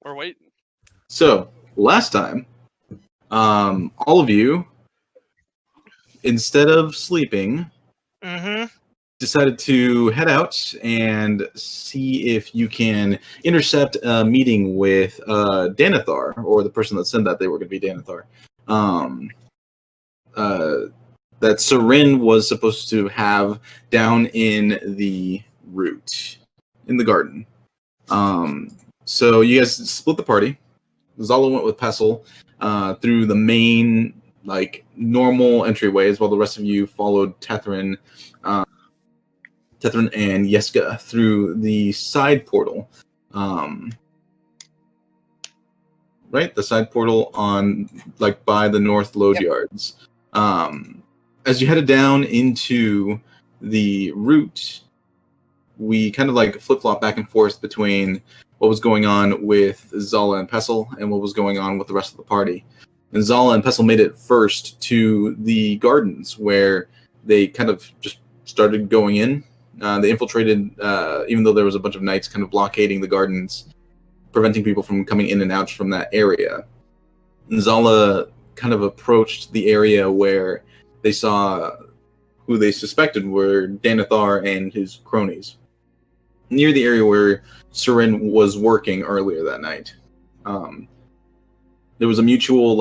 Or wait. So, last time, all of you, instead of sleeping, decided to head out and see if you can intercept a meeting with Danathar, or the person that said that they were going to be Danathar. That Sarin was supposed to have down in the root, in the garden. So you guys split the party. Zala went with Pestle through the main, normal entryways, while the rest of you followed Tethrin and Yeska through the side portal. Right? The side portal on, by the north load yards. As you headed down into the route, we kind of flip-flop back and forth between what was going on with Zala and Pestle and what was going on with the rest of the party. And Zala and Pestle made it first to the gardens, where they kind of just started going in. They infiltrated, even though there was a bunch of knights kind of blockading the gardens, preventing people from coming in and out from that area. And Zala kind of approached the area where they saw who they suspected were Danathar and his cronies, near the area where Sarin was working earlier that night. There was a mutual,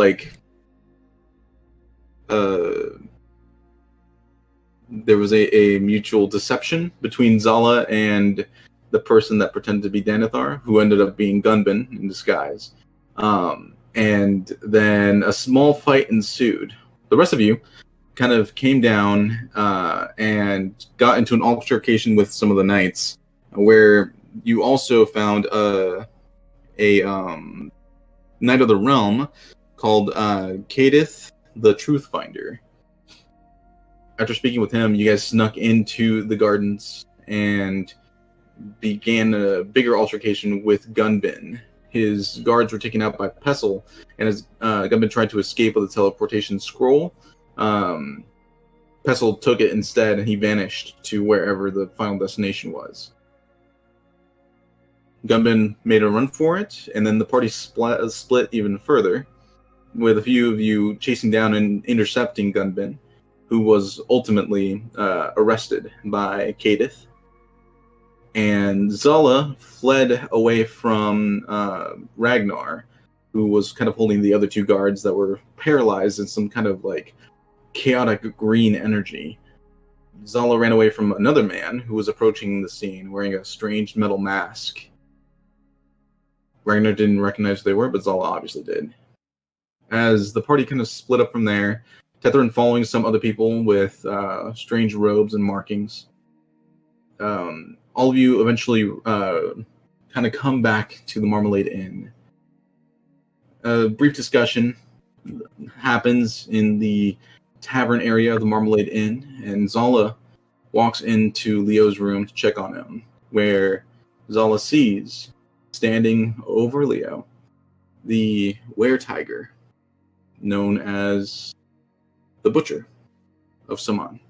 there was a mutual deception between Zala and the person that pretended to be Danathar, who ended up being Gunbin in disguise. And then a small fight ensued. The rest of you kind of came down and got into an altercation with some of the knights, where you also found a Knight of the Realm called Kadith the Truthfinder. After speaking with him, you guys snuck into the gardens and began a bigger altercation with Gunbin. His guards were taken out by Pestle, and as Gunbin tried to escape with the teleportation scroll, Pestle took it instead, and he vanished to wherever the final destination was. Gunbin made a run for it, and then the party split even further, with a few of you chasing down and intercepting Gunbin, who was ultimately arrested by Kadith. And Zala fled away from Ragnar, who was kind of holding the other two guards that were paralyzed in some kind of chaotic green energy. Zala ran away from another man who was approaching the scene wearing a strange metal mask. Ragnar didn't recognize who they were, but Zala obviously did. As the party kind of split up from there, Tethrin following some other people with strange robes and markings. All of you eventually kind of come back to the Marmalade Inn. A brief discussion happens in the tavern area of the Marmalade Inn, and Zala walks into Leo's room to check on him, where Zala sees, standing over Leo, the were-tiger, known as the Butcher of Saman.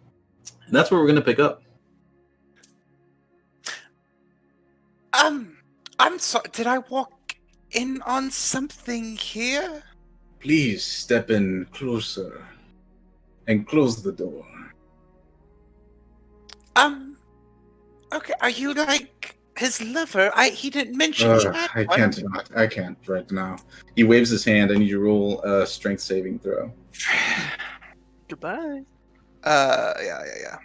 And that's where we're going to pick up. I'm sorry, did I walk in on something here? Please step in closer and close the door. Okay, are you his lover? He didn't mention he had I one. I can't right now. He waves his hand. I need you to roll a strength saving throw. Goodbye. Yeah.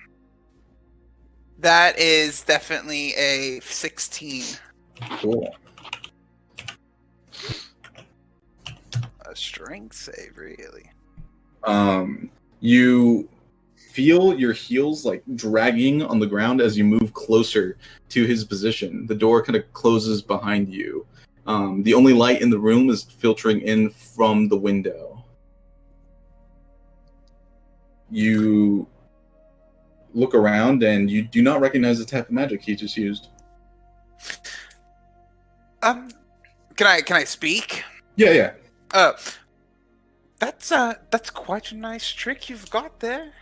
That is definitely a 16. Cool. A strength save, really. You feel your heels dragging on the ground as you move closer to his position. The door kind of closes behind you. The only light in the room is filtering in from the window. You look around and you do not recognize the type of magic he just used. Can I speak? Yeah. That's quite a nice trick you've got there.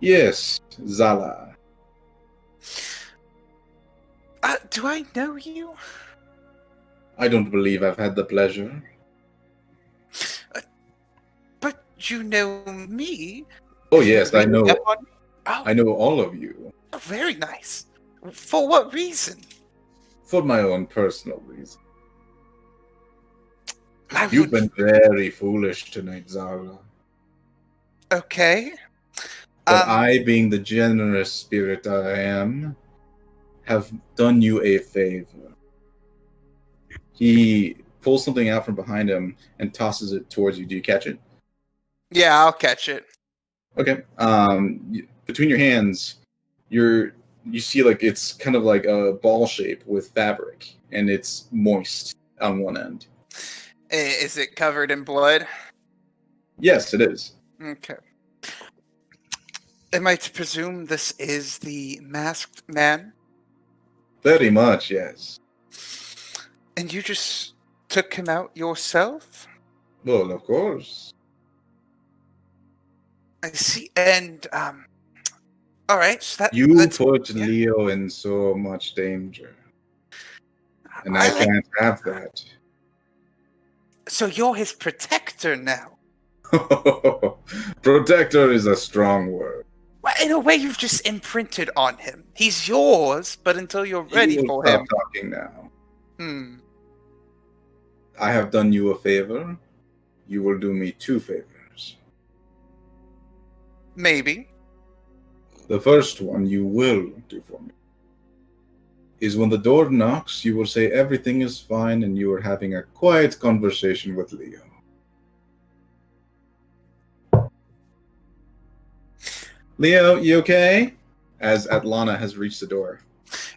Yes, Zala. Do I know you? I don't believe I've had the pleasure. But you know me. Oh You yes, I read know. up on me? Oh, I know all of you very nice. For what reason? for my own personal reason. I You've would. been very foolish tonight, Zara. Okay. But I, being the generous spirit I am, have done you a favor. He pulls something out from behind him and tosses it towards you. Do you catch it? Yeah, I'll catch it. Okay. Between your hands, you see like it's kind of like a ball shape with fabric, and it's moist on one end. Is it covered in blood? Yes, it is. Okay. Am I to presume this is the masked man? Very much, yes. And you just took him out yourself? Well, of course. I see. And all right. So You that's put yeah. Leo in so much danger, and I I like. can't have that. So you're his protector now. Protector is a strong word. Well, in a way, you've just imprinted on him. He's yours, but until you're You ready will for stop him. talking now. I have done you a favor. You will do me 2 favors. Maybe. The first one you will do for me is when the door knocks, you will say everything is fine and you are having a quiet conversation with Leo. Leo, you okay? As Atlana has reached the door.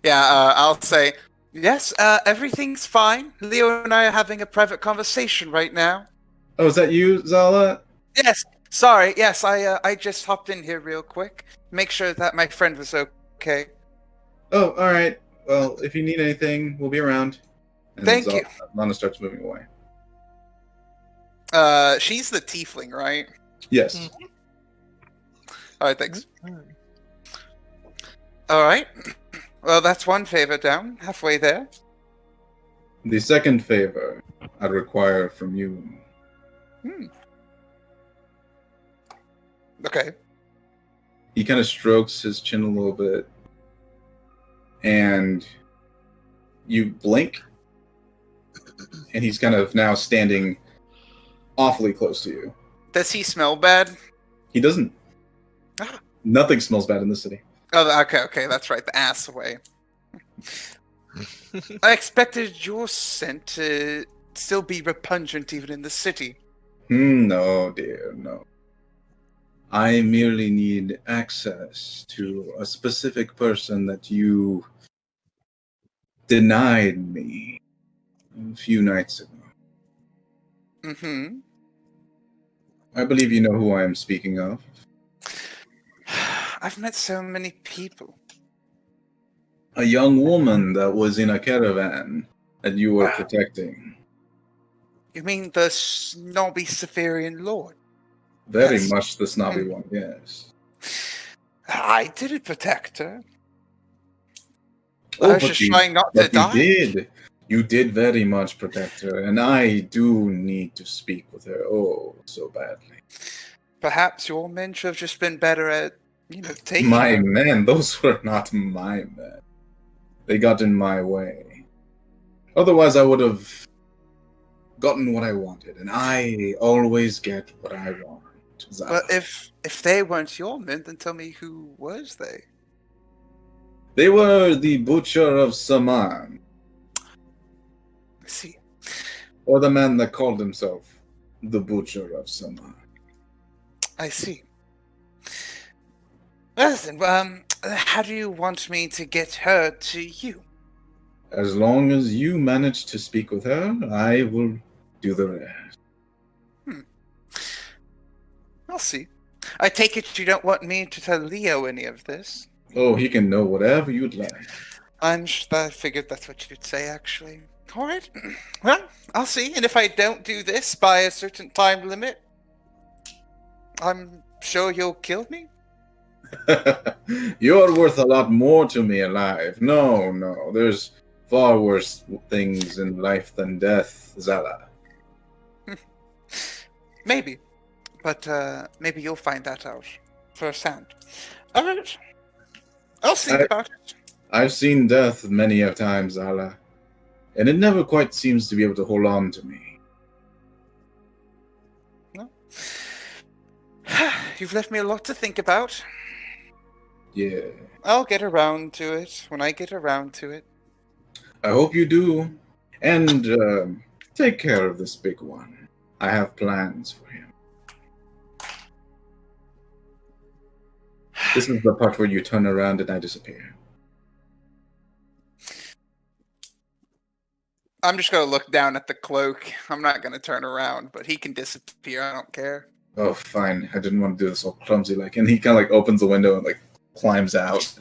Yeah, I'll say, yes, everything's fine. Leo and I are having a private conversation right now. Oh, is that you, Zala? Yes, sorry. Yes, I just hopped in here real quick. Make sure that my friend was okay. Oh, all right. Well, if you need anything, we'll be around. And Thank you. Atlana starts moving away. She's the tiefling, right? Yes. All right, thanks. All right. Well, that's one favor down, halfway there. The second favor I require from you. Okay. He kind of strokes his chin a little bit, and you blink, and he's kind of now standing awfully close to you. Does he smell bad? He doesn't. Ah. Nothing smells bad in this city. Oh, okay, that's right. The ass away. I expected your scent to still be repugnant even in the city. No, dear, no. I merely need access to a specific person that you denied me a few nights ago. Mm-hmm. I believe you know who I am speaking of. I've met so many people. A young woman that was in a caravan that you were protecting. You mean the snobby Severian lord? Very Yes. much the snobby one, yes. I didn't protect her. Oh, I was just trying not to die. You did very much protect her, and I do need to speak with her, so badly. Perhaps your men should have just been better at, taking My her. men, those were not my men. They got in my way. Otherwise, I would have gotten what I wanted, and I always get what I want. Zara. But if they weren't your men, then tell me who was they? They were the Butcher of Saman. I see. Or the man that called himself the Butcher of Saman. I see. Listen, how do you want me to get her to you? As long as you manage to speak with her, I will do the rest. I'll see. I take it you don't want me to tell Leo any of this? Oh, he can know whatever you'd like. I figured that's what you'd say, actually. Alright. Well, I'll see. And if I don't do this by a certain time limit, I'm sure you'll kill me? You're worth a lot more to me alive. No, there's far worse things in life than death, Zala. Maybe. But maybe you'll find that out firsthand. Alright. I'll think about it. I've seen death many a time, Zala, and it never quite seems to be able to hold on to me. No. You've left me a lot to think about. Yeah. I'll get around to it when I get around to it. I hope you do. And take care of this big one. I have plans for him. This is the part where you turn around and I disappear. I'm just gonna look down at the cloak. I'm not gonna turn around, but he can disappear. I don't care. Oh, fine. I didn't want to do this all clumsy like. And he kind of like opens the window and like climbs out,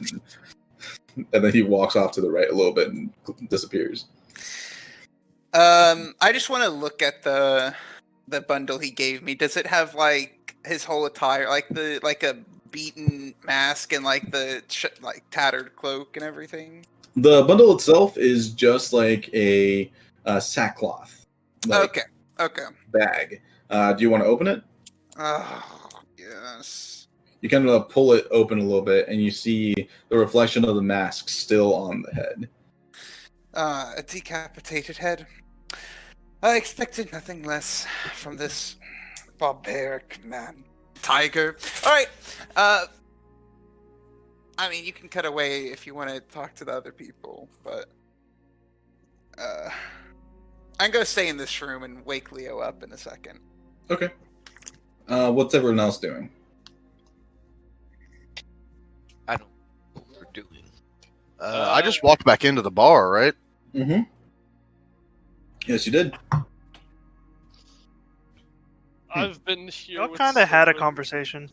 and then he walks off to the right a little bit and disappears. I just want to look at the bundle he gave me. Does it have like his whole attire, like a beaten mask and like the like tattered cloak and everything? The bundle itself is just like a sackcloth. Okay. Bag. Do you want to open it? Oh, yes. You kind of pull it open a little bit, and you see the reflection of the mask still on the head. A decapitated head. I expected nothing less from this barbaric man. Tiger. Alright. I mean, you can cut away if you want to talk to the other people, but I'm going to stay in this room and wake Leo up in a second. Okay. What's everyone else doing? I don't know what we're doing. I just walked back into the bar, right? Mm-hmm. Yes, you did. I've been here. Y'all kind of had a conversation.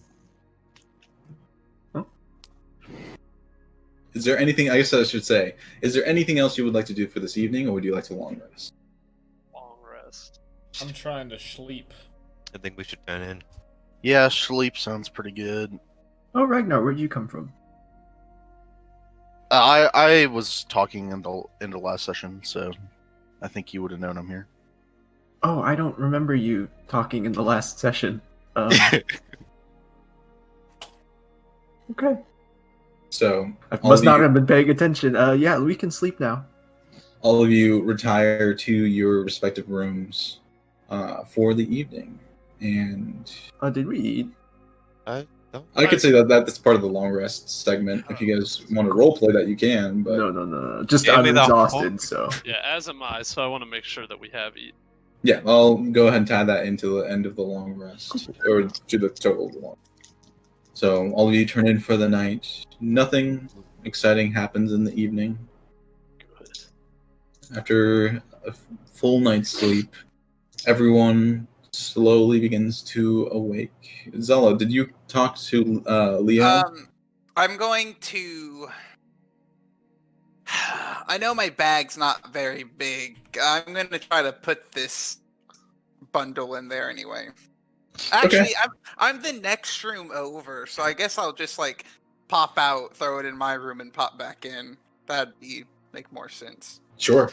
Is there anything, I guess I should say, is there anything else you would like to do for this evening, or would you like to long rest? Long rest. I'm trying to sleep. I think we should turn in. Yeah, sleep sounds pretty good. Oh, Ragnar, where'd you come from? I was talking in the last session, so I think you would have known I'm here. Oh, I don't remember you talking in the last session. Okay. So I must not have been paying attention. Yeah, we can sleep now. all of you retire to your respective rooms for the evening. And Did we eat? I could say that's part of the long rest segment. If you guys want to roleplay that, you can. But No. Just Give I'm me the exhausted, so. Yeah, as am I, so I want to make sure that we have eaten. yeah, I'll go ahead and tie that into the end of the long rest, or to the total of the long. So all of you turn in for the night. Nothing exciting happens in the evening. Good. After a full night's sleep, everyone slowly begins to awake. Zala, did you talk to Leo? I'm going to... I know my bag's not very big. I'm going to try to put this bundle in there anyway. Actually, Okay. I'm the next room over, so I guess I'll just like pop out, throw it in my room, and pop back in. That'd make more sense. Sure.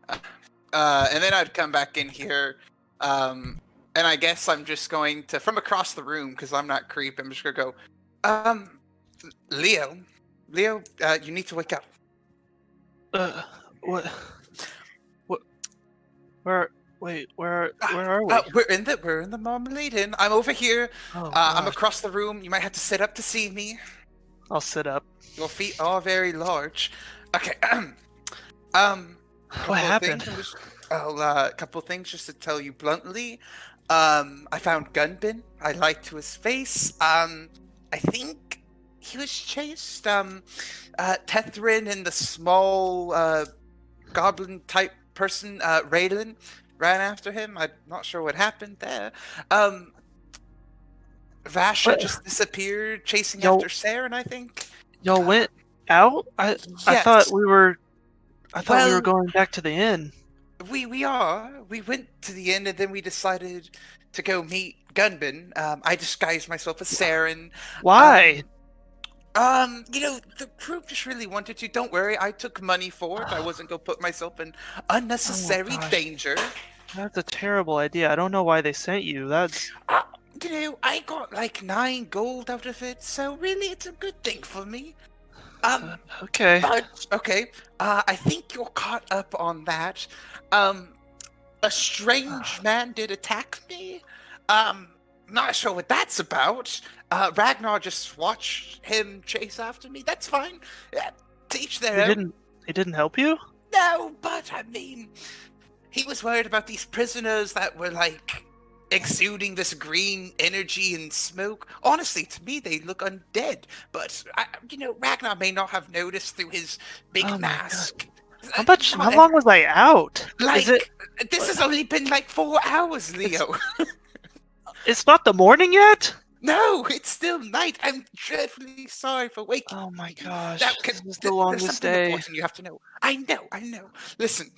And then I'd come back in here, and I guess I'm just going to, from across the room, because I'm not creep, I'm just going to go, Leo, you need to wake up. What? Where are we? We're in the Marmalade Inn. I'm over here. Oh, I'm gosh. across the room. You might have to sit up to see me. I'll sit up. Your feet are very large. Okay. What happened? A couple things just to tell you bluntly. I found Gunbin. I lied to his face. I think he was chased. Tethrin and the small goblin type person, Raylan, ran after him. I'm not sure what happened there. Vasha What? just disappeared chasing Yo- after Saren, I think. Y'all went out? I thought we were. I thought we were Well- going back to the inn. We are. We went to the inn and then we decided to go meet Gunbin. I disguised myself as Saren. Why? The group just really wanted to. Don't worry, I took money for it. I wasn't gonna put myself in unnecessary gosh. danger. That's a terrible idea. I don't know why they sent you. That's I got like 9 gold out of it, so really it's a good thing for me. okay. But okay, I think you're caught up on that. A strange man did attack me. Not sure what that's about. Ragnar just watched him chase after me. That's fine. Teach their own. He didn't help you? No, but I mean, he was worried about these prisoners that were like exuding this green energy and smoke. Honestly, to me, they look undead. But Ragnar may not have noticed through his big Oh my mask. How long was I out? Like, Is it this has only been like 4 hours, Leo. it's not the morning yet? No, it's still night. I'm dreadfully sorry for waking Oh my you. gosh. That This is the there's longest something day. important you have to know. I know. Listen,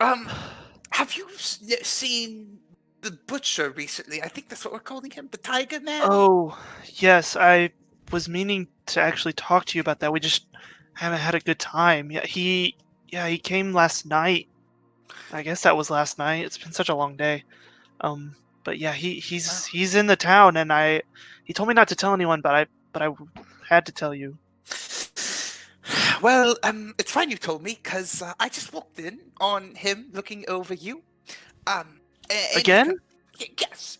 have you seen the butcher recently? I think that's what we're calling him, the Tiger Man. Oh, yes, I was meaning to actually talk to you about that. We just haven't had a good time. He came last night. I guess that was last night. It's been such a long day. But yeah, he's in the town, and he told me not to tell anyone, but I had to tell you. Well, it's fine you told me, because I just walked in on him looking over you. And Again? Yes.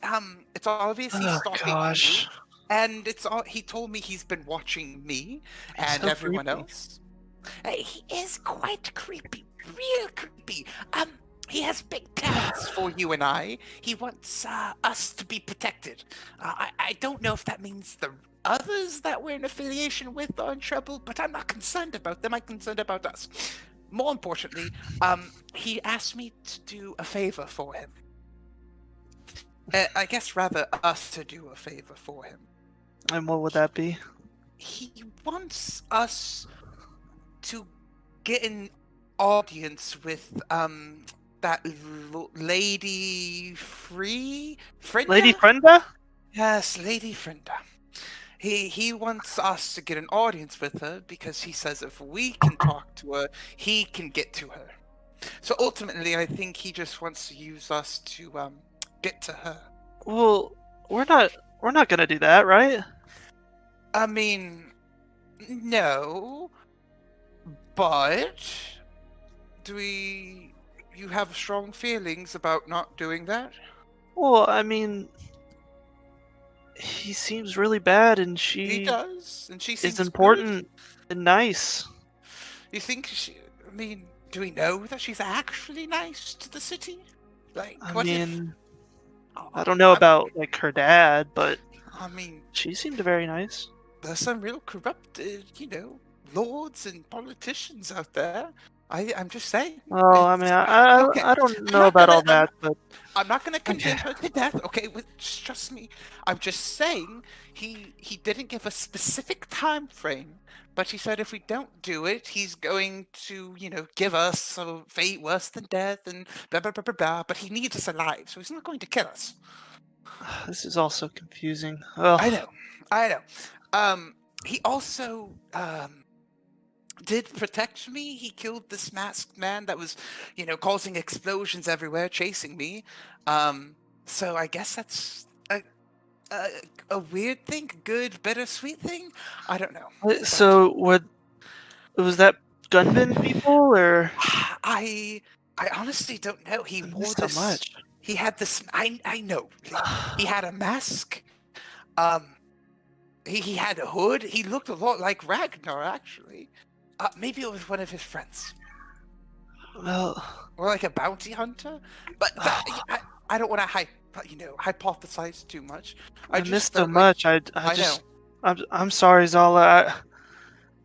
It's obviously Oh stalking gosh. you. And he told me he's been watching me and so everyone creepy. else. He is quite creepy, real creepy. He has big plans for you and I. He wants us to be protected. I don't know if that means the others that we're in affiliation with are in trouble, but I'm not concerned about them. I'm concerned about us. More importantly, he asked me to do a favor for him. I guess rather us to do a favor for him. And what would that be? He wants us to get an audience with that Lady Frenda? Lady Brenda? Yes, Lady Frenda. He wants us to get an audience with her because he says if we can talk to her, he can get to her. So ultimately, I think he just wants to use us to get to her. Well, we're not gonna do that, right? I mean, no, but you have strong feelings about not doing that? Well, I mean, he seems really bad, and He she does, and she seems is important and nice. Good. You think I mean, do we know that she's actually nice to the city? Like, I what mean, if... I don't know about like her dad, but I mean, she seemed very nice. there's some real corrupted, lords and politicians out there. I'm just saying. Well, I mean, Okay. I don't I'm know not about gonna- all that, but I'm not gonna condemn Okay. her to death, okay? Just trust me. I'm just saying he didn't give a specific time frame, but he said if we don't do it, he's going to, give us a fate worse than death and blah blah blah blah blah. But he needs us alive, so he's not going to kill us. this is all so confusing. Well, I know. He also did protect me. He killed this masked man that was, causing explosions everywhere, chasing me. So I guess that's a weird thing, good, bittersweet thing. I don't know. so was that Gunbin people or? I honestly don't know. He I wore missed so this. much. He had this. I know. He had a mask. He had a hood. He looked a lot like Ragnar, actually. Maybe it was one of his friends. Well, Or like a bounty hunter. But I don't want to hypothesize too much. I just missed so felt like- much. I I just know. I'm sorry, Zala.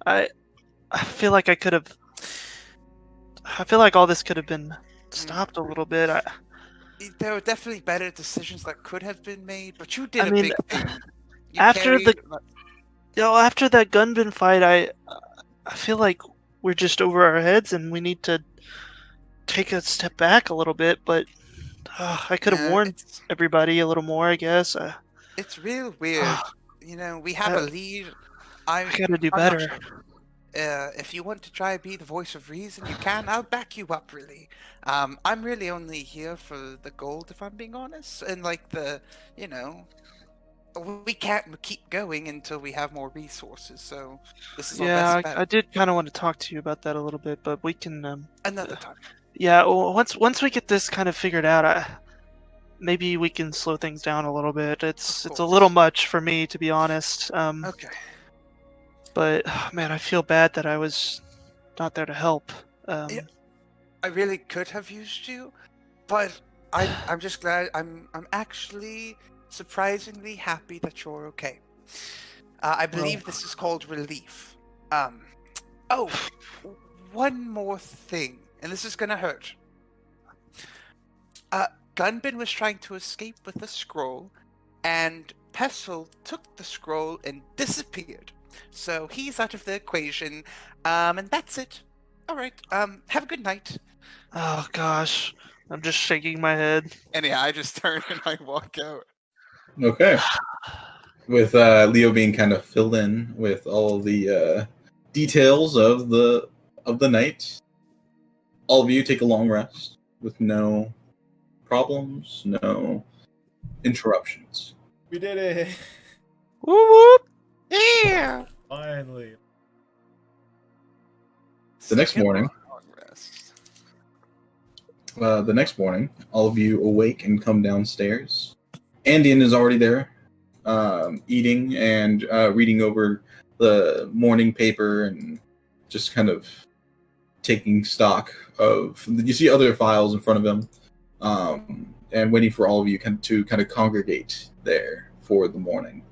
I feel like I could have. I feel like all this could have been stopped a little bit. There were definitely better decisions that could have been made, but you did I a mean, big thing. You after carried- after that Gunbin fight, I feel like we're just over our heads, and we need to take a step back a little bit. But I could have Yeah, warned everybody a little more, I guess. It's real weird. We have a lead. I gotta do I'm not better. If you want to try and be the voice of reason, you can. I'll back you up, really. I'm really only here for the gold, if I'm being honest. And, like, you know, we can't keep going until we have more resources, so this is our Yeah, best bet. I did kind of want to talk to you about that a little bit, but we can. Another time. Yeah, well, once we get this kind of figured out, maybe we can slow things down a little bit. It's a little course. much for me, to be honest. Okay. But man, I feel bad that I was not there to help. Yeah. I really could have used you, but I'm just glad. I'm actually surprisingly happy that you're okay. I believe this is called relief. Oh, one more thing, and this is gonna hurt. Gunbin was trying to escape with a scroll, and Pestle took the scroll and disappeared. So he's out of the equation, and that's it. All right. Have a good night. Oh gosh, I'm just shaking my head. And yeah, I just turn and I walk out. Okay. With Leo being kind of filled in with all the details of the night, all of you take a long rest with no problems, no interruptions. We did it. Whoop whoop! Yeah. Finally. The next morning, all of you awake and come downstairs. Andean is already there, eating and reading over the morning paper and just kind of taking stock of. You see other files in front of him, and waiting for all of you to kind of congregate there for the morning.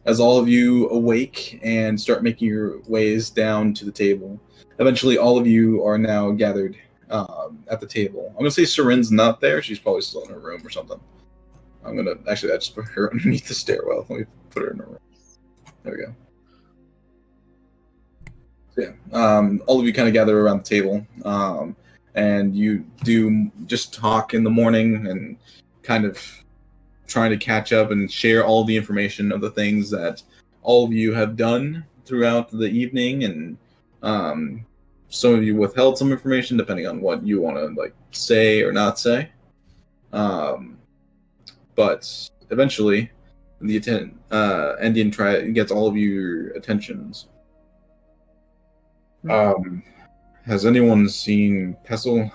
As all of you awake and start making your ways down to the table, eventually all of you are now gathered at the table. I'm gonna say Seren's not there; she's probably still in her room or something. I just put her underneath the stairwell. Let me put her in her room. There we go. So yeah, all of you kind of gather around the table, and you do just talk in the morning and kind of trying to catch up and share all the information of the things that all of you have done throughout the evening, and some of you withheld some information depending on what you want to say or not say. But eventually, the Indian gets all of your attentions. Has anyone seen Pestle?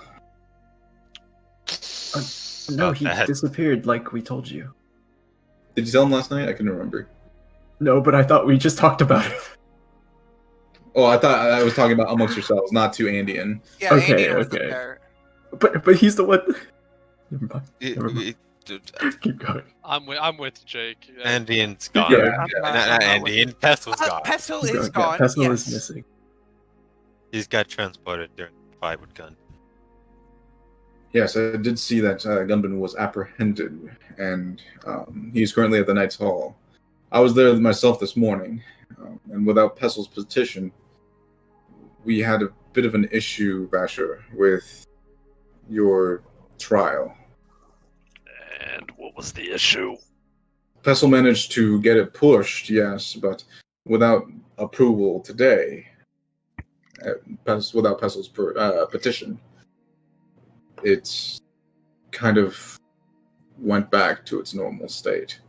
No, About he that. disappeared like we told you. Did you tell him last night? I couldn't remember. No, but I thought we just talked about it. Oh, I thought I was talking about amongst yourselves, not to Andean. Yeah, Okay, Andy was okay. there. But he's the one. Never mind. Never mind. It- Keep going. I'm with Jake. Andean's gone. Yeah. Not Andean. Pestle's gone. Pestle Keep is going. gone. Yeah, Pestle yes. is missing. He's got transported during the fight with Gun. Yes, I did see that Gunbin was apprehended, and he's currently at the Knight's Hall. I was there myself this morning, and without Pestle's petition, we had a bit of an issue, Basher, with your trial. And what was the issue? Pestle managed to get it pushed, yes, but without approval today, without Pestle's petition, it's kind of went back to its normal state.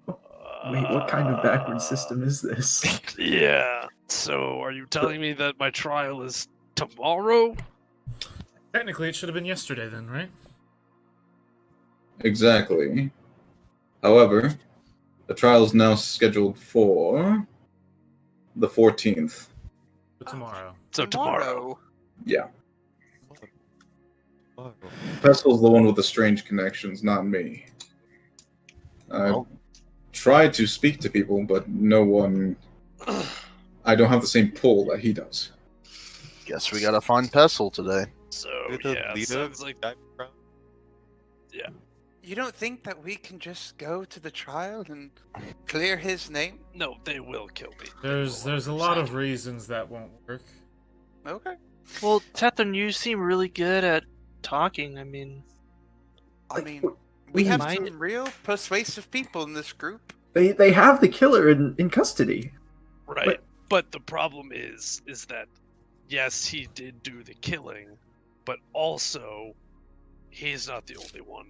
Wait, what kind of backward system is this? Yeah. So, are you telling me that my trial is tomorrow? Technically, it should have been yesterday then, right? Exactly. However, the trial is now scheduled for the 14th. But tomorrow. So tomorrow. Yeah. Oh. Pestle's the one with the strange connections, not me. I Well. tried to speak to people, but no one... I don't have the same pull that he does. Guess we gotta find Pestle today. So You're the yeah, leader sounds of like that crowd? You don't think that we can just go to the trial and clear his name? no, they will kill me. There's a lot of reasons that won't work. Okay. Well, Tethrin, you seem really good at talking. I mean, I mean, we have Mind- some real persuasive people in this group. They have the killer in custody. Right. But the problem is that yes, he did do the killing, but also he's not the only one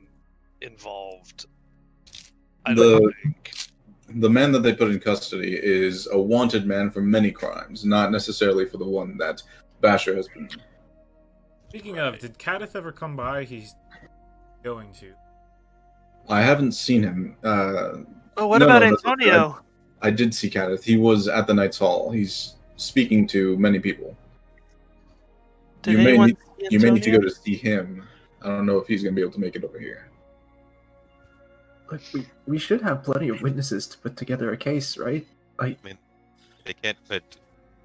involved. I don't think. The man that they put in custody is a wanted man for many crimes, not necessarily for the one that Basher has been. Speaking of, did Kadith ever come by? He's going to. I haven't seen him. Oh, what No, about no, that's okay. Antonio? I did see Kadith. He was at the Knights Hall. He's speaking to many people. Did you may anyone need, see you may need to Antonio? go to see him. I don't know if he's going to be able to make it over here. Look, we should have plenty of witnesses to put together a case, right? They can't put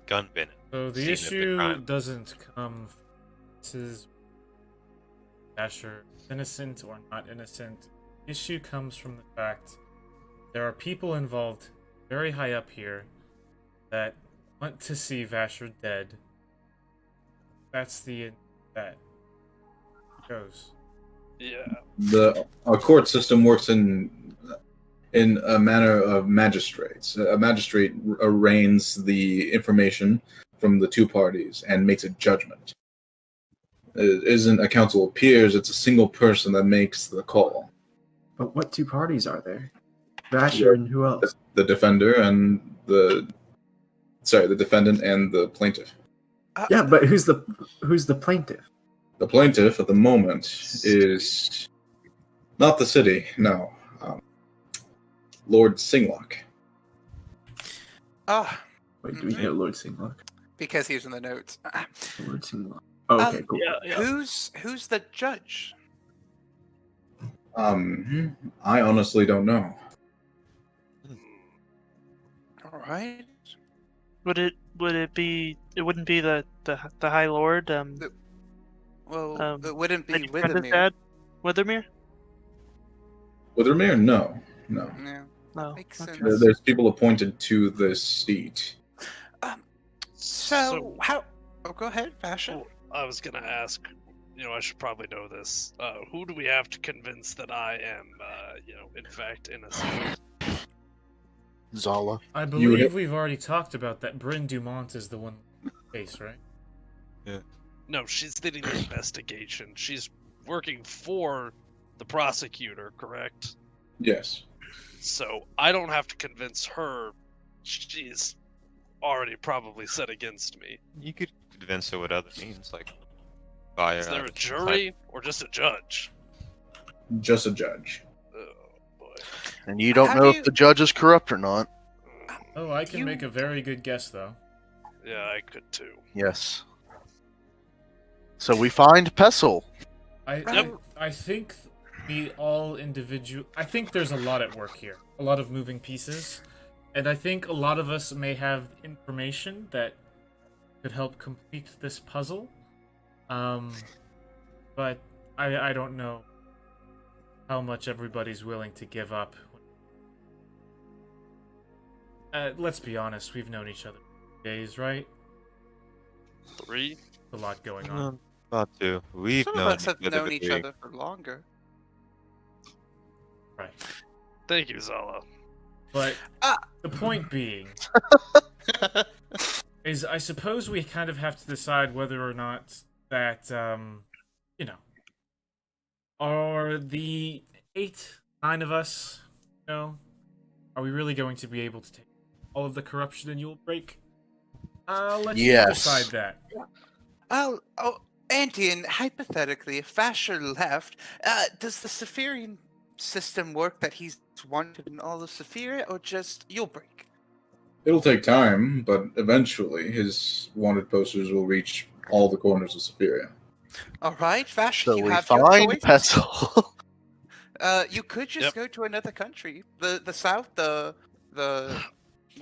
Gunbin. So the Scene of the issue crime. doesn't come. This is Asher innocent or not innocent. The issue comes from the fact there are people involved very high up here that want to see Vasher dead. That's the that goes. Yeah. Our court system works in a manner of magistrates. A magistrate arraigns the information from the two parties and makes a judgment. It isn't a council of peers, it's a single person that makes the call. But what two parties are there? Vasher and who else? The defender and the defendant and the plaintiff. Yeah, but who's the plaintiff? The plaintiff at the moment is not the city, no. Lord Singlock. Ah, Wait, do we know Lord Singlock? because he's in the notes. Lord Singlock. Oh, okay, cool. Yeah. Who's the judge? I honestly don't know. All right. Would it be? It wouldn't be the High Lord. Well, it wouldn't be Lady Brenda's Withermere. dad, Withermere. Withermere? No. Yeah, No. makes okay. sense. There's people appointed to this seat. So how? Oh, go ahead, Fashion. Well, I was gonna ask. I should probably know this. Who do we have to convince that I am, in fact, innocent? Zala. I would believe have- we've already talked about that. Bryn Dumont is the one case, right? No, she's leading the investigation. She's working for the prosecutor, correct? Yes. So I don't have to convince her. She's already probably set against me. You could convince her what other means, like fire. Is there a jury or just a judge? Just a judge. Oh boy. And you don't How know do if the judge is corrupt or not. Oh, I can You- make a very good guess, though. Yeah, I could too. Yes. So we find Pestle. I think we all individual. I think there's a lot at work here, a lot of moving pieces, and I think a lot of us may have information that could help complete this puzzle. But I don't know how much everybody's willing to give up. Let's be honest, we've known each other for days, right? 3? A lot going on. About to. We've Some of known us have each other known for each 3. other for longer. Right. Thank you, Zala. But Ah. the point being is I suppose we kind of have to decide whether or not that, are the 8, 9 of us, are we really going to be able to take all of the corruption and Yule Break? Let's Yes. decide that. Oh, Antian, hypothetically, if Fasher left, does the Saphirian system work that he's wanted in all of Saphiria, or just you'll break? It'll take time, but eventually his wanted posters will reach all the corners of Saphiria. All right, Fasher, So you we have your find choice. Pestle. You could just Yep. go to another country, the south, the.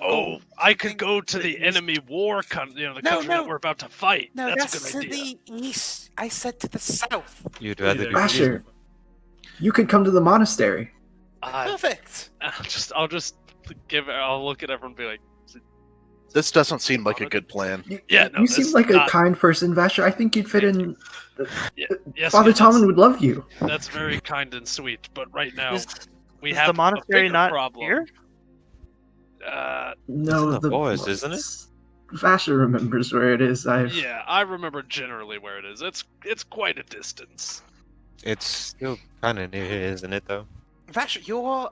Oh, I could something- go to the enemy war country, the country no. that we're about to fight. No, that's that's a to good idea. the east. I said to the south. You'd rather Either. do Asher, you could come to the monastery. Perfect. I'll just I'll look at everyone and be like, This doesn't seem like a good plan. Yeah, no, you this seem is like a not- kind person, Vasher. I think you'd fit in. yes, Father yes, Tommen would love you. That's very kind and sweet, but right now Is, we is have the monastery a bigger not problem. here? No, in the forest, isn't it? Vasher remembers where it is. Yeah, I remember generally where it is. It's quite a distance. It's still kind of near here, isn't it? Though. Vash, you're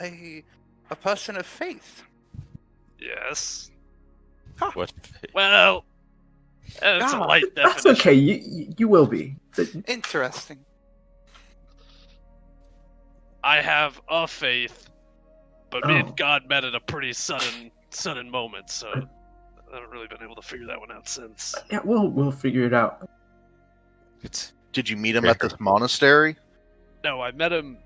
a person of faith. Yes. What? Well, it's a Ah, light That's definition. okay. You will be. Interesting. I have a faith, but me Oh. and God met at a pretty sudden moment, so I haven't really been able to figure that one out since. Yeah, we'll figure it out. It's Did you meet him at this monastery? No, I met him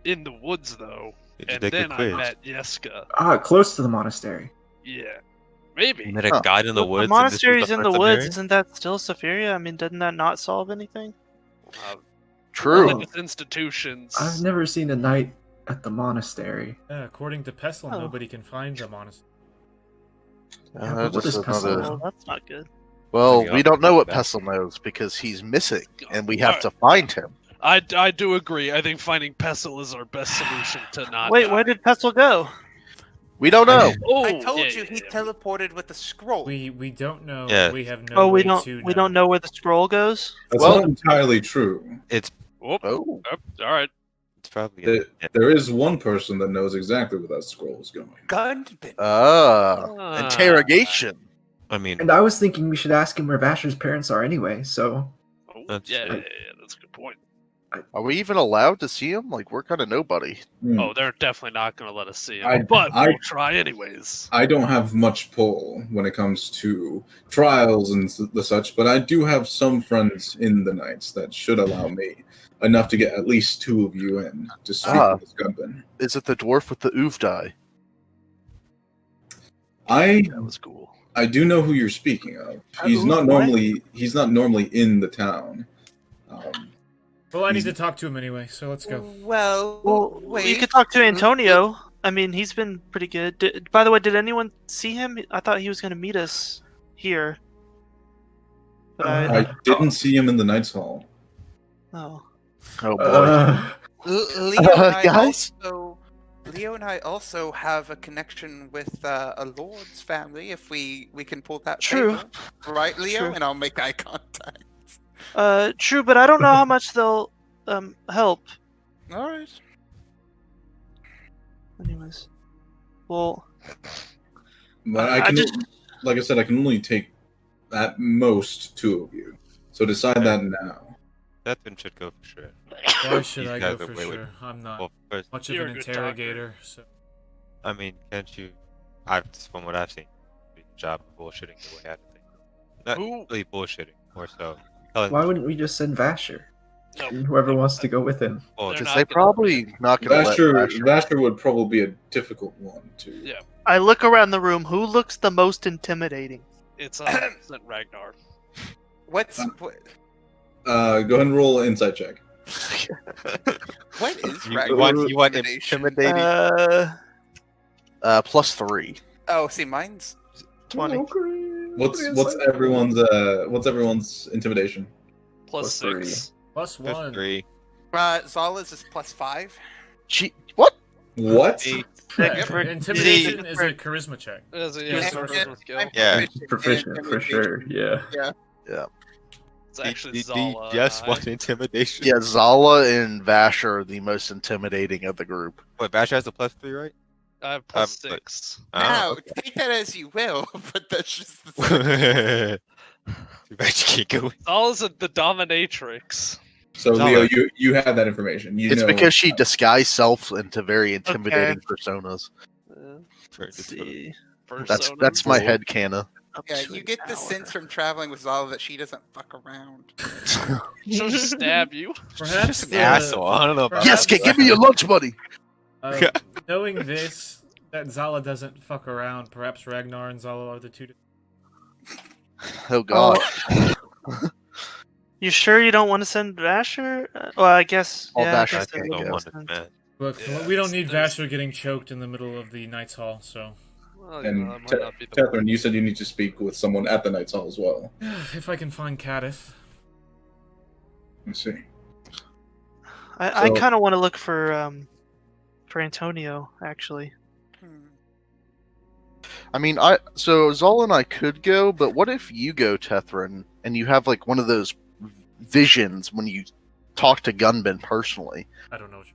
in the woods though, Did you and take a then I quiz? met Yeska. Close to the monastery. Yeah, maybe. You met a Huh. guide in the The woods. monastery's in the woods. woods. Isn't that still Safiria? I mean, doesn't that not solve anything? Uh, True. religious institutions. I've never seen a knight at the monastery. Yeah, according to Pestle, Oh. nobody can find the monastery. Yeah, but what just is Pestle? another- Well, that's not good. Well, Maybe we I'll don't know what back. Pestle knows because he's missing, and we have Alright. to find him. I do agree. I think finding Pestle is our best solution to not. Wait, die. where did Pestle go? We don't know. Oh, I told yeah, you yeah, he yeah. teleported with the scroll. We don't know. Yeah. We have no Oh, way we don't to we don't know where the scroll goes. That's Well- not entirely true. Whoop. Oh, All right. It's probably. There- There is one person that knows exactly where that scroll is going. Gunbin. interrogation. I mean, And I was thinking we should ask him where Vasher's parents are anyway. So Oh, That's yeah, true. yeah, yeah, that's a good point. Are we even allowed to see him? Like, we're kind of nobody. Hmm. Oh, they're definitely not going to let us see him, I- but I- we'll try anyways. I don't have much pull when it comes to trials and the such, but I do have some friends in the Knights that should allow me enough to get at least two of you in to speak Ah. with this Gunbin. Is it the dwarf with the oof die? That was cool. I do know who you're speaking of. He's not normally in the town. Well, I need to talk to him anyway, so let's go. Well, Well, wait. you could talk to Antonio. I mean, he's been pretty good. By the way, did anyone see him? I thought he was going to meet us here. But I didn't see him in the Knights Hall. oh. Oh boy. Guys? Leo and I also have a connection with a lord's family. If we can pull that True. favor. Right, Leo? True. And I'll make eye contact. True, but I don't know how much they'll help. All right. Anyways, well, But I I can, just- like I said, I can only take at most two of you. So decide that now. that one should go for sure. Why should These I guys go are for way, way sure? I'm not Well, first, much of You're an a good interrogator, so I mean, can't you? From what I've seen, do a job of bullshitting your way out of things. Not Who? really bullshitting, more so telling. why wouldn't we just send Vasher No. and whoever wants to go with him? Oh, They're Because not they gonna- probably not going to let Vasher. Vasher would probably be a difficult one to. Yeah. I look around the room. Who looks the most intimidating? It's 100% Ragnar. What? Go ahead and roll an insight check. What is you want intimidation? intimidating? +3. Oh, see, mine's 20. What's everyone's intimidation? Plus +3. 6. plus Plus one. 3. Zala's is +5. What? What? Yeah, Yep. intimidation is a charisma check. It's Yeah, a sorcerer. sorcerer skill. Yeah. Proficient for sure. Yeah. It's actually The Zala. just and I. one intimidation. Yeah, Zala and Vasher are the most intimidating of the group. But Bash has a +3, right? I have plus but- 6. Now, Oh, take that as you will, but that's just the Too bad you can't go. Zala's the dominatrix. So Zala. Leo, you have that information. You It's know because she disguised self into very intimidating personas. Let's see. That's my head canna. Up Yeah, to you an get the hour. sense from traveling with Zala that she doesn't fuck around. She'll just stab you. Perhaps An asshole. I don't know about Yes, Perhaps- give me your lunch money. Knowing this, that Zala doesn't fuck around, perhaps Ragnar and Zala are the two. Oh god. You sure you don't want to send Vasher? Well, I guess. Oh, Yeah, I Vasher, guess I that think makes Don't yeah. want sense. it, man. Look, Yeah, we don't need there's- Vasher getting choked in the middle of the Knight's Hall, so Well, And that might not be the Catherine, you said you need to speak with someone at the Knights Hall as well. if I can find Cadith. Let's see. I So- kind of want to look for Antonio actually. Hmm. I mean, so Zola and I could go, but what if you go, Tethrin, and you have like one of those visions when you talk to Gunbin personally? I don't know. What you...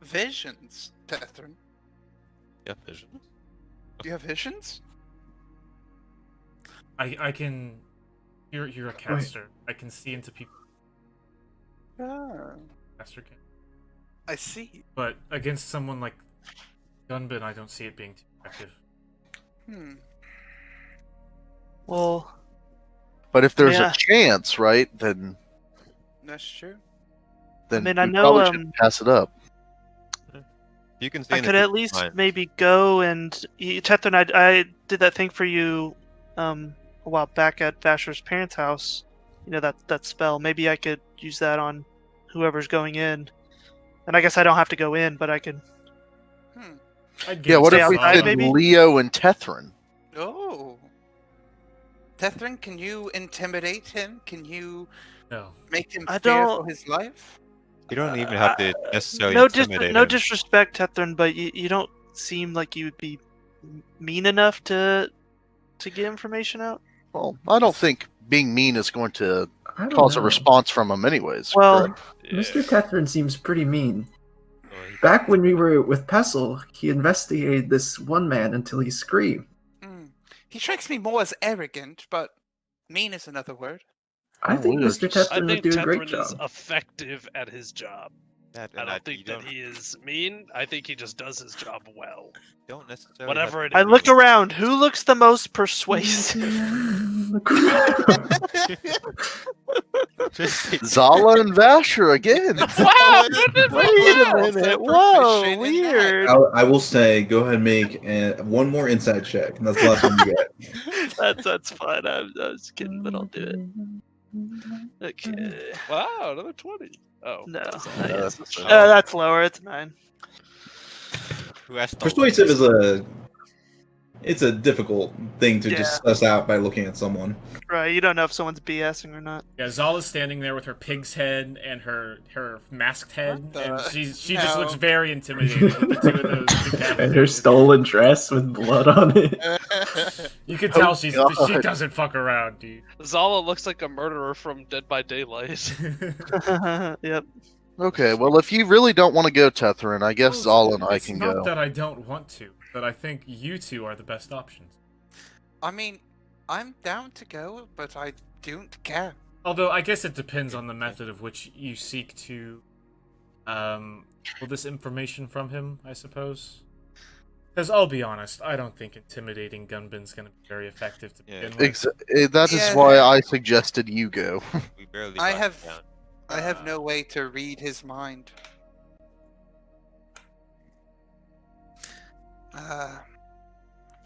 Visions, Tethrin. Yeah, vision. Do you have visions? I can. You're a caster. I can see into people. Ah, Caster can. I see. But against someone like Gunbin, I don't see it being too effective. Hmm. Well, But if there's Yeah. a chance, right, then That's true. then mean, I we know, probably should pass it up. You can see I into could at people's least minds. maybe go and Tethrin. I did that thing for you a while back at Vasher's parents' house. You know that spell. Maybe I could use that on whoever's going in. And I guess I don't have to go in, but I can. Hmm. I'd Yeah, give what it if to we outside, did Zala. maybe? Leo and Tethrin? Oh. Tethrin, can you intimidate him? Can you No. make him I fear don't- for his life? You don't even have to necessarily no intimidate no him. disrespect, Tethrin, but you don't seem like you would be mean enough to get information out. Well, I don't think being mean is going to I don't cause a know. response from him, anyways. Well, correct? Mr. Tethrin seems pretty mean. Well, he- Back when we were with Pestle, he investigated this one man until he screamed. Hmm. He strikes me more as arrogant, but mean is another word. I Oh, think we are Mr. just- I Tethrin would think do a great Tethrin is job. effective at his job. that, I and don't think you that he is mean. I think he just does his job well. don't necessarily Whatever have it to I be look mean. around. Who looks the most persuasive? Zala and Vasher again. Wait a minute. Whoa, weird. I will say, go ahead and make one more insight check, and that's the last one you get. That's fine. I was kidding, but I'll do it. Okay. Wow, another 20. Oh. No, that's all. not yet. That's a- That's lower. It's 9. Who has to Persuasive lose? it's a difficult thing to just suss out by looking at someone. Right, you don't know if someone's BSing or not. Yeah, Zala's standing there with her pig's head and her masked head, What the- and she just No. looks very intimidating with the two of those And her decapitated. stolen dress with blood on it. You can tell Oh, she God. doesn't fuck around, dude. Zala looks like a murderer from Dead by Daylight. Yep. Okay, well, if you really don't want to go, Tethrin, I guess Zala and I it's can not go. that I don't want to, but I think you two are the best options. I mean, I'm down to go, but I don't care. Although I guess it depends on the method of which you seek to pull this information from him, I suppose. Because I'll be honest, I don't think intimidating Gunbin's going to be very effective to begin with. That is Yeah. why I suggested you go. We barely I got have- him down. I have no way to read his mind.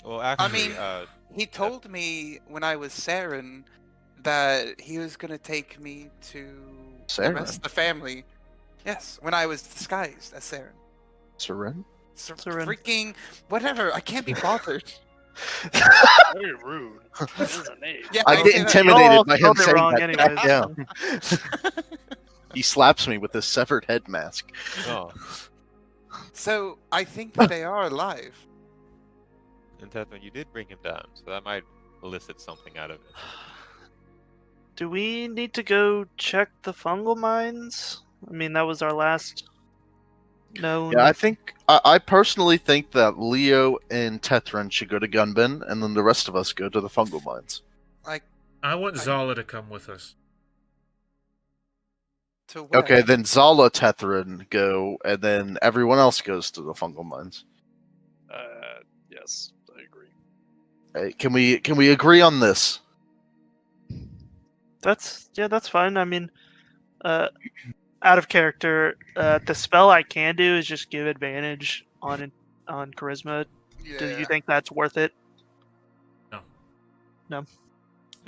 Well, actually, mean, He told me when I was Saren that he was gonna take me to the Saren? rest of the family. Yes, when I was disguised as Saren. Seren? Saren. Freaking whatever. I can't be bothered. Very rude. That is a name. Yeah, I I'll get say that. intimidated Y'all by him spelled it saying wrong that. anyways. Back down. He slaps me with his severed head mask. oh, So I think that they are alive. and Tethrin, you did bring him down, so that might elicit something out of it. Do we need to go check the fungal mines? I mean, that was our last known. Yeah, I personally think that Leo and Tethrin should go to Gunbin, and then the rest of us go to the fungal mines. I want Zala to come with us. To where? Okay, then Zala, Tethrin go, and then everyone else goes to the fungal mines. Yes, I agree. Hey, can we agree on this? That's fine. I mean, out of character, the spell I can do is just give advantage on charisma. Yeah. Do you think that's worth it? I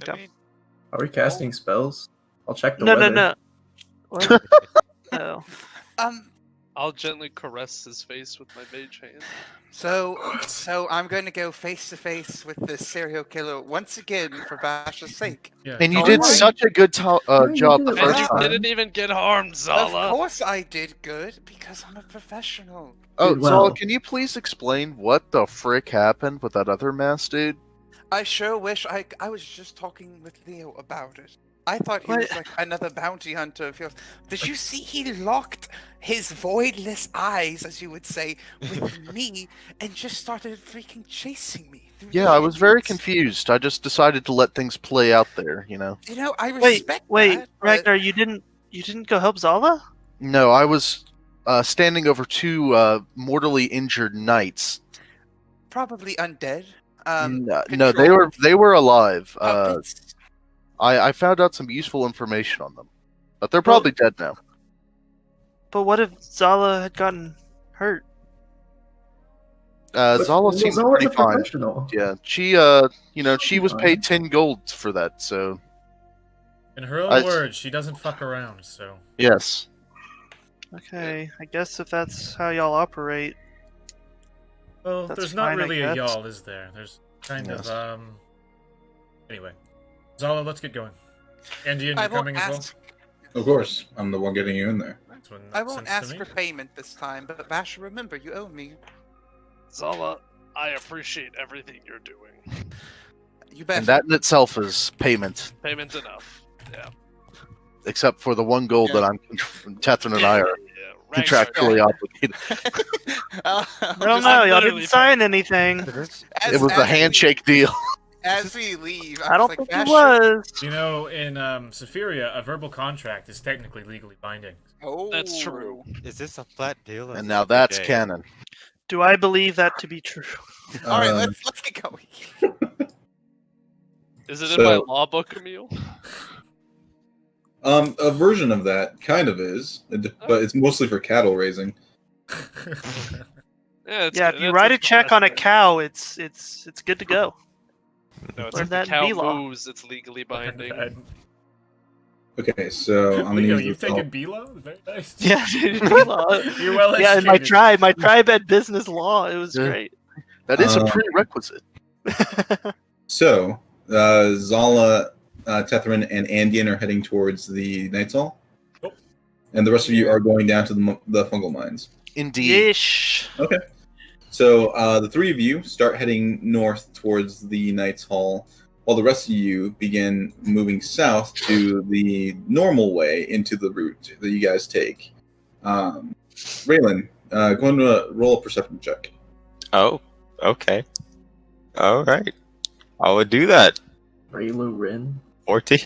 Okay. mean, Are we casting spells? I'll check the No, weather. no. What? No. I'll gently caress his face with my mage hand. So I'm going to go face to face with this serial killer once again for Vash's sake. Yeah. And you All did right. such a good you job did the it And first you last time. didn't even get harmed, Zala. Of course I did good because I'm a professional. Oh, Did well. Zala, can you please explain what the frick happened with that other masked dude? I sure wish I was just talking with Leo about it. I thought he What? was like another bounty hunter of yours. Did you see he locked his voidless eyes, as you would say, with me and just started freaking chasing me? through Yeah, the I was very woods? confused. I just decided to let things play out there, you know. You know, I Wait, respect wait, that. But Ragnar, you didn't go help Zala? No, I was standing over two mortally injured knights. probably undead. No, they were alive. Puppets. I found out some useful information on them, but they're Well- probably dead now. But what if Zala had gotten hurt? Zala seems Zala's pretty a fine. professional. Yeah, she she was Fine. paid 10 gold for that. So In her own I- words, she doesn't fuck around. So yes, Okay, I guess if that's how y'all operate. well, That's there's not fine, I really a guess. y'all, is there? There's kind Yes. of Anyway, Zala, let's get going. Andy, you're I won't coming as well. ask. Of course, I'm the one getting you in there. That's one I won't sense ask to for me. payment this time, but Vash, remember you owe me. Zala, I appreciate everything you're doing. You bet. and that in itself is payment, Payment's enough. Yeah. except for the 1 gold Yeah. that Tethren and I are Yeah, Ragnar, contractually obligated. I don't know, y'all literally didn't sign anything. It was a handshake deal. As we leave, I don't was think like, it Vash, was. You know, in Sephiria, a verbal contract is technically legally binding. Oh, That's true. Is this a flat deal? or is And this now a that's day? canon. Do I believe that to be true? All right, Uh, let's get going. Is it in my So- law book, Emil? A version of that kind of is, but it's mostly for cattle raising. Yeah, Yeah, if you write a check on a cow, it's good to go. No, it's Learn if that the in cow B-law. moves, it's legally binding. Okay, so I'm gonna Leo, use you've the taken B-law? Very nice. Yeah, B-law. You're well Yeah, and educated. my tribe had business law. It was Yeah. great. That is a Um, prerequisite. So, Zala, Tethren, and Andean are heading towards the Night's Hall. Oh. And the rest of you are going down to the fungal mines. Indeed. Ish. Okay. So, the three of you start heading north towards the Night's Hall, while the rest of you begin moving south to the normal way into the route that you guys take. Raylan, go and roll a perception check. Oh, okay. All right. I would do that. Raylo Rin. 14.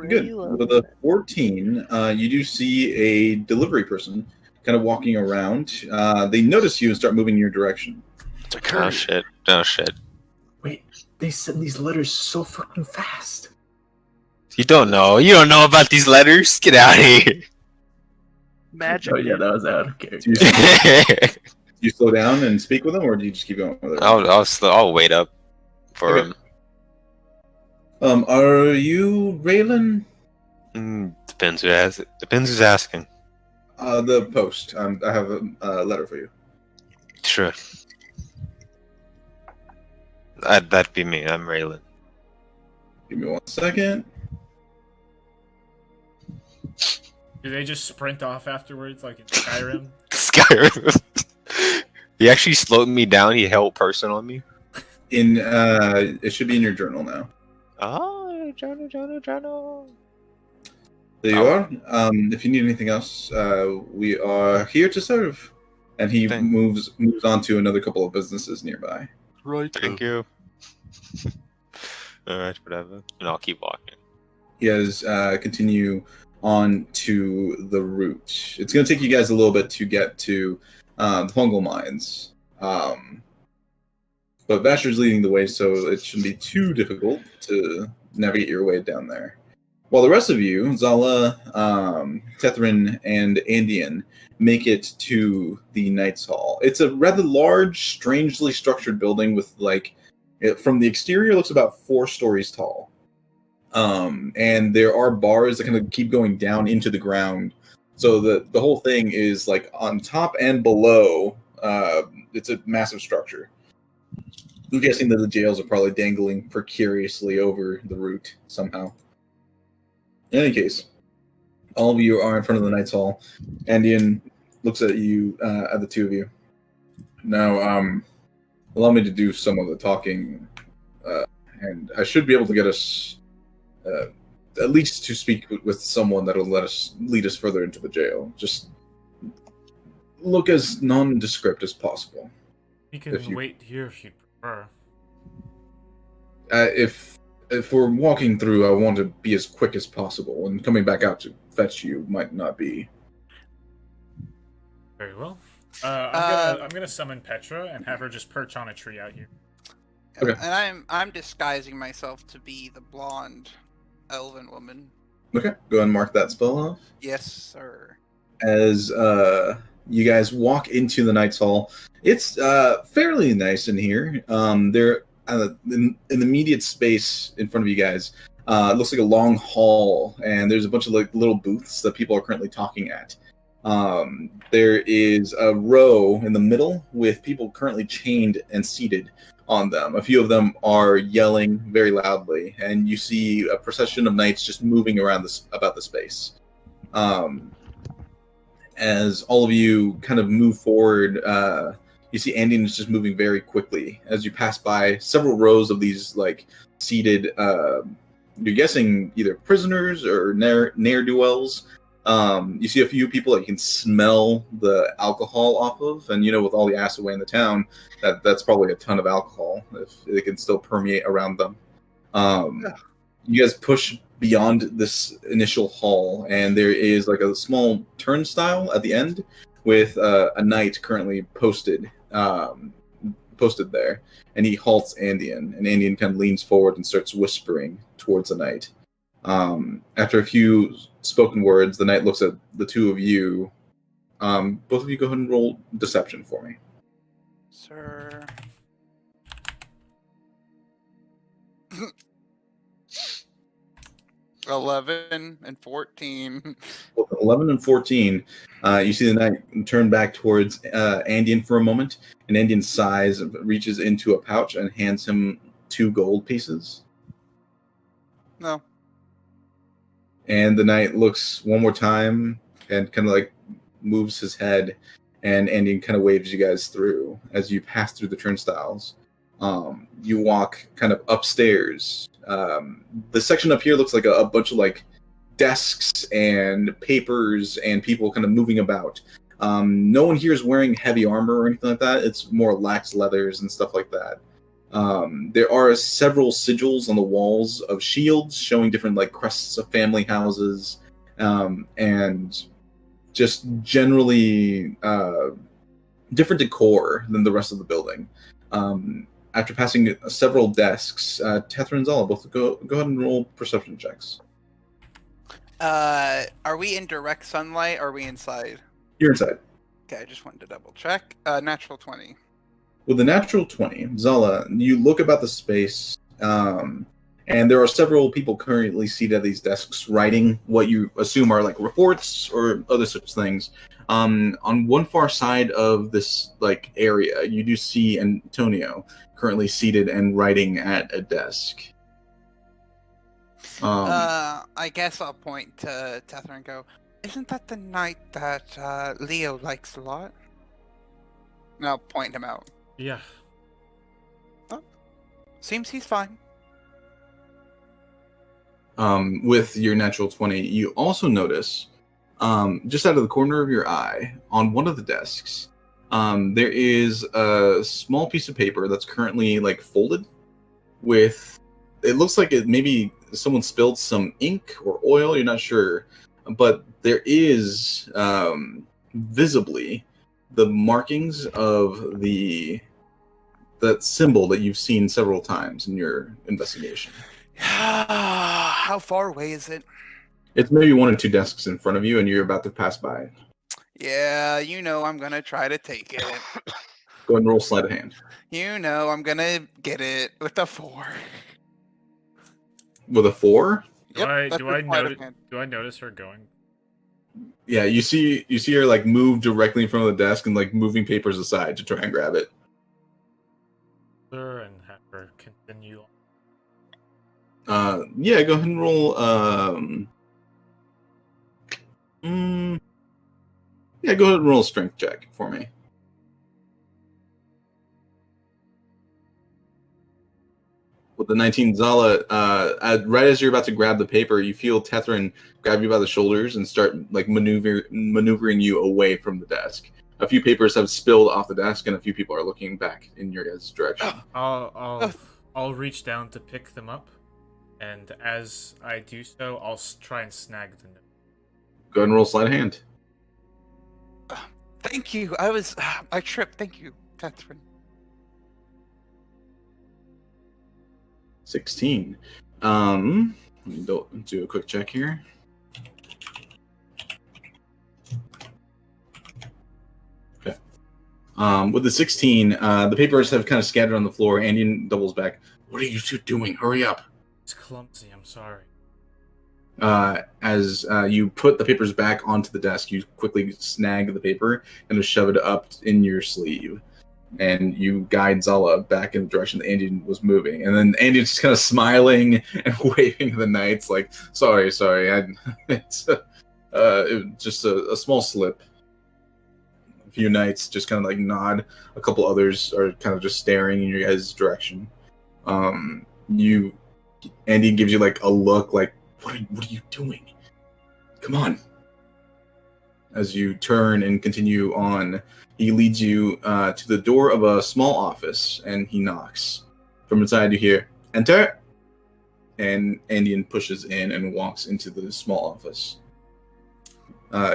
Good. With a 14, you do see a delivery person kind of walking around. They notice you and start moving in your direction. It's a Oh courier. shit. Oh shit. Wait, they send these letters so fucking fast. You don't know. You don't know about these letters. Get out of here. Magic. Oh yeah, that was out of character. Do you, do you slow down and speak with them, or do you just keep going with it? I'll wait up for Okay. Are you Raylan? him. Depends who has it. Depends who's asking. The post. I have a letter for you. Sure. That'd be me. I'm Raylan. Give me 1 second. Do they just sprint off afterwards, like in Skyrim? Skyrim. He actually slowed me down. He held person on me. It should be in your journal now. Oh, journal. There you are. If you need anything else, we are here to serve. And he Thank- moves on to another couple of businesses nearby. Right. Thank you. Alright, whatever. And I'll keep walking. He has continue on to the route. It's going to take you guys a little bit to get to the fungal mines. But Vasher's leading the way, so it shouldn't be too difficult to navigate your way down there. While the rest of you, Zala, Tethren, and Andean, make it to the Knight's Hall. It's a rather large, strangely structured building with, from the exterior, it looks about 4 stories tall. And there are bars that kind of keep going down into the ground So the whole thing is like on top and below. It's a massive structure. I'm guessing that the jails are probably dangling precariously over the route somehow. In any case, all of you are in front of the Knight's Hall. Andean looks at you, at the two of you. Now, allow me to do some of the talking, and I should be able to get us at least to speak with someone that'll lead us further into the jail. Just look as nondescript as possible. We can wait here if you prefer. If we're walking through, I want to be as quick as possible, and coming back out to fetch you might not be. Very well. I'm gonna summon Petra and have her just perch on a tree out here. Okay. And I'm disguising myself to be the blonde elven woman. Okay, go ahead and mark that spell off. Yes, sir. As you guys walk into the Knight's Hall, it's fairly nice in here. There, in the immediate space in front of you guys, it looks like a long hall, and there's a bunch of like little booths that people are currently talking at. There is a row in the middle with people currently chained and seated on them. A few of them are yelling very loudly, and you see a procession of knights just moving around about the space. As all of you kind of move forward, you see Andean is just moving very quickly. As you pass by several rows of these like seated, you're guessing either prisoners or ne'er-do-wells. You see a few people that you can smell the alcohol off of, and with all the ass away in the town, that's probably a ton of alcohol if it can still permeate around them. You guys push beyond this initial hall, and there is like a small turnstile at the end with a knight currently posted there, and he halts Andean, and Andean kind of leans forward and starts whispering towards the knight. After a few spoken words, the knight looks at the two of you. Both of you go ahead and roll deception for me. Sir. 11 and 14. 11 and 14. You see the knight turn back towards Andean for a moment, and Andean sighs, reaches into a pouch, and hands him 2 gold pieces. No. And the knight looks one more time and kind of like moves his head, and Andean kind of waves you guys through as you pass through the turnstiles. You walk kind of upstairs. The section up here looks like a bunch of like desks and papers and people kind of moving about. No one here is wearing heavy armor or anything like that. It's more lax leathers and stuff like that. There are several sigils on the walls of shields showing different like crests of family houses, and just generally different decor than the rest of the building. After passing several desks, Tethra and Zala, both go ahead and roll perception checks. Are we in direct sunlight or are we inside? You're inside. Okay, I just wanted to double check. Natural 20. With the natural 20, Zala, you look about the space, and there are several people currently seated at these desks writing what you assume are like reports or other such things. On one far side of this like area, you do see Antonio currently seated and writing at a desk. I guess I'll point to Tethra and go, isn't that the knight that Leo likes a lot? And I'll point him out. Yeah. Oh, seems he's fine. With your natural 20, you also notice, just out of the corner of your eye, on one of the desks, there is a small piece of paper that's currently like folded with, it looks like it maybe someone spilled some ink or oil, you're not sure, but there is visibly the markings of that symbol that you've seen several times in your investigation. How far away is it? It's maybe 1 or 2 desks in front of you, and you're about to pass by. Yeah, I'm gonna try to take it. Go ahead and roll sleight of hand. I'm gonna get it with a 4. With a 4? Yep, that's Do with I sleight of hand. notice her going? Yeah, you see her like move directly in front of the desk and like moving papers aside to try and grab it. And have her continue. Yeah, go ahead and roll. Yeah, go ahead and roll a strength check for me. With the 19, Zala, right as you're about to grab the paper, you feel Tethrin grab you by the shoulders and start like maneuvering you away from the desk. A few papers have spilled off the desk, and a few people are looking back in your guys' direction. I'll reach down to pick them up, and as I do so, I'll try and snag the note. Go ahead and roll sleight of hand. Thank you. I tripped. Thank you, Catherine. 16. Let me do a quick check here. Okay. With the 16, the papers have kind of scattered on the floor. Andy doubles back. What are you two doing? Hurry up. It's clumsy, I'm sorry. As you put the papers back onto the desk, you quickly snag the paper and just shove it up in your sleeve. And you guide Zala back in the direction that Andy was moving. And then Andy's just kind of smiling and waving at the knights like, sorry, it's just a small slip. A few knights just kind of like nod. A couple others are kind of just staring in your guys' direction. Andy gives you like a look like, what are you doing? Come on. As you turn and continue on, he leads you to the door of a small office, and he knocks. From inside, you hear, enter! And Andian pushes in and walks into the small office.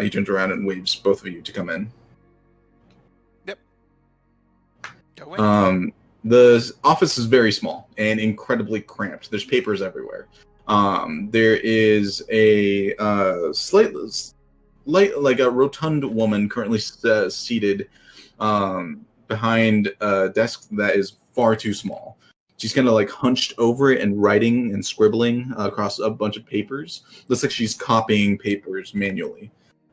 He turns around and waves both of you to come in. Yep. Go in. The office is very small and incredibly cramped. There's papers everywhere. There is a like a rotund woman currently seated behind a desk that is far too small. She's kind of like hunched over it and writing and scribbling across a bunch of papers. Looks like she's copying papers manually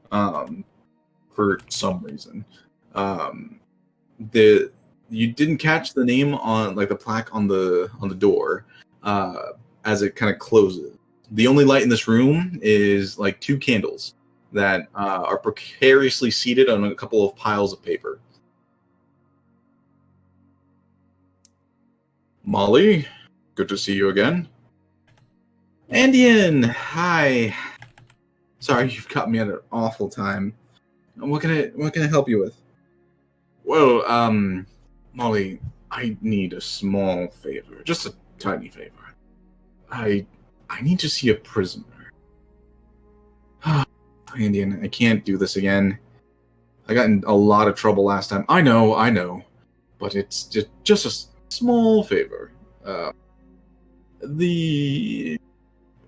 for some reason. You didn't catch the name on like the plaque on the door as it kind of closes. The only light in this room is like 2 candles that are precariously seated on a couple of piles of paper. Molly, good to see you again. Andian, hi. Sorry, you've caught me at an awful time. What can I help you with? Well, Molly, I need a small favor, just a tiny favor. I need to see a prisoner. Andian, I can't do this again. I got in a lot of trouble last time. I know, but it's just a small favor. The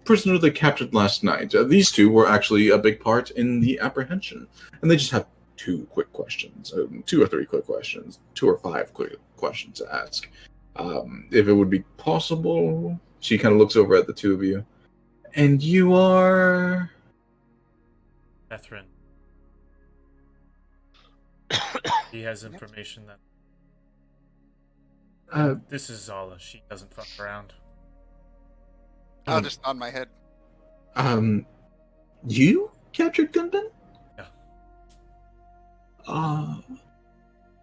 prisoner they captured last night, these 2 were actually a big part in the apprehension, and they just have 2 quick questions, 2 or 3 quick questions, 2 or 5 quick questions to ask. If it would be possible, she kind of looks over at the 2 of you. And you are... Ethrin. He has information that... this is Zala. She doesn't fuck around. I'll just nod my head. You captured Gunbin? Yeah.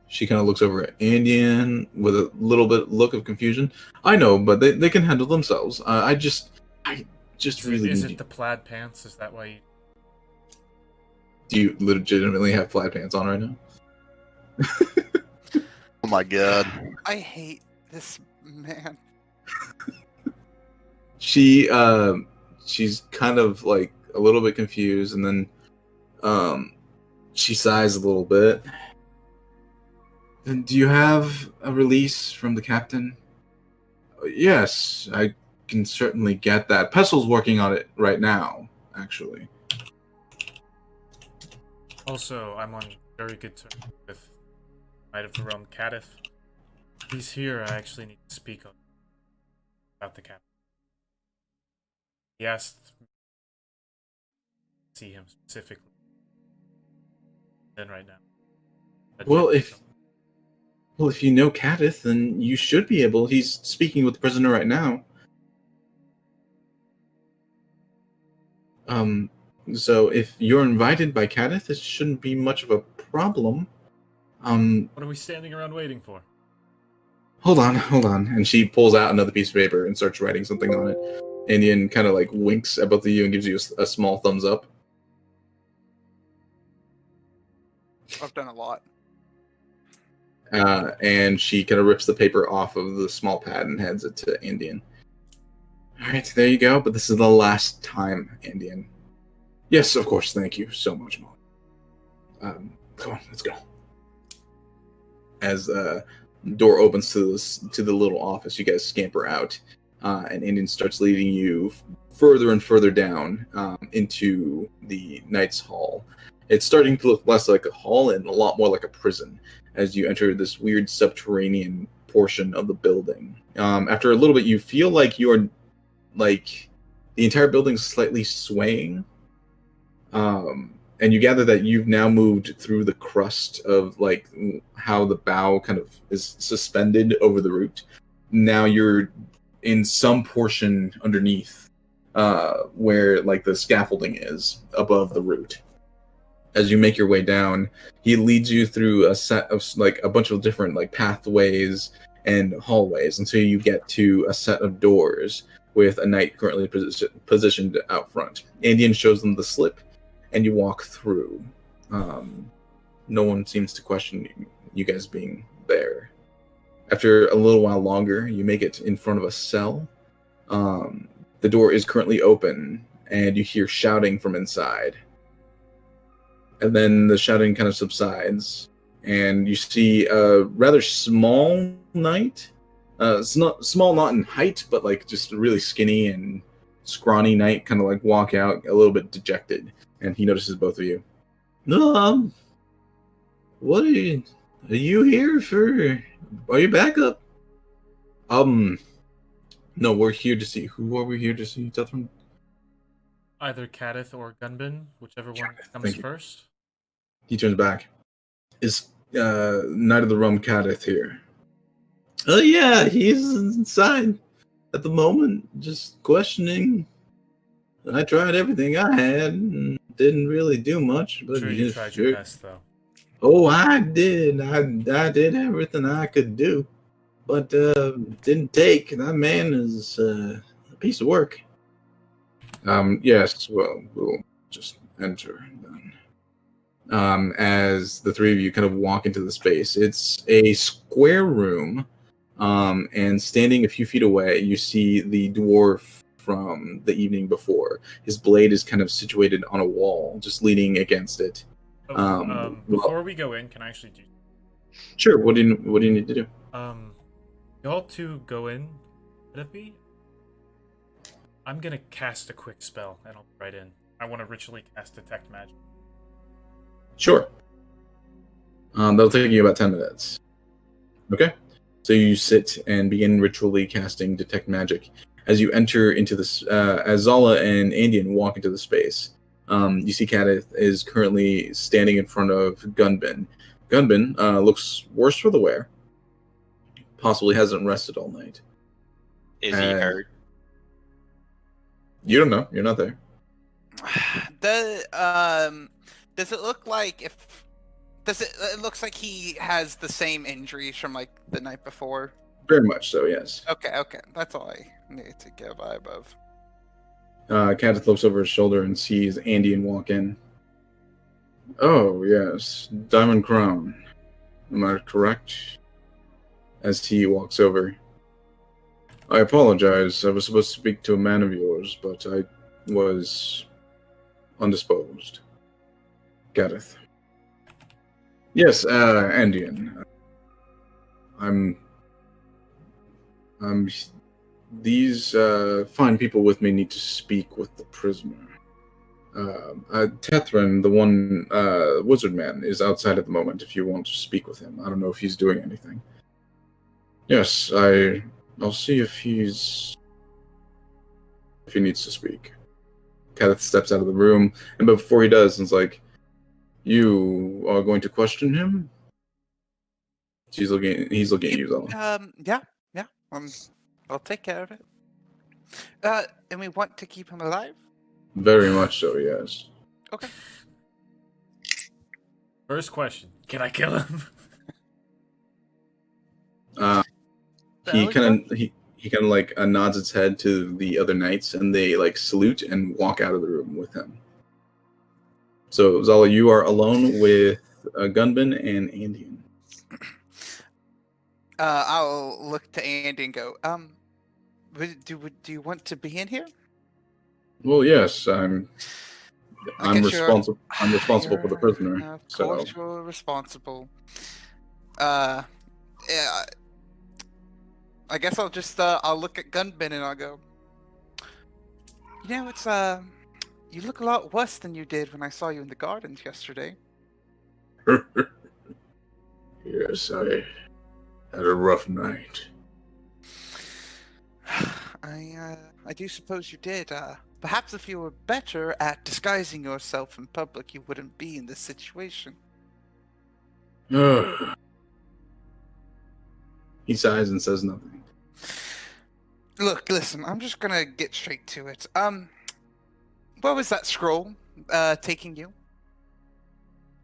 She kind of looks over at Andian with a little bit look of confusion. I know, but they can handle themselves. I just really Is need it the plaid pants? Is that why you... Do you legitimately have plaid pants on right now? Oh my god. I hate this man. She's kind of like a little bit confused, and then she sighs a little bit. And do you have a release from the captain? Yes, I can certainly get that. Pessel's working on it right now, actually. Also, I'm on very good terms with Knight of the Realm Catif. He's here. I actually need to speak about the captain. He asked me to see him specifically. in right now. Well, if you know Kadith, then you should be able. He's speaking with the prisoner right now. So if you're invited by Kadith, it shouldn't be much of a problem. What are we standing around waiting for? Hold on. And she pulls out another piece of paper and starts writing something on it. Indian kind of like winks at both of you and gives you a small thumbs up. I've done a lot. And she kind of rips the paper off of the small pad and hands it to Indian. All right, there you go. But this is the last time, Indian. Yes, of course. Thank you so much, Molly. Come on, let's go. As the door opens to the little office, you guys scamper out, and Indian starts leading you further and further down into the Knight's Hall. It's starting to look less like a hall and a lot more like a prison as you enter this weird subterranean portion of the building. After a little bit, you feel like you're like the entire building's slightly swaying. And you gather that you've now moved through the crust of like how the bow kind of is suspended over the root. Now you're in some portion underneath where like the scaffolding is above the root. As you make your way down, he leads you through a set of like a bunch of different like pathways and hallways until you get to a set of doors with a knight currently positioned out front. Indian shows them the slip, and you walk through. No one seems to question you guys being there. After a little while longer, you make it in front of a cell. The door is currently open, and you hear shouting from inside. And then the shouting kind of subsides, and you see a rather small knight. It's not small, not in height, but like just a really skinny and scrawny knight, kind of like walk out a little bit dejected. And he notices both of you. No, what are you here for? Are you back up? No, we're here to see. Who are we here to see, Tethrin? Either Kadith or Gunbin, whichever one comes Thank you. first. He turns back. Is Knight of the Rum Kadith here? Oh yeah, he's inside at the moment, just questioning. I tried everything I had and didn't really do much. But Sure, you tried your best, though. Oh, I did. I did everything I could do, but didn't take. That man is a piece of work. Yes. Well, we'll just enter then. As the three of you kind of walk into the space, it's a square room. And standing a few feet away, you see the dwarf from the evening before. His blade is kind of situated on a wall, just leaning against it. Before we go in, can I actually do? Sure. What do you need to do? Y'all two go in. Let it be. I'm gonna cast a quick spell, and I'll be right in. I want to ritually cast Detect Magic. Sure. That'll take you about 10 minutes. Okay. So you sit and begin ritually casting Detect Magic. As you enter into this, as Zala and Andian walk into the space, you see Kadith is currently standing in front of Gunbin. Gunbin looks worse for the wear. Possibly hasn't rested all night. Is he hurt? You don't know. You're not there. Does it look like it looks like he has the same injuries from like the night before? Very much so, yes. Okay. That's all I need to get a vibe of. Kadith looks over his shoulder and sees Andian walk in. Oh, yes. Diamond Crown. Am I correct? As he walks over. I apologize. I was supposed to speak to a man of yours, but I was undisposed. Kadith. Yes, Andian. These fine people with me need to speak with the prisoner. Tethrin, the one wizard man, is outside at the moment if you want to speak with him. I don't know if he's doing anything. Yes, I'll see if he needs to speak. Kadith steps out of the room, and before he does, it's like, You are going to question him? He's looking at you, Zala. Yeah. I'll take care of it. And we want to keep him alive? Very much so, yes. Okay. First question: can I kill him? He kind of like nods its head to the other knights, and they like salute and walk out of the room with him. So Zala, you are alone with Gunbin and Andean. I'll look to Andy and go, do you want to be in here? Well, yes, I'm guess responsible. I'm responsible for the prisoner. Of So course you're responsible. Yeah, I guess I'll just I'll look at Gunbin and I'll go, it's you look a lot worse than you did when I saw you in the gardens yesterday. yes, I had a rough night. I do suppose you did. Perhaps if you were better at disguising yourself in public, you wouldn't be in this situation. He sighs and says nothing. Look, listen, I'm just gonna get straight to it. Where was that scroll taking you?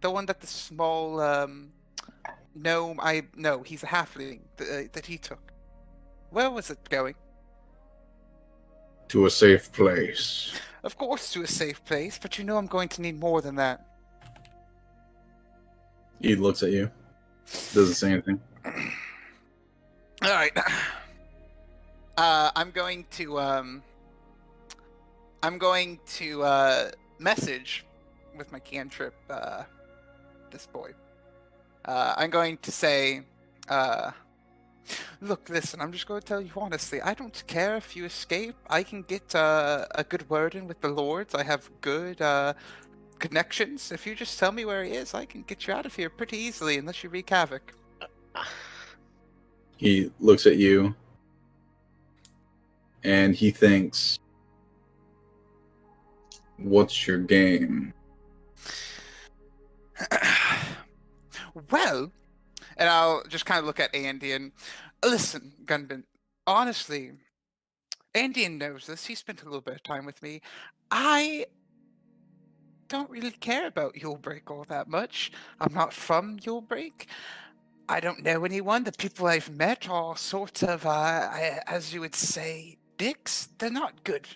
The one that the small gnome, no, he's a halfling, that he took. Where was it going? To a safe place. Of course, to a safe place, but I'm going to need more than that. He looks at you. Doesn't say anything. All right. I'm going to message with my cantrip this boy. I'm going to say, look, listen, I'm just going to tell you honestly, I don't care if you escape. I can get a good word in with the lords. I have good connections. If you just tell me where he is, I can get you out of here pretty easily unless you wreak havoc. He looks at you and he thinks, what's your game? Well, and I'll just kind of look at Andy and listen, Gunbin. Honestly, Andy knows this. He spent a little bit of time with me. I don't really care about Yulebreak all that much. I'm not from Yulebreak. I don't know anyone. The people I've met are sort of, as you would say, dicks. They're not good.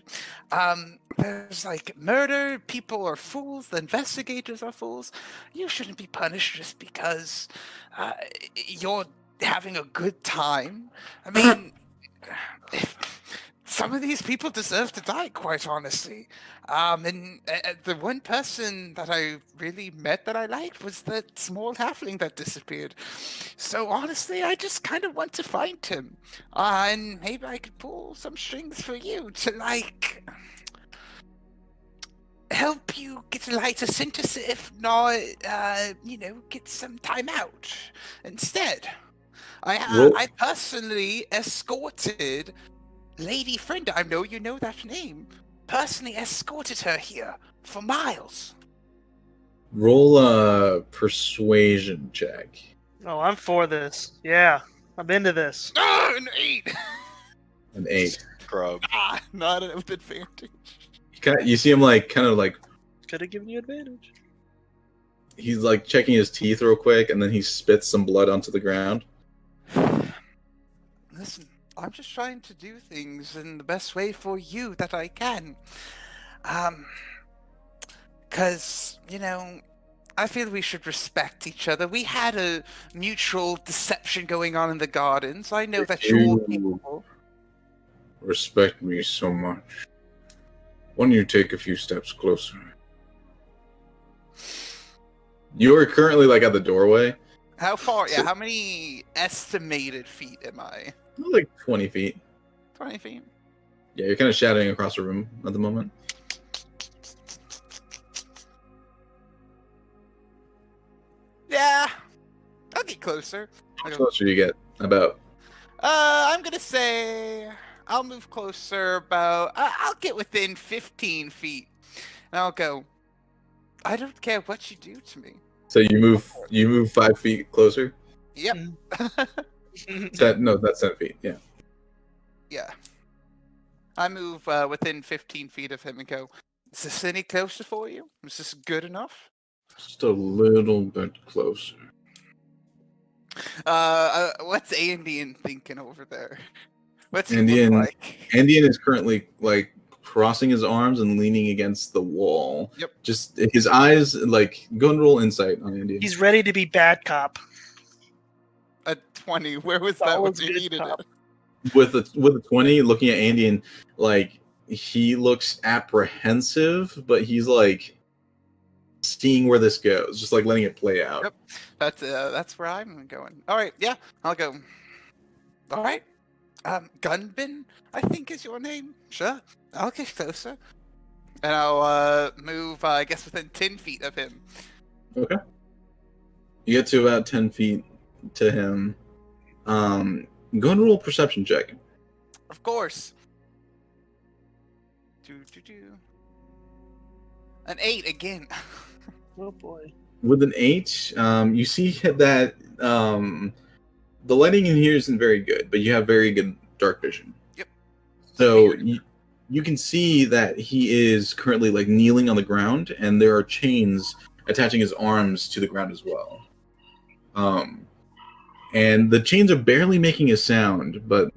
There's like murder. People are fools. The investigators are fools. You shouldn't be punished just because you're having a good time. I mean, some of these people deserve to die, quite honestly. And the one person that I really met that I liked was that small halfling that disappeared. So honestly, I just kind of want to find him. And maybe I could pull some strings for you to, like, help you get a lighter sentence, if not, get some time out instead. I personally escorted Lady Frienda, I know you know that name, personally escorted her here for miles. Roll a persuasion check. Oh, I'm for this. Yeah, I'm into this. An 8! An 8. Scrub. Not with advantage. You see him kind of Could have given you advantage. He's like checking his teeth real quick, and then he spits some blood onto the ground. Listen, I'm just trying to do things in the best way for you that I can. Because, I feel we should respect each other. We had a mutual deception going on in the gardens. I know that you're capable. Respect me so much. Why don't you take a few steps closer? You are currently at the doorway. How far? Yeah, how many estimated feet am I? Like 20 feet. 20 feet? Yeah, you're kind of shadowing across the room at the moment. Yeah, I'll get closer. How closer you get? About? I'm gonna say I'll move closer about. I'll get within 15 feet, and I'll go. I don't care what you do to me. So you move 5 feet closer. Yep. That's 10 feet. Yeah. Yeah. I move within 15 feet of him and go, is this any closer for you? Is this good enough? Just a little bit closer. What's Andean thinking over there? What's he Andean, look like? Andean is currently like crossing his arms and leaning against the wall. Yep. Just his eyes, like, go and roll insight on Andean. He's ready to be bad cop. A 20. Where was that when Always you good needed cop. it? With a 20, looking at Andean, like, he looks apprehensive, but he's like seeing where this goes, just like letting it play out. Yep. That's where I'm going. All right, yeah, I'll go. All right, Gunbin, I think is your name. Sure, I'll get closer, and I'll move. I guess within 10 feet of him. Okay. You get to about 10 feet to him. Go and roll a perception check. Of course. An 8 again. Oh boy. With an 8, you see that the lighting in here isn't very good, but you have very good dark vision. Yep. So you can see that he is currently like kneeling on the ground, and there are chains attaching his arms to the ground as well. And the chains are barely making a sound, but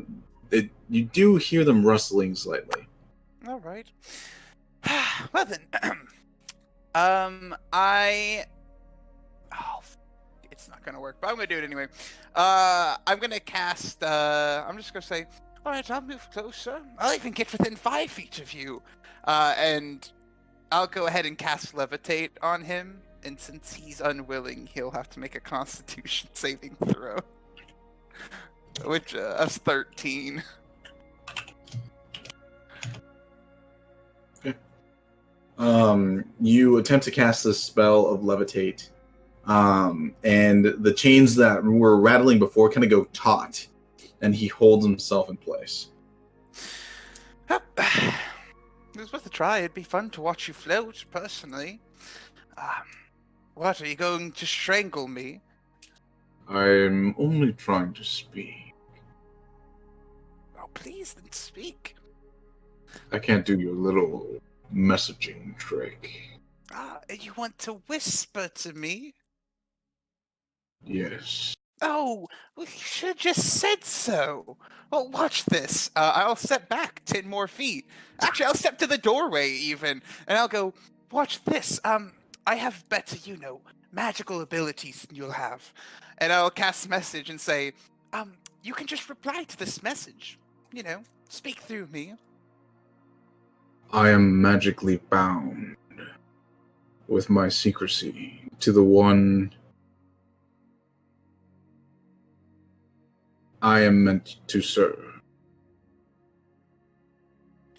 you do hear them rustling slightly. All right. Well then, it's not gonna work, but I'm gonna do it anyway. I'm gonna cast. I'm just gonna say, all right, I'll move closer. I'll even get within 5 feet of you, and I'll go ahead and cast levitate on him. And since he's unwilling, he'll have to make a Constitution saving throw, which is 13. You attempt to cast this spell of levitate, and the chains that were rattling before kind of go taut, and he holds himself in place. It was worth a try. It'd be fun to watch you float, personally. What, are you going to strangle me? I'm only trying to speak. Oh, please, then speak. I can't do your little messaging trick. You want to whisper to me? Yes. Oh, well, you should have just said so. Well, watch this. I'll step back 10 more feet. Actually, I'll step to the doorway even, and I'll go, watch this. I have better, magical abilities than you'll have. And I'll cast message and say, you can just reply to this message. Speak through me. I am magically bound with my secrecy to the one I am meant to serve.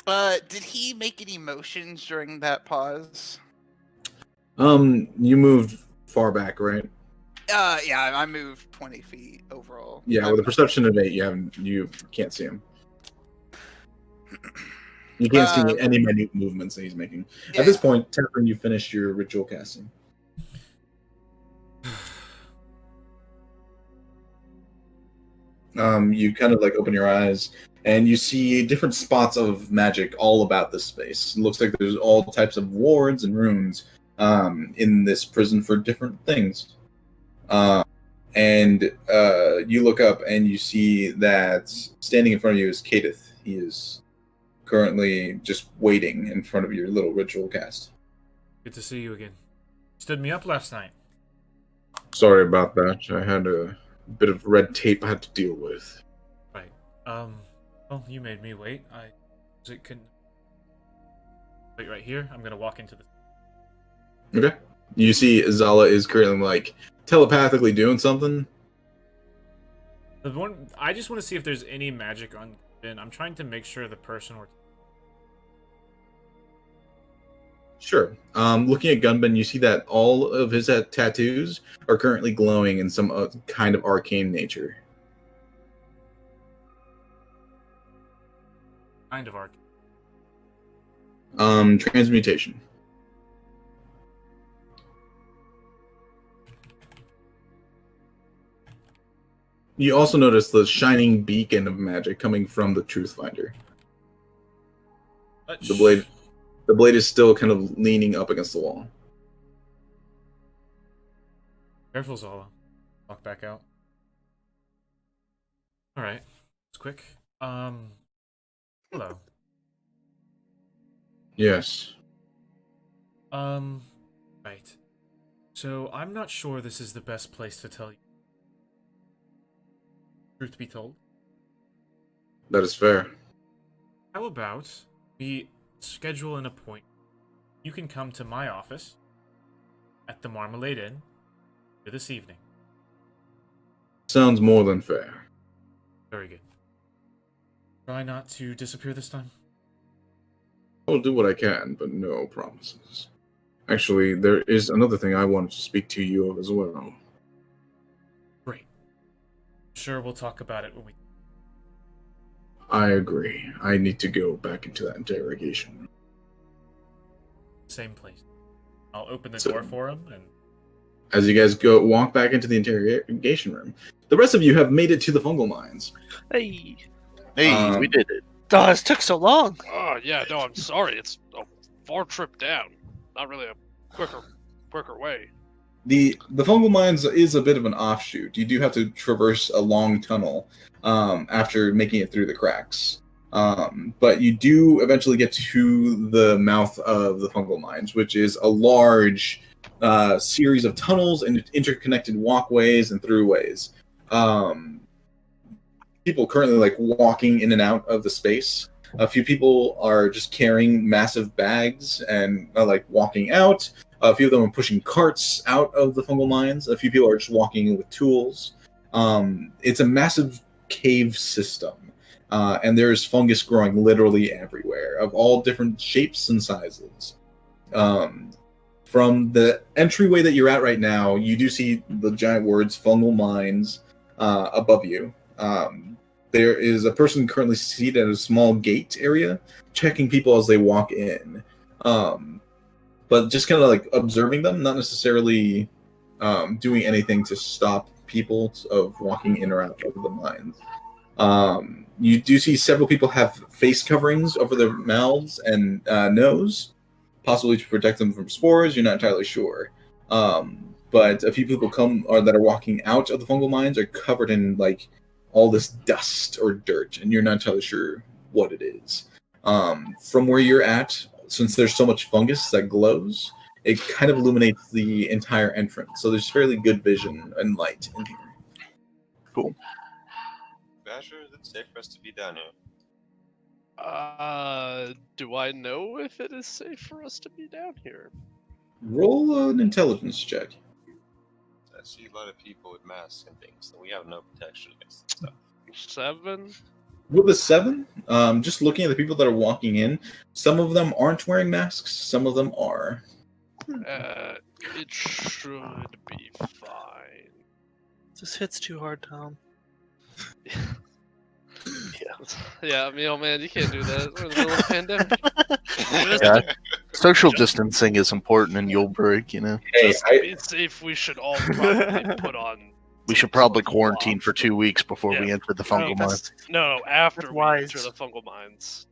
Did he make any motions during that pause? You moved far back, right? Yeah, I moved 20 feet overall. Yeah, with a perception of 8, you can't see him. You can't see any minute movements that he's making. Yeah. At this point, Temperin, you finished your ritual casting. You kind of like open your eyes, and you see different spots of magic all about this space. It looks like there's all types of wards and runes in this prison for different things. And you look up, and you see that standing in front of you is Kadith. He is currently just waiting in front of your little ritual cast. Good to see you again. Stood me up last night. Sorry about that. I had a bit of red tape I had to deal with. Right. Well, you made me wait. Couldn't wait right here. I'm gonna walk into the. Okay. You see Zala is currently like telepathically doing something. I just want to see if there's any magic on Gunbin. I'm trying to make sure the person we're. Sure. Looking at Gunbin, you see that all of his tattoos are currently glowing in some kind of arcane nature. Kind of arc. Transmutation. You also notice the shining beacon of magic coming from the Truth Finder. The blade is still kind of leaning up against the wall. Careful, Zola. Walk back out. Alright. It's quick. Hello. Yes. Right. So, I'm not sure this is the best place to tell you. Truth be told. That is fair. How about we schedule an appointment? You can come to my office at the Marmalade Inn this evening. Sounds more than fair. Very good. Try not to disappear this time. I'll do what I can, but no promises. Actually, there is another thing I wanted to speak to you of as well. Great. Sure, we'll talk about it when we... I agree. I need to go back into that interrogation room. Same place. I'll open the So- door for him and... As you guys walk back into the interrogation room, the rest of you have made it to the fungal mines. Hey. Hey, we did it. Oh, this took so long. Oh yeah, no, I'm sorry. It's a far trip down. Not really a quicker way. The fungal mines is a bit of an offshoot. You do have to traverse a long tunnel after making it through the cracks. But you do eventually get to the mouth of the fungal mines, which is a large series of tunnels and interconnected walkways and throughways. People currently like walking in and out of the space. A few people are just carrying massive bags and like walking out. A few of them are pushing carts out of the fungal mines. A few people are just walking in with tools. It's a massive cave system, and there's fungus growing literally everywhere of all different shapes and sizes. From the entryway that you're at right now, you do see the giant words "fungal mines" above you. There is a person currently seated at a small gate area, checking people as they walk in. But just kind of like observing them, not necessarily doing anything to stop people of walking in or out of the mines. You do see several people have face coverings over their mouths and nose, possibly to protect them from spores. You're not entirely sure. But a few people that are walking out of the fungal mines are covered in like all this dust or dirt, and you're not entirely sure what it is. From where you're at, since there's so much fungus that glows, it kind of illuminates the entire entrance. So there's fairly good vision and light in here. Cool. Basher, is it safe for us to be down here? Do I know if it is safe for us to be down here? Roll an intelligence check. I see a lot of people with masks and things, so we have no protection against this stuff. 7? With a 7, just looking at the people that are walking in, some of them aren't wearing masks, some of them are. It should be fine. This hits too hard, Tom. Yeah, I mean, oh man, you can't do that. We're in the middle of a pandemic. Yeah. Social distancing is important in Yulebrig, you know. Hey, Just to be safe, we should all probably put on. We should probably quarantine for 2 weeks before we Yeah. enter the fungal mines. No, after That's we wise. enter the fungal mines.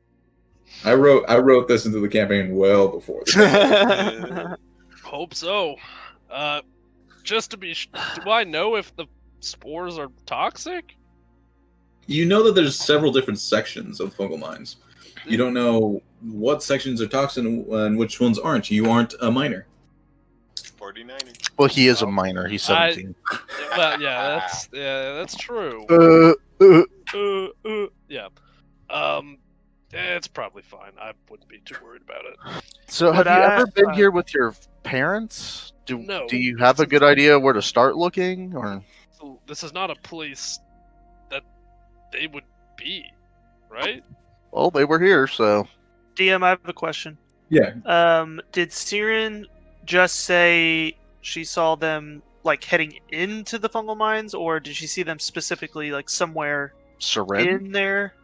I wrote this into the campaign well before this. Hope so. Just to be, do I know if the spores are toxic? You know that there's several different sections of fungal mines. You don't know what sections are toxic and which ones aren't. You aren't a miner. 49. Well, he is a minor. He's 17. Well, yeah, that's true. Yeah. It's probably fine. I wouldn't be too worried about it. So, have But you I- ever been here with your parents? No. Do you have a good idea where to start looking? Or So this is not a place that they would be, right? well, they were here, so DM, I have a question. Yeah. Did Siren just say she saw them like heading into the fungal mines, or did she see them specifically like somewhere Seren. in there?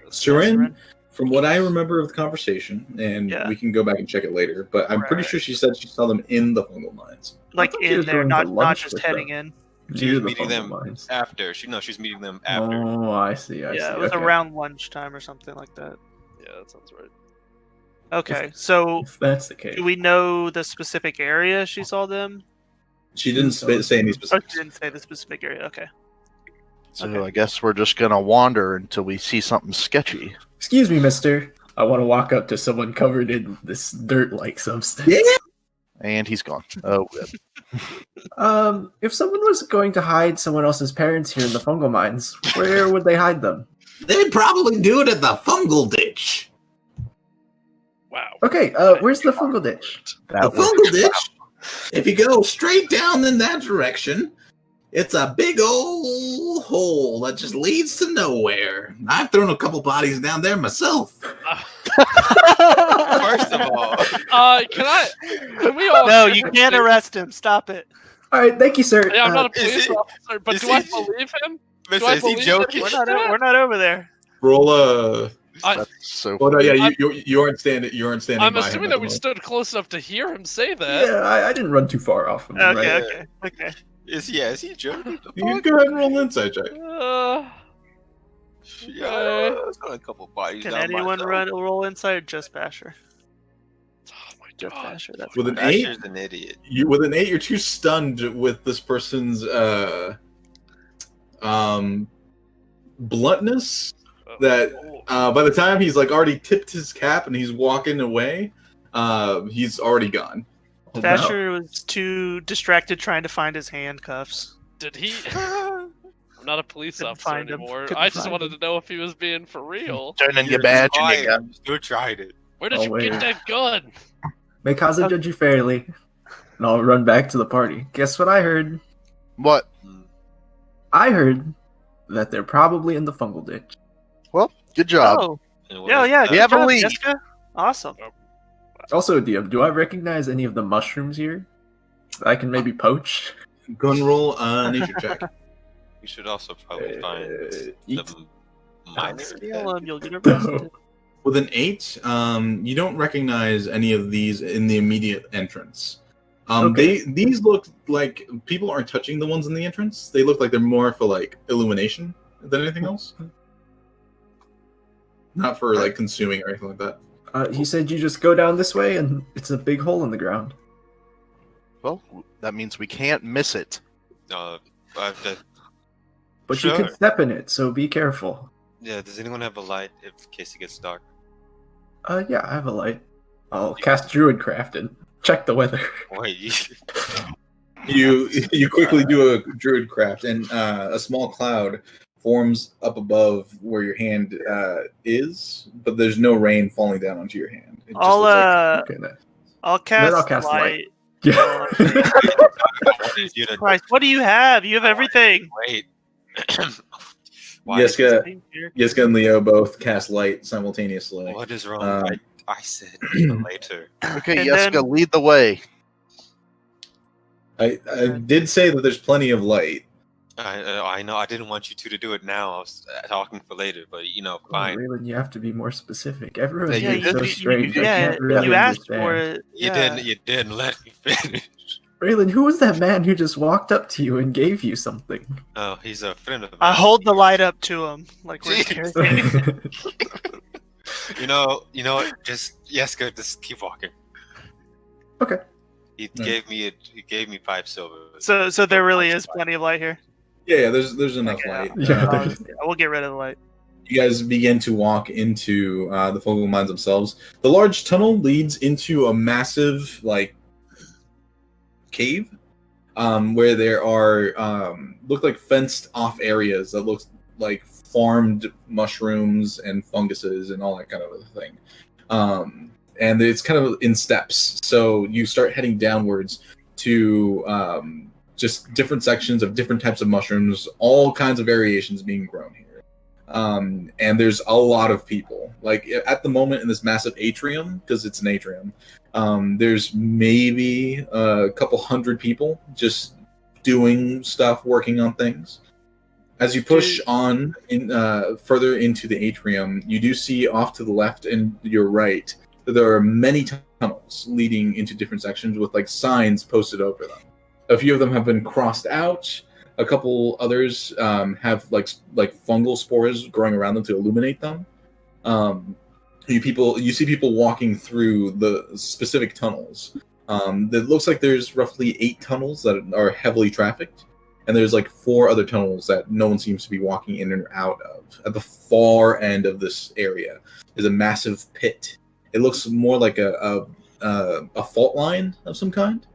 Surin, from what I remember of the conversation, and Yeah. we can go back and check it later, but I'm pretty Right. sure she said she saw them in the fungal mines. Like thought she in was there, going to not lunch just with heading them. in. She Near was the meeting fungal them mines. after. She's meeting them after. Oh, I see. I see. Yeah, it was Okay. around lunchtime or something like that. Yeah, that sounds right. Okay, so If that's the case. do we know the specific area she saw them? She didn't say any Oh, specifics. she didn't say the specific area. Okay. So Okay. I guess we're just gonna wander until we see something sketchy. Excuse me, mister. I want to walk up to someone covered in this dirt-like substance. Yeah. And he's gone. Oh, good. If someone was going to hide someone else's parents here in the fungal mines, where would they hide them? They'd probably do it at the fungal ditch. Wow. Okay, where's the fungal ditch? The fungal ditch? If you go straight down in that direction, it's a big old hole that just leads to nowhere. I've thrown a couple bodies down there myself. First of all, Can we all? No, you can't arrest him. Stop it. All right, thank you, sir. Yeah, I'm not a Is police he- officer, but is do I he- believe him? Mister, Do I is he believe joking? We're not over there. Roll a. That's so. Oh no, funny. yeah, you aren't standing. You aren't standing. I'm by him assuming at that the we moment. stood close enough to hear him say that. Yeah, I didn't run too far off of him, Okay, right? okay. Is he joking? You can go ahead and roll an insight check. Yeah, I've got a couple bodies Can down anyone myself. roll inside or just Basher? Oh my Just god. Basher. That's With an fine. 8, Basher's an idiot. with an 8, you're too stunned with this person's bluntness that by the time he's like already tipped his cap and he's walking away, he's already gone. Oh, no. Basher was too distracted trying to find his handcuffs. Did he? I'm not a police Couldn't officer find him. anymore. Couldn't I just find wanted him. to know if he was being for real. Turn in your badge and you got. You still tried it. Where did Oh, you wait. get that gun? May Kaza judge you fairly, and I'll run back to the party. Guess what I heard? What? I heard that they're probably in the fungal ditch. Well, good job. Oh, And what yeah, is yeah. that? We Good have a job, lead. Jessica. Awesome. Also, DM, do I recognize any of the mushrooms here that I can maybe poach? Go and roll a nature check. We should also probably find eat. the miner. Steal him, you'll get arrested. With an 8, you don't recognize any of these in the immediate entrance. Okay. These look like people aren't touching the ones in the entrance. They look like they're more for like illumination than anything else. Not for like consuming or anything like that. He said you just go down this way and it's a big hole in the ground. Well, that means we can't miss it. But you Sure. can step in it, so be careful. Yeah, does anyone have a light in case it gets dark? Yeah, I have a light. I'll cast Druidcraft and check the weather. Wait, You quickly do a druid craft, and a small cloud forms up above where your hand is, but there's no rain falling down onto your hand. It just I'll looks like- Okay, nice. I'll Then cast, I'll cast light. Yeah. Jesus Christ, what do you have? You have everything. Wait. Jessica and Leo both cast light simultaneously. What is wrong? Um, I said later. Okay, And Jessica, then- lead the way. I did say that there's plenty of light. I know. I didn't want you two to do it now. I was talking for later, but fine. Raylan, you have to be more specific. Everyone Yeah, here you is so did- strange. I yeah, can't really you asked understand. for it. You yeah. didn't let me finish. Raylan, who was that man who just walked up to you and gave you something? Oh, he's a friend of mine. I hold the light up to him like we're Jeez. interrogating. You know what? Just Jessica, just keep walking. Okay. He Yeah. gave me 5 silver. So there really is plenty of light here. Yeah, there's enough light. Yeah. Yeah, we'll get rid of the light. You guys begin to walk into the fungal mines themselves. The large tunnel leads into a massive cave, where there are look like fenced off areas that look like farmed mushrooms and funguses and all that kind of a thing. And it's kind of in steps. So you start heading downwards to just different sections of different types of mushrooms, all kinds of variations being grown here. And there's a lot of people. Like at the moment in this massive atrium, because it's an atrium, there's maybe a couple hundred people just doing stuff, working on things. As you push on further into the atrium, you do see off to the left and your right that there are many tunnels leading into different sections with like signs posted over them. A few of them have been crossed out. A couple others have like fungal spores growing around them to illuminate them. You see people walking through the specific tunnels. It looks like there's roughly 8 tunnels that are heavily trafficked, and there's like 4 other tunnels that no one seems to be walking in and out of. At the far end of this area is a massive pit. It looks more like a fault line of some kind,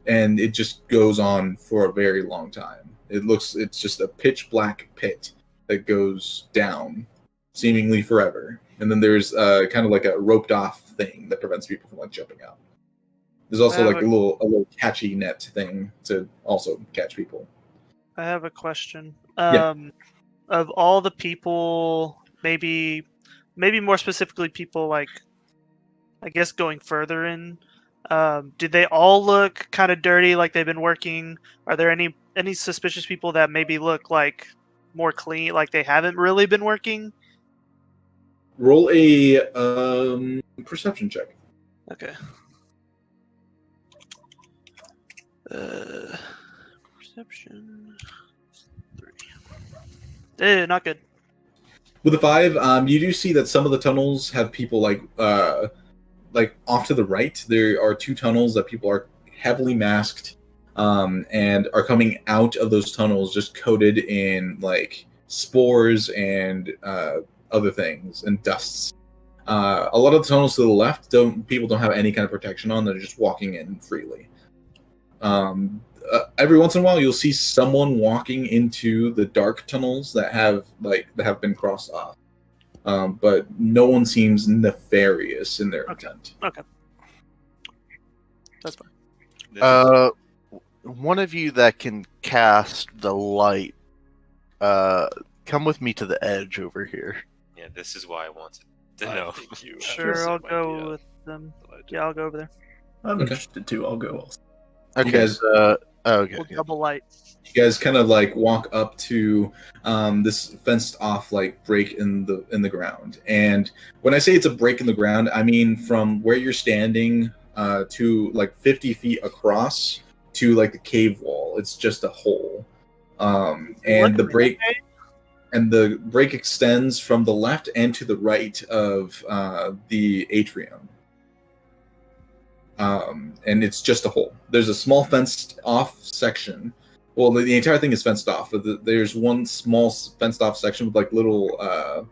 and it just goes on for a very long time. It's just a pitch black pit that goes down, seemingly forever. And then there's kind of like a roped off thing that prevents people from like jumping out. There's also like a little catchy net thing to also catch people. I have a question. Yeah. Of all the people, maybe more specifically people like, I guess going further in, did they all look kind of dirty, like they've been working? Are there any suspicious people that maybe look like more clean, like they haven't really been working? Roll a perception check. Okay. Perception 3. Not good. With a 5, you do see that some of the tunnels have people like off to the right. There are 2 tunnels that people are heavily masked, and are coming out of those tunnels just coated in like spores and other things and dusts. A lot of the tunnels to the left people don't have any kind of protection on. They're just walking in freely. Every once in a while, you'll see someone walking into the dark tunnels that have been crossed off, but no one seems nefarious in their intent. Okay, that's fine. One of you that can cast the light, come with me to the edge over here. Yeah, this is why I wanted to I know. think you have Sure, the I'll same go idea with them. that I do. Yeah, I'll go over there. I'm Okay. interested too. I'll go also. Okay, You guys, okay. We'll double light. you guys kind of like walk up to this fenced off like break in the ground. And when I say it's a break in the ground, I mean from where you're standing to like 50 feet across to like the cave wall. It's just a hole. And the break extends from the left and to the right of the atrium. And it's just a hole. There's a small fenced off section. Well, the entire thing is fenced off, but there's one small fenced off section with like little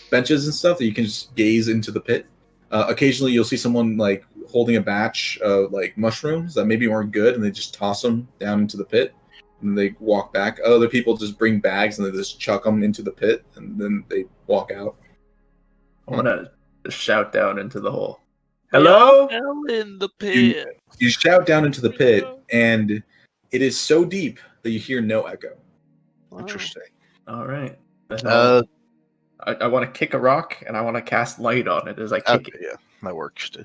benches and stuff that you can just gaze into the pit. Occasionally, you'll see someone like holding a batch of like mushrooms that maybe weren't good, and they just toss them down into the pit, and they walk back. Other people just bring bags and they just chuck them into the pit, and then they walk out. I want to shout down into the hole. Hello? Fell in the pit. You shout down into the pit, and it is so deep that you hear no echo. Wow. Interesting. All right. Then I want to kick a rock, and I want to cast light on it as I kick Okay, it. yeah, that works too.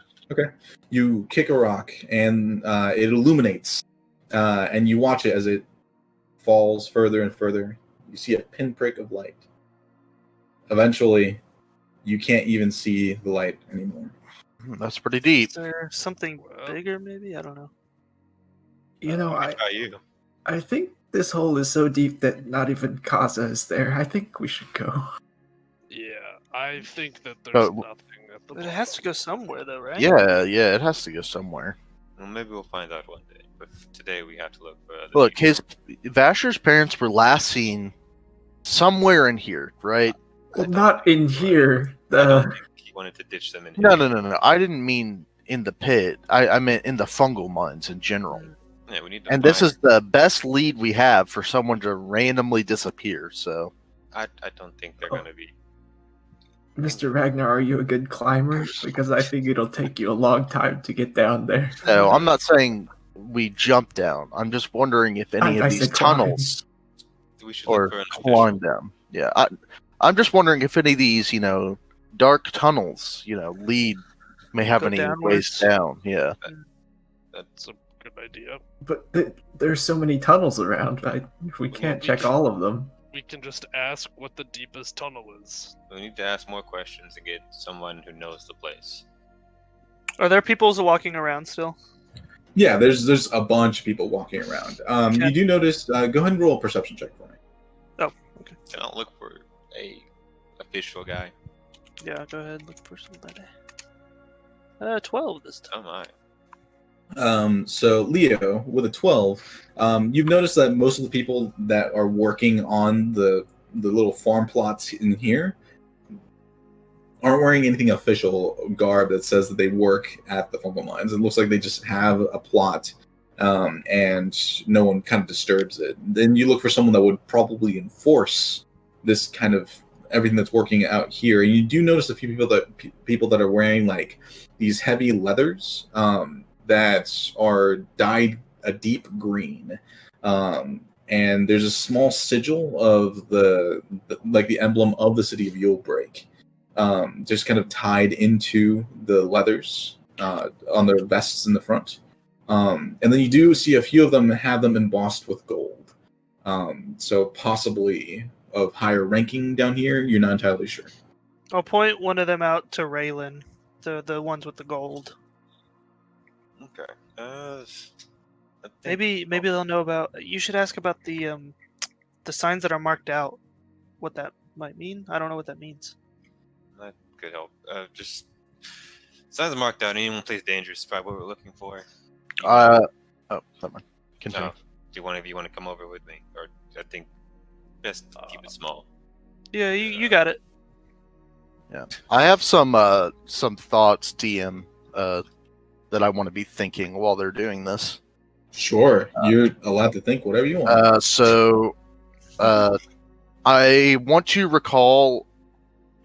You kick a rock, and it illuminates, and you watch it as it falls further and further. You see a pinprick of light. Eventually, you can't even see the light anymore. That's pretty deep. Is there something Well- bigger, maybe? I don't know. You know, What about you? I think this hole is so deep that not even Kaza is there. I think we should go. Yeah, I think that there's Oh, nothing at the But it has to go somewhere, though, right? Yeah, it has to go somewhere. Well, maybe we'll find out one day. But today we have to look for other Look, people. Vasher's parents were last seen somewhere in here, right? Well, not in here. I don't think he wanted to ditch them in No, here. no. I didn't mean in the pit. I meant in the fungal mines in general. Yeah, we need to And this find- is the best lead we have for someone to randomly disappear. So I don't think they're gonna be. Mr. Ragnar, are you a good climber? Because I think it'll take you a long time to get down there. So I'm not saying we jump down. I'm just wondering if any I of these said climb. tunnels We should or look for an climb them. Yeah, I'm just wondering if any of these, dark tunnels, lead may have Go any ways downwards. down. Yeah. That's a good idea. But there's so many tunnels around. We can't check all of them. We can just ask what the deepest tunnel is. We need to ask more questions and get someone who knows the place. Are there people walking around still? Yeah, there's a bunch of people walking around. You do notice. Go ahead and roll a perception check for me. Oh, okay. I don't look for a official guy. Yeah, go ahead. Look for somebody. 12 this time. Oh my. So Leo, with a 12, you've noticed that most of the people that are working on the little farm plots in here aren't wearing anything official garb that says that they work at the fungal mines. It looks like they just have a plot, and no one kind of disturbs it. Then you look for someone that would probably enforce this kind of everything that's working out here. And you do notice a few people that are wearing like these heavy leathers that are dyed a deep green. And there's a small sigil of the emblem of the city of Yulebreak, just kind of tied into the leathers on their vests in the front. And then you do see a few of them have them embossed with gold. So possibly of higher ranking down here, you're not entirely sure. I'll point one of them out to Raylan, the ones with the gold. Okay. Maybe they'll know about. You should ask about the signs that are marked out. What that might mean. I don't know what that means. That could help. Just signs marked out. Anyone plays dangerous is probably what we're looking for. Oh, never mind. Continue. Do one of you want to come over with me, or I think best to keep it small. Yeah, you got it. Yeah, I have some thoughts, DM, that I want to be thinking while they're doing this. Sure, you're allowed to think whatever you want. So, I want to recall.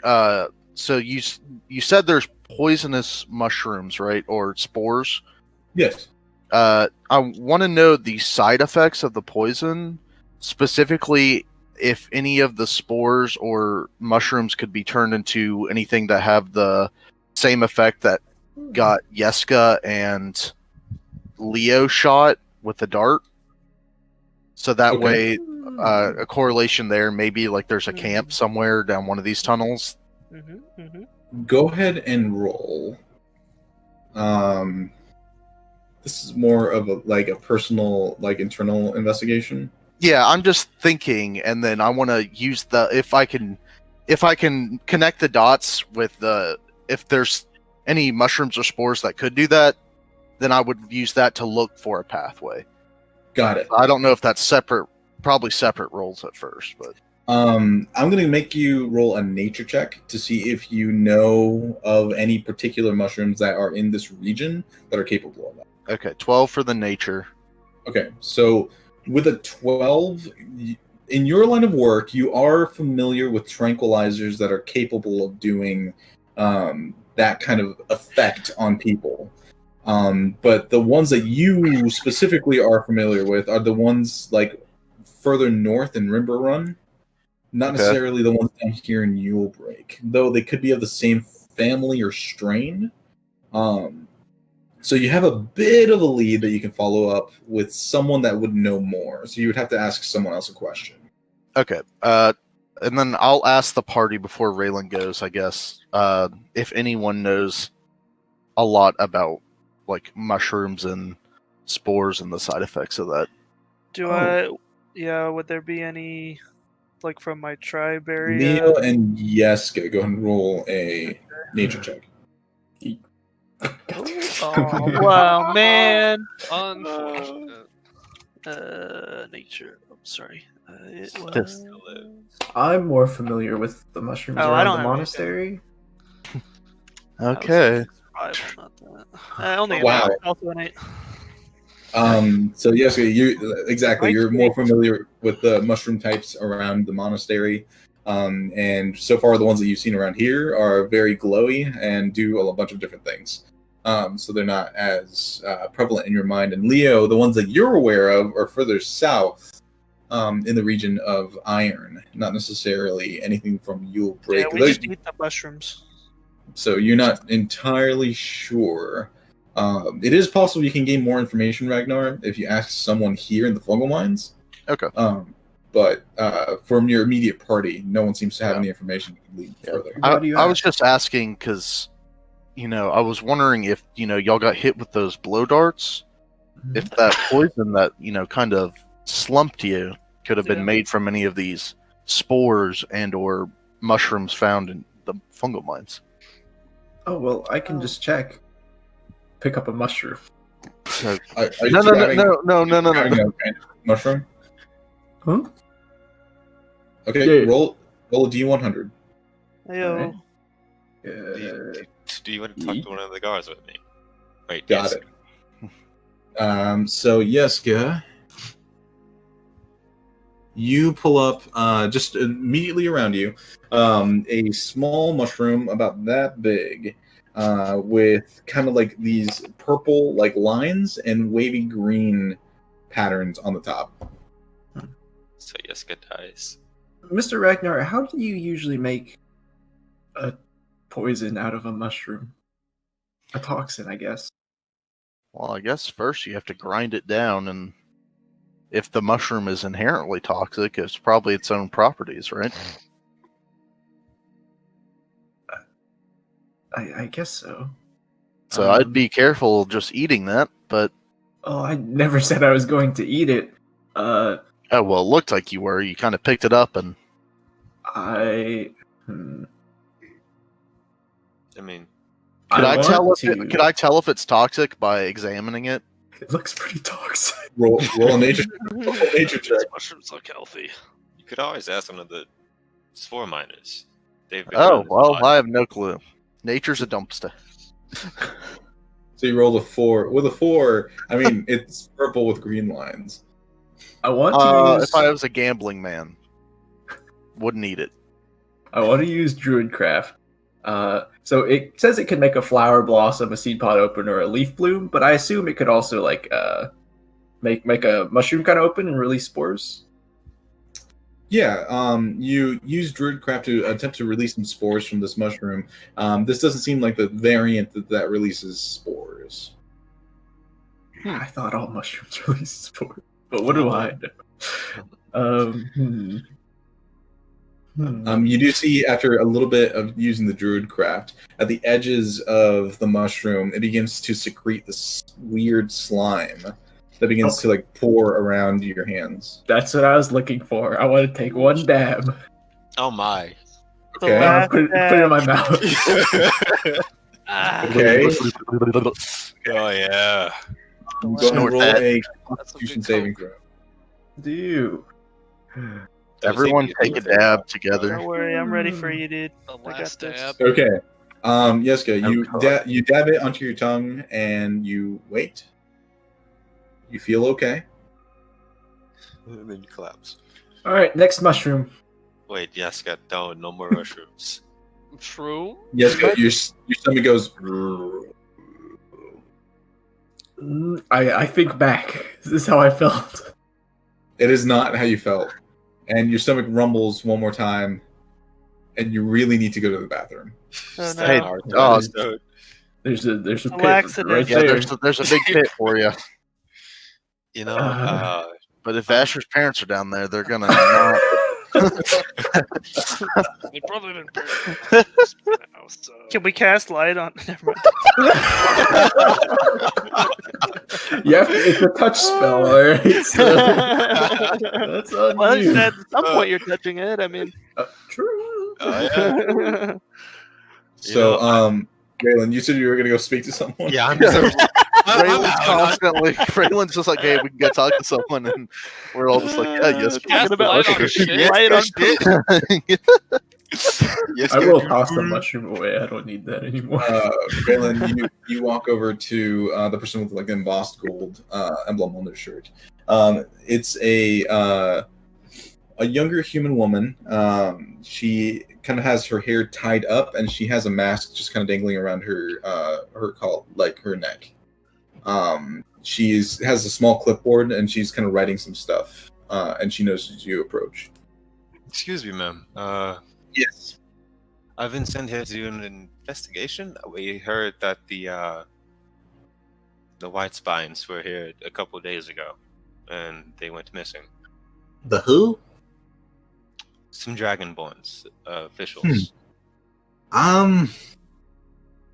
So you said there's poisonous mushrooms, right, or spores? Yes. I want to know the side effects of the poison, specifically if any of the spores or mushrooms could be turned into anything that have the same effect that got Yeska and Leo shot with the dart. So that way, a correlation there, maybe like there's a camp somewhere down one of these tunnels. Go ahead and roll. This is more of a personal, internal investigation. Yeah, I'm just thinking, and then I want to use if I can connect the dots with if there's any mushrooms or spores that could do that, then I would use that to look for a pathway. Got it. I don't know if that's separate, probably separate rolls at first, but I'm going to make you roll a nature check to see if you know of any particular mushrooms that are in this region that are capable of that. Okay, 12 for the nature. Okay, so with a 12, in your line of work, you are familiar with tranquilizers that are capable of doing that kind of effect on people. But the ones that you specifically are familiar with are the ones further north in Rimber Run, not necessarily the ones down here in Yulebreak, though they could be of the same family or strain. So you have a bit of a lead that you can follow up with someone that would know more. So you would have to ask someone else a question. Okay. And then I'll ask the party before Raylan goes, I guess, if anyone knows a lot about mushrooms and spores and the side effects of that. Would there be any from my tribe area? Leo and Yeska, go ahead and roll a nature check. Oh, wow, man. Unfortunate. Nature. I'm sorry. It was... I'm more familiar with the mushrooms around the monastery. Okay. Only wow. Also an 8. So yes, you're more familiar with the mushroom types around the monastery. And so far the ones that you've seen around here are very glowy and do a bunch of different things. So they're not as prevalent in your mind. And Leo, the ones that you're aware of are further south in the region of Iron, not necessarily anything from Yulebreak. Yeah, we just eat the mushrooms. So you're not entirely sure. It is possible you can gain more information, Ragnar, if you ask someone here in the Fungal Mines. Okay. But from your immediate party, no one seems to have any information to lead further. I was just asking because, I was wondering if, y'all got hit with those blow darts if that poison that kind of slumped you could have been Yeah. made from any of these spores and or mushrooms found in the fungal mines. Oh well, I can just check. Pick up a mushroom. Are No, you grabbing no. a kind of mushroom? Huh? Okay, Yeah. roll a d100. Ayo. Do you want to talk to one of the guards with me? Wait, Got yes. it. So Yeska, you pull up just immediately around you a small mushroom about that big, with kind of like these purple like lines and wavy green patterns on the top. So Yeska dies. Mr. Ragnar, how do you usually make a poison out of a mushroom? A toxin, I guess. Well, I guess first you have to grind it down, and if the mushroom is inherently toxic, it's probably its own properties, right? I guess so. So I'd be careful just eating that, but... Oh, I never said I was going to eat it. Oh, well, it looked like you were. You kind of picked it up and... I mean, Could I want tell if it's toxic by examining it? It looks pretty toxic. Roll a nature check. Mushrooms look healthy. you could always ask one of the spore miners. They've been Oh, around this a well, lot. I have no clue. Nature's a dumpster. So you rolled a 4. With a 4, I mean it's purple with green lines. I want to use. If I was a gambling man, wouldn't eat it. I want to use Druidcraft. So it says it can make a flower blossom, a seed pod open, or a leaf bloom, but I assume it could also like make a mushroom kind of open and release spores. Yeah, you use Druidcraft to attempt to release some spores from this mushroom. This doesn't seem like the variant that releases spores. I thought all mushrooms release spores, but what do I know? You do see, after a little bit of using the Druidcraft, at the edges of the mushroom, it begins to secrete this weird slime that begins to like pour around your hands. That's what I was looking for. I want to take one dab. Oh my. The Okay. last Put it in my mouth. Okay. Oh yeah. Go ahead and roll that. a That's a Constitution big saving coke. throw. Dude. Everyone take a dab together. Don't worry, I'm ready for you, dude. The I got last this. dab. Okay. Yeska, you Okay. you dab it onto your tongue and you wait. You feel okay. And then you collapse. All right, next mushroom. Wait, Yeska, no more mushrooms. True. Yeska, your stomach goes. I think back. This is how I felt. It is not how you felt, and your stomach rumbles one more time, and you really need to go to the bathroom. Oh, no. Hey, There's a pit Laxative. right Yeah, there. there's a big pit for you. You know, But if Asher's parents are down there, they're gonna not. They've probably been buried now, so... Can we cast light on? Never mind. Yeah, it's a touch spell, all right. So that's on Well, you. at some point you're touching it. I mean, True. yeah. So, Raylan, you said you were gonna go speak to someone. Yeah, I'm just. Raylan's constantly. Raylan's just like, "Hey, we can go talk to someone," and we're all just like, "Yeah, yes." Cast Talking about light on shit. light on I will toss the mushroom away. I don't need that anymore. Raylan, you walk over to the person with like an embossed gold emblem on their shirt. It's a younger human woman. She kind of has her hair tied up, and she has a mask just kind of dangling around her her neck. She has a small clipboard, and she's kind of writing some stuff. And she notices you approach. Excuse me, ma'am. Yes. I've been sent here to do an investigation. We heard that the White Spines were here a couple days ago, and they went missing. The who? Some Dragonborns officials. I'm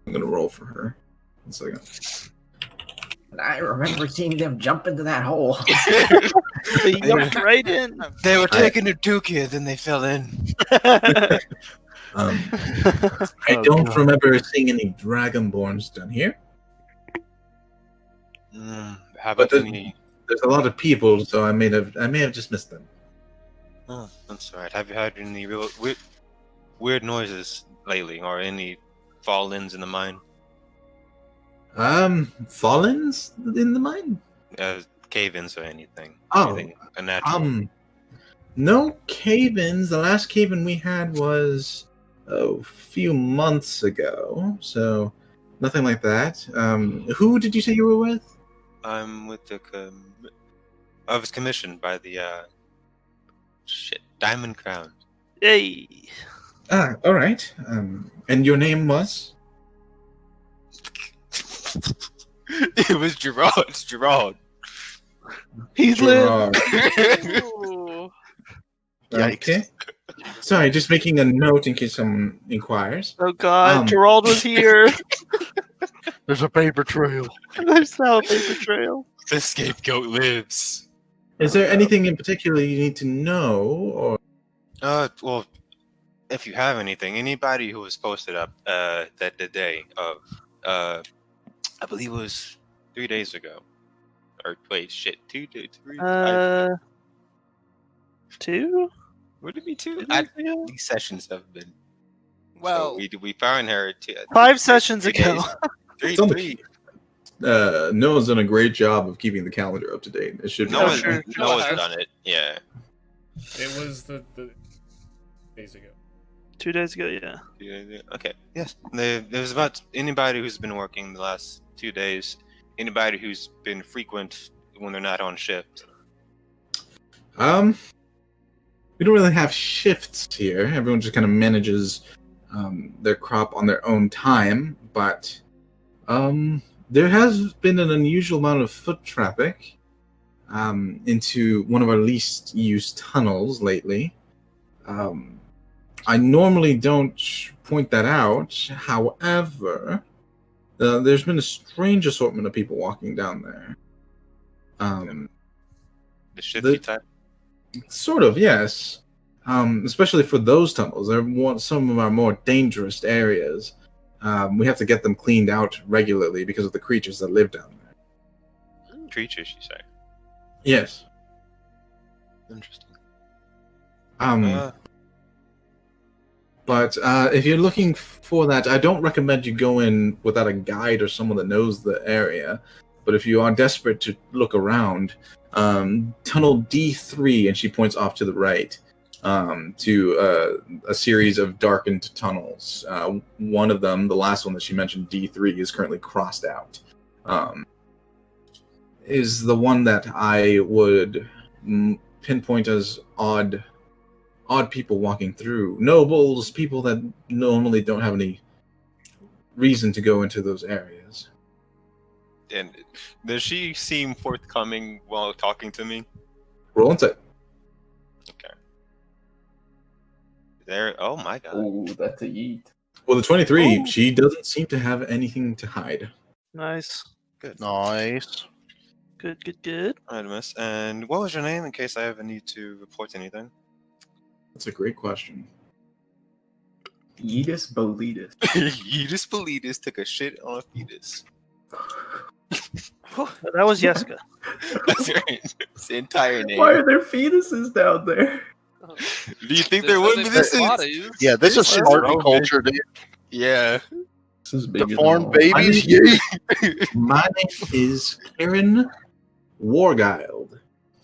gonna roll for her. 1 second. I remember seeing them jump into that hole. They jumped right in. They were taking a dookie, then they fell in. I Oh, don't God. remember seeing any Dragonborns down here. How But about any? there's a lot of people, so I may have just missed them. Oh, that's alright. Have you heard any real weird noises lately, or any fall-ins in the mine? Fallens in the mine? Cave-ins or anything? Oh, Anything unnatural? No cave-ins. The last cave-in we had was a few months ago, so nothing like that. Who did you say you were with? I'm with the. I was commissioned by the Diamond Crown. Hey. Ah, all right. And your name was? It was Gerard. It's Gerard. He's lived. Gerard. Ooh. Yikes. Okay. Sorry, just making a note in case someone inquires. Oh God, Um, Gerald was here. There's a paper trail. There's now a paper trail. The scapegoat lives. Is there anything in particular you need to know, or Well, if you have anything, anybody who was posted up that the day of, I believe it was 3 days ago, or wait, shit, 2 days, 3. 2? Would it be 2? 2 days ago? These sessions have been. Well, So we found her 5 sessions ago. Three. Noah's done a great job of keeping the calendar up to date. It should be. No one's sure. done it. Yeah. It was the days ago. 2 days ago, yeah. Okay. Yes. There's about anybody who's been working the last 2 days. Anybody who's been frequent when they're not on shift. We don't really have shifts here. Everyone just kind of manages their crop on their own time, but there has been an unusual amount of foot traffic into one of our least used tunnels lately. I normally don't point that out. However, there's been a strange assortment of people walking down there. The shifty type. Sort of, yes. Especially for those tunnels. They're some of our more dangerous areas. We have to get them cleaned out regularly because of the creatures that live down there. Creatures, you say? Yes. Interesting. But if you're looking for that, I don't recommend you go in without a guide or someone that knows the area. But if you are desperate to look around, Tunnel D3, and she points off to the right, to a series of darkened tunnels. One of them, the last one that she mentioned, D3, is currently crossed out. Is the one that I would pinpoint as odd people walking through. Nobles, people that normally don't have any reason to go into those areas. And does she seem forthcoming while talking to me? Roll insight. Okay. There. Oh my god. Oh, that's a yeet. Well, the 23, Oh. she doesn't seem to have anything to hide. Nice. Good. Nice. Good. Alright, miss. And what was your name in case I ever need to report anything? That's a great question. Yeetus Boletus. Yeetus Politis took a shit on a fetus. That was Yeska. That's right. It's the entire name. Why are there fetuses down there? Do you think there would be this? Yeah, this is This is Spartan Roman. culture, dude. Yeah. This is bigger Deformed than all. babies, yay! My name is Karen Wargild.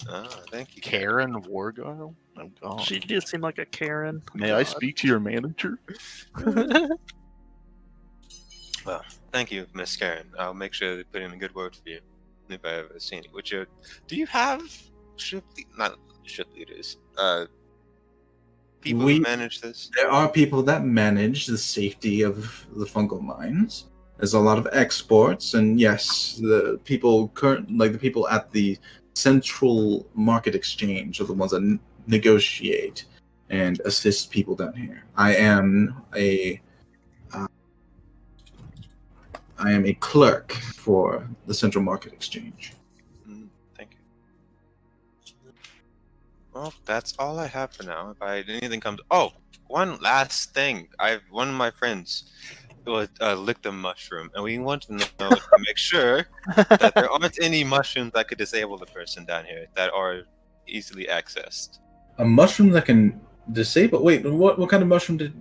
Ah, thank you. Karen Wargile? Oh, God. She did seem like a Karen. May I speak to your manager? Well, thank you, Miss Karen. I'll make sure to put in a good word for you if I ever see any. Do you have not ship leaders? People who manage this? There are people that manage the safety of the fungal mines. There's a lot of exports, and yes, the people the people at the central market exchange are the ones that negotiate and assist people down here. I am I am a clerk for the Central Market Exchange. Thank you. Well, that's all I have for now. If anything comes, one last thing. One of my friends would lick the mushroom, and we want to know to make sure that there aren't any mushrooms that could disable the person down here that are easily accessed. A mushroom that can disable. Wait, what kind of mushroom did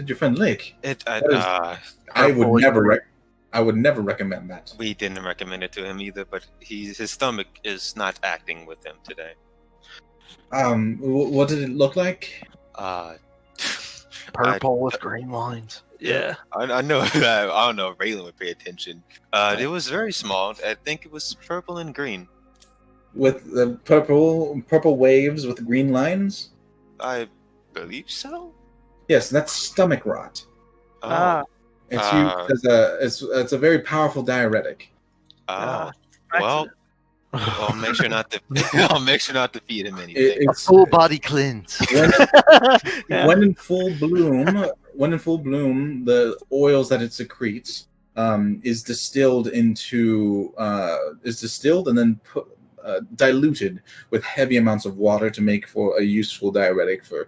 your friend lick? I would never recommend that. We didn't recommend it to him either, but his stomach is not acting with him today. What did it look like? Purple with green lines. Yeah. I know that. I don't know if Raylan would pay attention. It was very small. I think it was purple and green. With the purple waves with green lines? I believe so. Yes, that's stomach rot. Oh. It's a very powerful diuretic. Well, I'll make sure not to. I'll make sure not to feed him anything. It's a full body cleanse. When in full bloom, the oils that it secretes is distilled and then diluted with heavy amounts of water to make for a useful diuretic for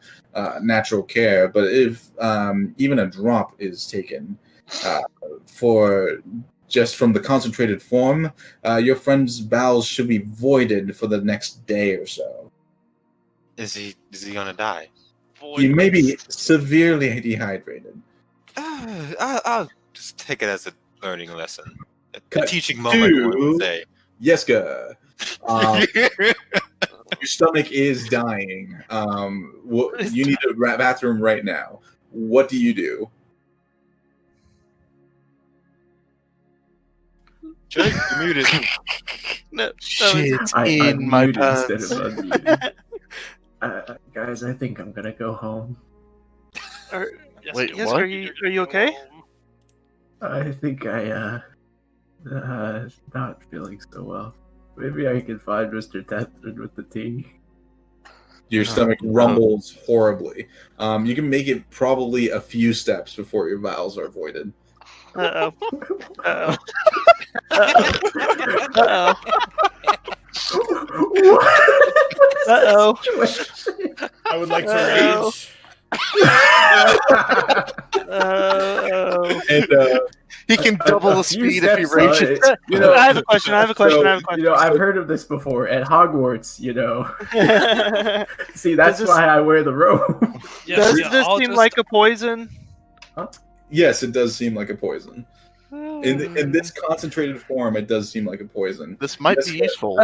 natural care. But if even a drop is taken from the concentrated form, your friend's bowels should be voided for the next day or so. Is he gonna die? He may be severely dehydrated. I'll just take it as a learning lesson, a Cut teaching moment. One would say. Yeska, your stomach is dying. You need a bathroom right now. What do you do? Jake, you're muted. No, Shit I in my unmuted pants. instead of unmuting. Guys, I think I'm gonna go home. Wait, yes, what? are you okay? I think I not feeling so well. Maybe I can find Mr. Tethrin with the tea. Your stomach rumbles horribly. You can make it probably a few steps before your bowels are voided. Uh-oh. Uh-oh. Uh-oh. Uh-oh. I would like to Uh-oh. rage. Uh-oh. And He can double the few speed if he steps, rages. you know, I have a question. You know, I've heard of this before at Hogwarts. You know, see, that's Does this- why I wear the robe. Yes, Does yeah, this I'll seem just- like a poison? yes, it does seem like a poison. In this concentrated form, it does seem like a poison. This might Yes, be useful.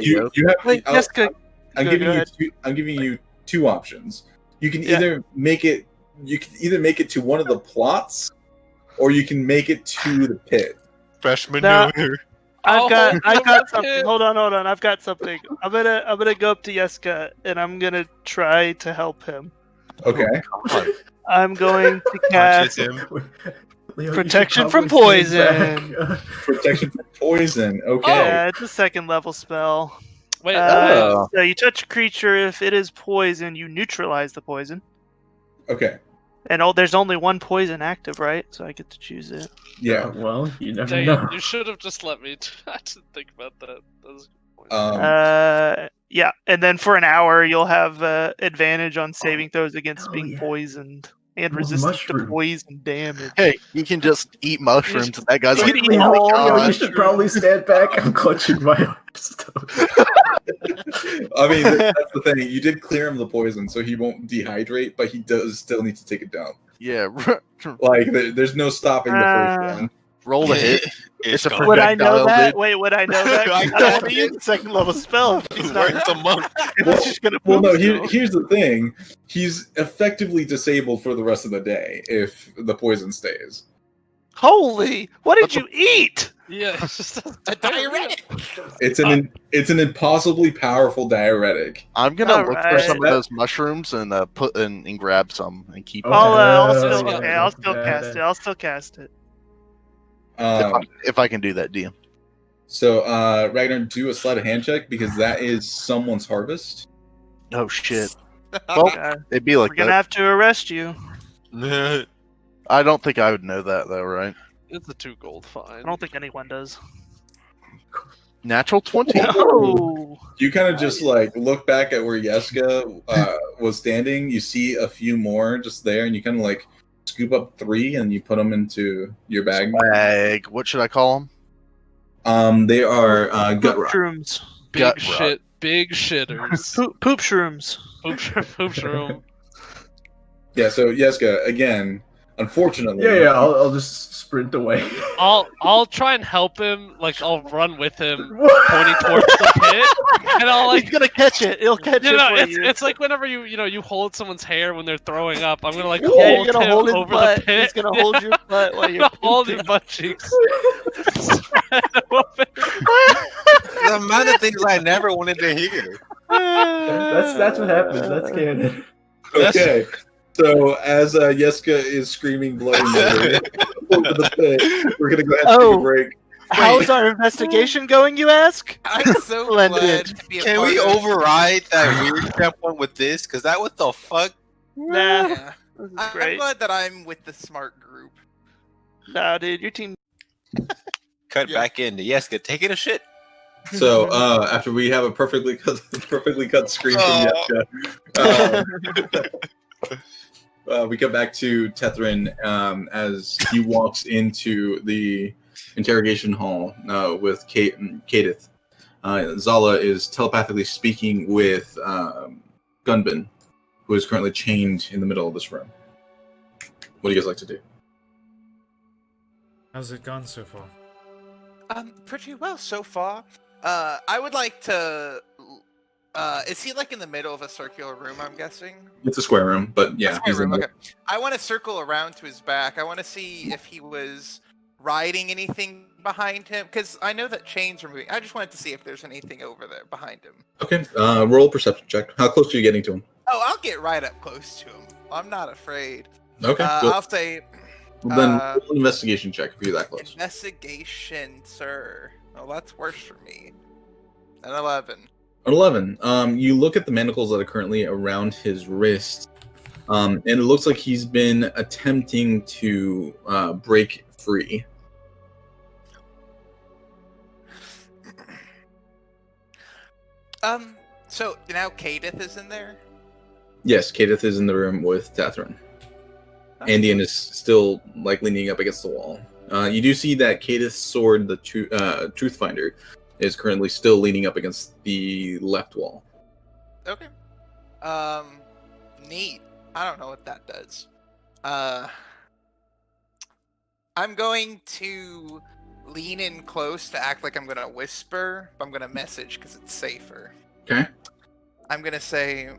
You have. Wait, Jessica. I'm go giving you ahead. I'm giving you two options. You can Yeah. either make it to one of the plots, or you can make it to the pit. Freshman Now- here. I've got that's something. it. Hold on. I've got something. I'm gonna go up to Yeska and I'm gonna try to help him. Okay. I'm going to Punches cast him. Leo, you Protection should from probably stand poison. Protection from poison. Okay. Yeah, it's a second level spell. Wait, Oh. So you touch a creature. If it is poison, you neutralize the poison. Okay. And there's only one poison active, right? So I get to choose it. Yeah. Well, you never dang know. it, you should have just let me. I didn't think about that. That was a good point. Yeah, and then for an hour you'll have advantage on saving throws against hell being yeah. poisoned and Well, resistant to mushroom. poison damage. Hey, you can just eat mushrooms, and that guy's you like, can eat "Oh my all Leo, God." you should probably stand back. I'm clutching my arms. I mean, that's the thing. You did clear him the poison, so he won't dehydrate, but he does still need to take a dump. Yeah, Like, there's no stopping the first one. roll the hit. It's a gone. Would I know projectile, that? dude. Wait, would I know that? I I don't want to use the second level spell if he's not. Where's the monk? It's just gonna Well, no. poop still. Here's the thing. He's effectively disabled for the rest of the day if the poison stays. Holy! What did you eat? Yeah, it's just A diuretic. It's an impossibly powerful diuretic. I'm gonna look for Alright. some of those mushrooms and put and grab some and keep. Oh, I'll hell still, yeah. okay, I'll still Yeah. cast it. I'll still cast it. If I can do that, DM. So, Ragnar, do a sleight of hand check because that is someone's harvest. Oh shit! Well, Okay. it'd be like We're gonna that. have to arrest you. I don't think I would know that though, right? It's a 2 gold fine. I don't think anyone does. Natural 20. Oh, You kind of just like look back at where Yeska was standing. You see a few more just there, and you kind of like scoop up 3 and you put them into your bag. Swag. What should I call them? They are gut poop rot. shrooms. Big Gut shit, big shitters. Poop shrooms. Poop shroom. Yeah. So Yeska, again, unfortunately, Yeah, I'll just sprint away. I'll try and help him. Like I'll run with him, pointing towards the pit, and I'll He's like. gonna catch it. He'll catch it for you. It's like whenever you hold someo's hair when they're throwing up. I'm gonna like Yeah, hold you're gonna him hold his over butt. the pit. He's gonna hold your butt while I'm you're gonna hold his pooping. butt cheeks. Spread him open. The amount of things I never wanted to hear. That's what happens. That's canon. okay. So as Yeska is screaming bloody murder over the pit, we're gonna go ahead and take a break. How's our investigation going, you ask? I'm so Splendid. glad to be a Can part we of- override that weird step one with this? Because that what the fuck? Nah, Yeah. this is I'm great. glad that I'm with the smart group. Nah, dude, your team. Cut Yeah. back into Yeska taking a shit. So after we have a perfectly cut screen from Yeska, we come back to Tethrin as he walks into the interrogation hall with Kadith. Zala is telepathically speaking with Gunbin, who is currently chained in the middle of this room. What do you guys like to do? How's it gone so far? Pretty well so far. I would like to. Is he like in the middle of a circular room? I'm guessing. It's a square room, but yeah, Square he's in room. the- Okay. I want to circle around to his back. I want to see if he was riding anything behind him, because I know that chains are moving. I just wanted to see if there's anything over there behind him. Okay, roll a perception check. How close are you getting to him? Oh, I'll get right up close to him. I'm not afraid. Okay, good. I'll say Then roll an investigation check if you're that close. investigation, sir. Oh, that's worse for me. An 11. An 11. You look at the manacles that are currently around his wrist, and it looks like he's been attempting to break free. So now Kadith is in there? Yes, Kadith is in the room with Tethrin. Andean is still like leaning up against the wall. You do see that Kadith's sword, the Truthfinder, is currently still leaning up against the left wall. Okay. Neat. I don't know what that does. I'm going to lean in close to act like I'm gonna whisper, but I'm gonna message because it's safer. Okay. I'm gonna say,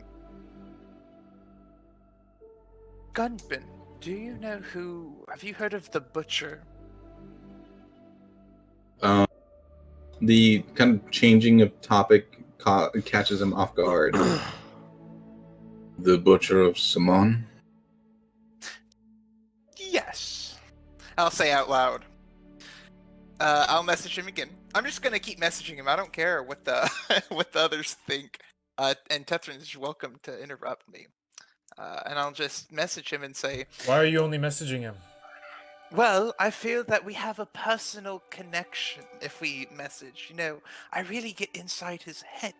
Gunbin, do you know who? Have you heard of the Butcher? The kind of changing of topic catches him off guard. The Butcher of Simon? Yes. I'll say out loud. I'll message him again. I'm just gonna keep messaging him. I don't care what the what the others think. And Tethrin is welcome to interrupt me. And I'll just message him and say, Why are you only messaging him? well, I feel that we have a personal connection if we message. You know, I really get inside his head.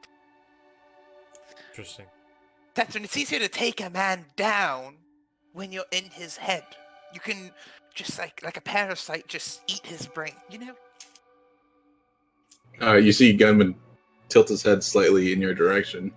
Interesting. Tethrin, it's easier to take a man down when you're in his head. You can just like a parasite just eat his brain, you know? You see Gunman tilt his head slightly in your direction.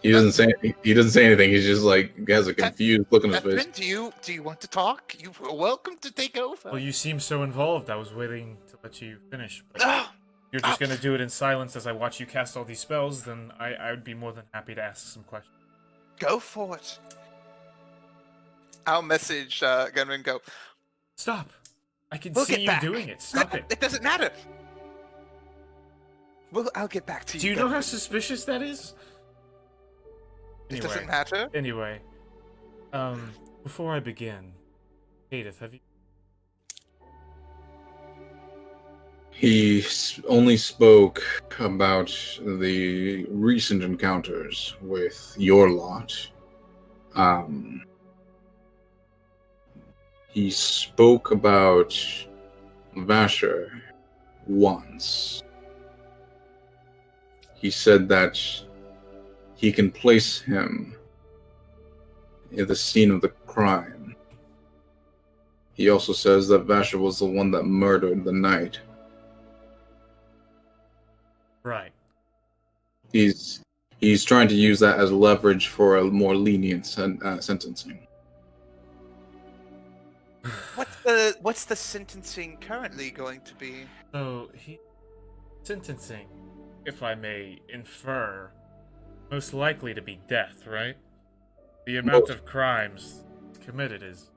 He doesn't say anything. He's just like has a confused look on his face. Tethrin, do you want to talk? You're welcome to take over. Well, you seem so involved. I was waiting to let you finish. But if Ah, you're just gonna do it in silence as I watch you cast all these spells, then I would be more than happy to ask some questions. go for it. I'll message Gunman and go, Stop! I can we'll see get you back. doing it. Stop No, it. it doesn't matter. I'll get back to you. Do you know Gunman. how suspicious that is? It doesn't matter. Anyway, before I begin, Edith, have you? He only spoke about the recent encounters with your lot. He spoke about Vasher once. He said that he can place him at the scene of the crime. He also says that Vasher was the one that murdered the knight. Right. He's trying to use that as leverage for a more lenient sentencing. What's the sentencing currently going to be? So sentencing, if I may infer, most likely to be death, right? The amount of crimes committed is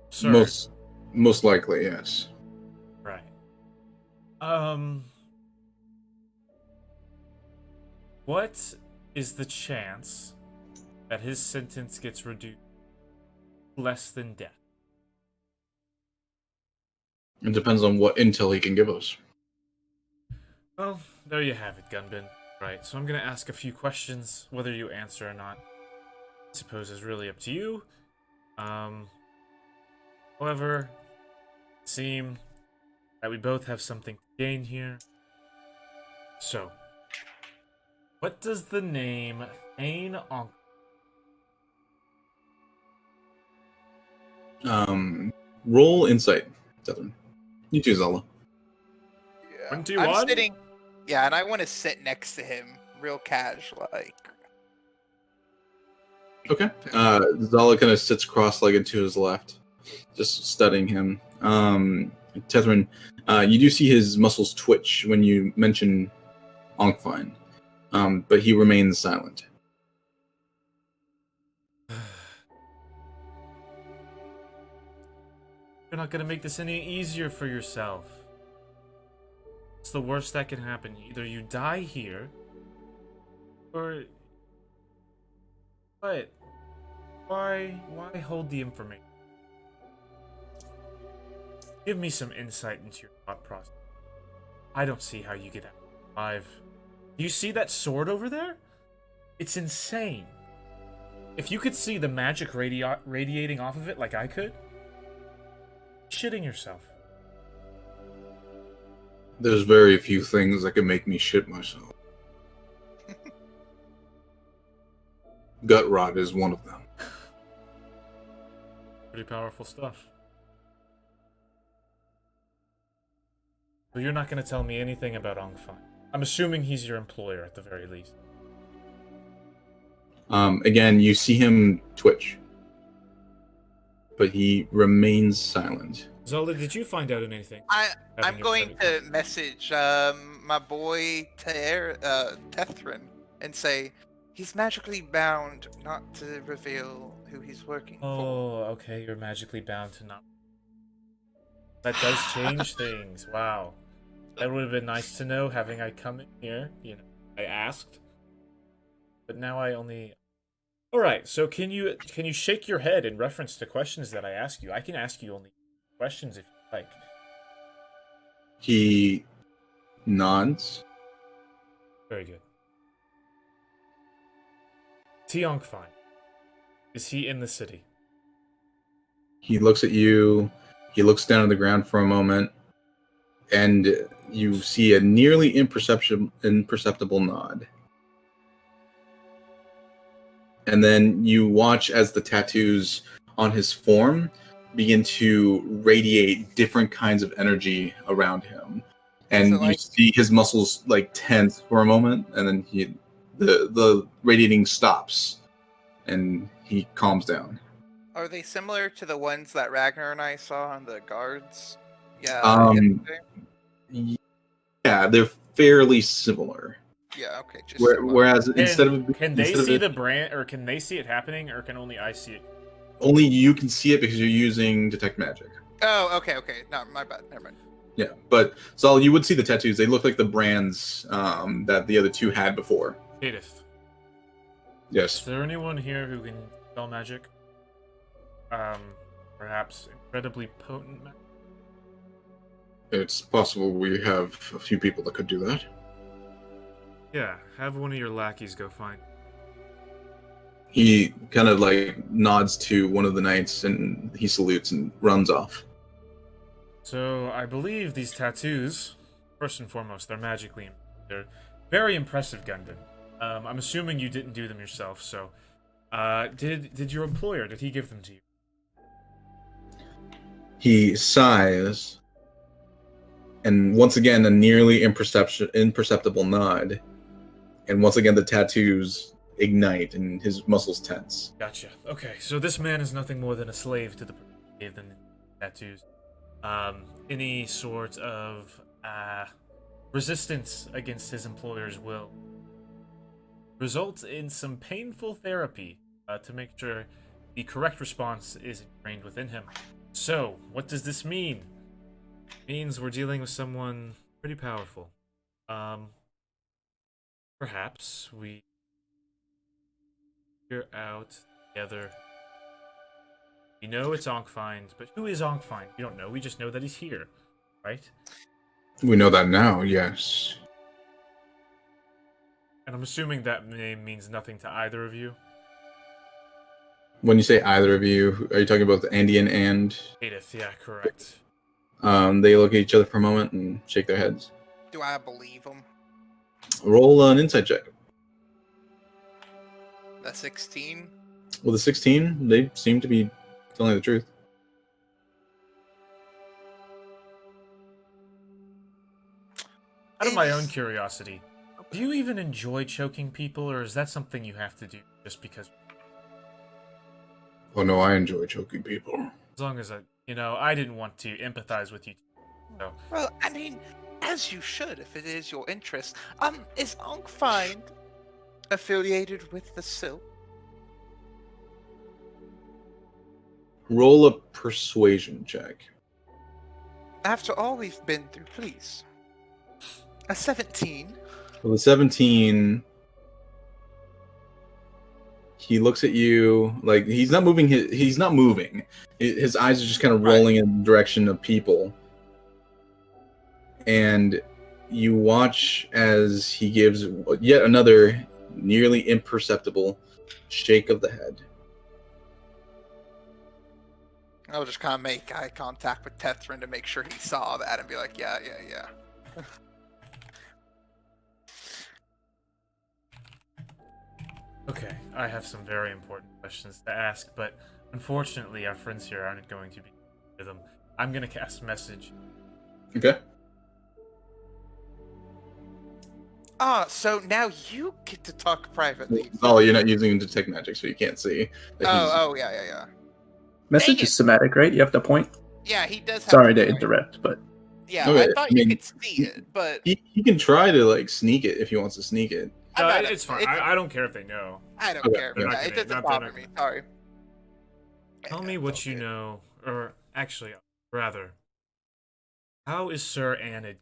absurd. Most likely, yes. Right. What is the chance that his sentence gets reduced less than death? It depends on what intel he can give us. Well, there you have it, Gunbin. Right, so I'm gonna ask a few questions. Whether you answer or not, I suppose is really up to you. However, it seems that we both have something to gain here. So, what does the name Thane Roll insight, Devin. You choose Zala. Yeah. 21? I'm sitting. Yeah, and I want to sit next to him, real casual, like. Okay. Zala kind of sits cross-legged to his left, just studying him. Tethrin, you do see his muscles twitch when you mention Onkfine, but he remains silent. You're not gonna make this any easier for yourself. It's the worst that can happen. Either you die here, or... What? Why hold the information? Give me some insight into your thought process. I don't see how you get out alive. Do you see that sword over there? It's insane. If you could see the magic radiating off of it like I could, shitting yourself. There's very few things that can make me shit myself. Gut rot is one of them. Pretty powerful stuff. So you're not going to tell me anything about Ongfine. I'm assuming he's your employer at the very least. Again, you see him twitch, but he remains silent. Zola, did you find out anything? I'm going to message my boy Tethrin and say he's magically bound not to reveal who he's working for. Oh, okay, you're magically bound to not. That does change things. Wow. That would have been nice to know having I come in here. You know, I asked. But now I only... Alright, so can you shake your head in reference to questions that I ask you? I can ask you only questions if you like. He nods. Very good. Tiongfine. Is he in the city? He looks at you. He looks down at the ground for a moment, and you see a nearly imperceptible nod. And then you watch as the tattoos on his form begin to radiate different kinds of energy around him. And So, you see his muscles like tense for a moment, and then the radiating stops, and he calms down. Are they similar to the ones that Ragnar and I saw on the guards? Yeah. Yesterday? Yeah, they're fairly similar. Yeah. Okay. Just Whereas Can they see the brand, or can they see it happening, or can only I see it? only you can see it because you're using detect magic. Oh. Okay. No, my bad. Never mind. Yeah, but Zal, you would see the tattoos. They look like the brands that the other two had before. Edith. Yes. Is there anyone here who can spell magic? Perhaps incredibly potent magic? It's possible we have a few people that could do that. Yeah, have one of your lackeys go find. He kind of like nods to one of the knights and he salutes and runs off. So I believe these tattoos, first and foremost, they're very impressive, Gunbin. I'm assuming you didn't do them yourself, so did your employer, did he give them to you? He sighs, and once again a nearly imperceptible nod, and once again the tattoos ignite and his muscles tense. Gotcha. Okay, so this man is nothing more than a slave to the person who gave them the tattoos. Any sort of resistance against his employer's will results in some painful therapy to make sure the correct response is ingrained within him. So, what does this mean? It means we're dealing with someone pretty powerful. Perhaps we figure out together. We know it's Ankfind, but who is Ankfind? We don't know. We just know that he's here, right? We know that now, yes. And I'm assuming that name means nothing to either of you. When you say either of you, are you talking about the Andean and Edith, yeah, correct. They look at each other for a moment and shake their heads. Do I believe him? Roll an insight check. The 16? With a 16, they seem to be telling the truth. Out of my own curiosity, do you even enjoy choking people, or is that something you have to do just because? Oh no, I enjoy choking people. As long as I didn't want to empathize with you. So. Well, I mean, as you should, if it is your interest. Is Ankfind affiliated with the Silk? Roll a persuasion check. After all we've been through, please. A 17. With a 17, he looks at you like he's not moving. He's not moving. His eyes are just kind of rolling in the direction of people. And you watch as he gives yet another nearly imperceptible shake of the head. I'll just kind of make eye contact with Tethrin to make sure he saw that and be like, yeah. Okay, I have some very important questions to ask, but unfortunately our friends here aren't going to be with them. I'm going to cast message. Okay. So now you get to talk privately. Oh, you're not using detect magic, so you can't see. Yeah. Message is somatic, right? You have to point. Yeah, he does have Sorry to to interrupt, but Yeah, Okay, I thought I mean, you could see it, but He can try to like sneak it if he wants to sneak it. No, I'm not- it's fine. I don't care if they know. I don't Okay, care. they're not It gonna- doesn't not- bother they're me. not Sorry. Tell me Yeah, what it's you all good. know, or actually, rather, how is Sir Anid?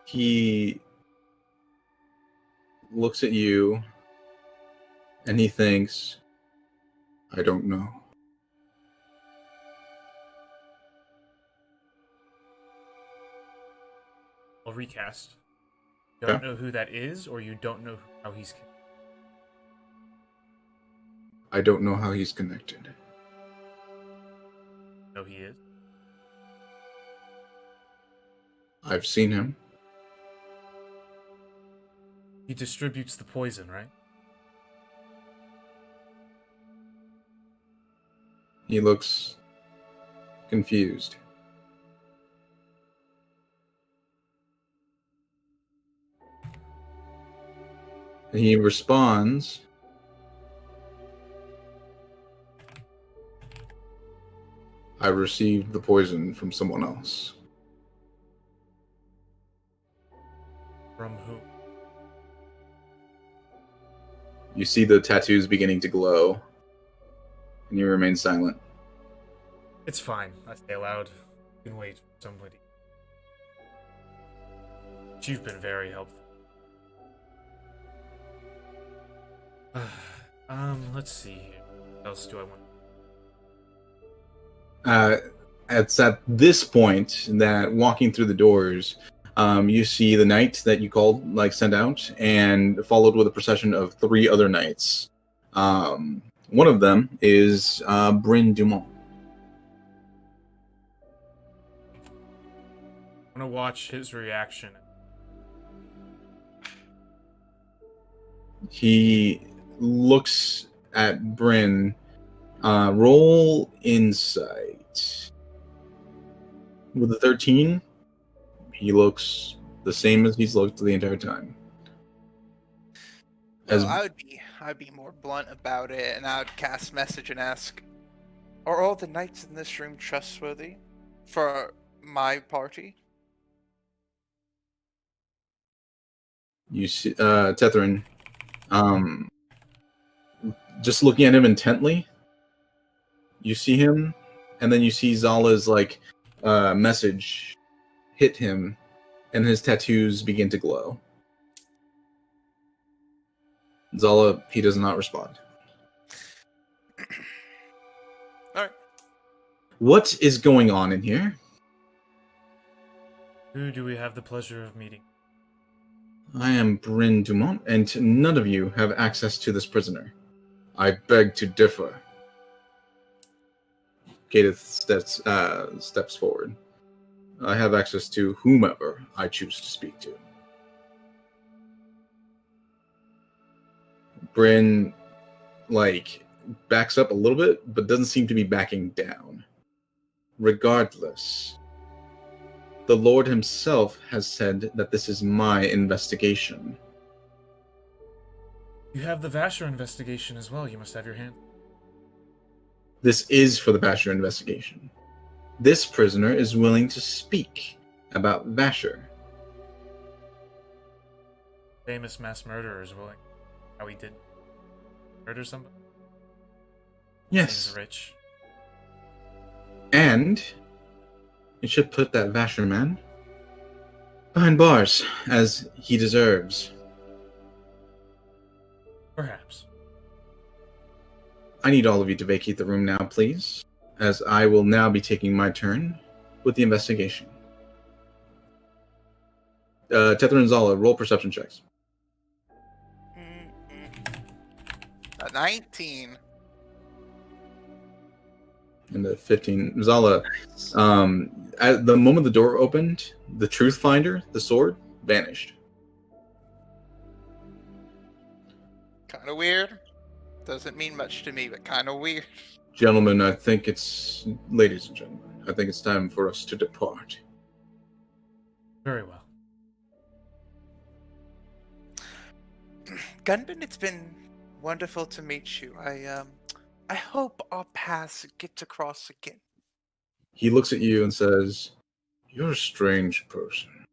He looks at you and he thinks, I don't know. I'll recast. You don't Okay. know who that is, or you don't know how he's. I don't know how he's connected. No, he is. I've seen him. He distributes the poison, right? He looks confused. He responds, I received the poison from someone else. From who? You see the tattoos beginning to glow, and you remain silent. It's fine. I say aloud. You can wait for somebody. You've been very helpful. Let's see here. What else do I want? It's at this point that walking through the doors, You see the knight that you called, sent out, and followed with a procession of 3 other knights. One of them is Bryn Dumont. I'm gonna watch his reaction. He looks at Bryn. Roll insight. With a 13, he looks the same as he's looked the entire time. Well, I'd be more blunt about it, and I would cast message and ask, "Are all the knights in this room trustworthy for my party?" You see, Tethrin, just looking at him intently, you see him, and then you see Zala's message hit him, and his tattoos begin to glow. Zala, he does not respond. Alright. What is going on in here? Who do we have the pleasure of meeting? I am Bryn Dumont, and none of you have access to this prisoner. I beg to differ. Kadeth steps forward. I have access to whomever I choose to speak to. Bryn, backs up a little bit, but doesn't seem to be backing down. Regardless, the Lord himself has said that this is my investigation. You have the Vasher investigation as well. You must have your hand. This is for the Vasher investigation. This prisoner is willing to speak about Vasher. Famous mass murderer is willing. How he did murder somebody? Yes. Seems rich. And it should put that Vasher man behind bars, as he deserves. Perhaps. I need all of you to vacate the room now, please, as I will now be taking my turn with the investigation. Tethrin and Zala, roll perception checks. A 19. And the 15. Zala, at the moment the door opened, the Truth Finder, the sword, vanished. Kind of weird. Doesn't mean much to me, but kind of weird. Gentlemen, ladies and gentlemen, I think it's time for us to depart. Very well. Gunbin, it's been wonderful to meet you. I hope our paths get to cross again. He looks at you and says, "You're a strange person."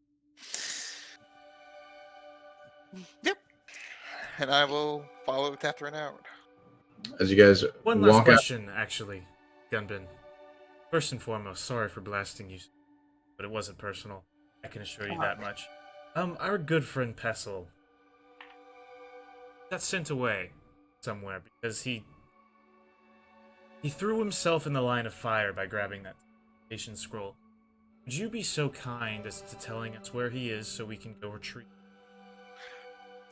Yep. And I will follow Tethrin out. As you guys One last walk out, question, actually, Gunbin. First and foremost, sorry for blasting you, but it wasn't personal. I can assure you that much. Our good friend Pestle got sent away somewhere because he threw himself in the line of fire by grabbing that interrogation scroll. Would you be so kind as to telling us where he is so we can go retrieve?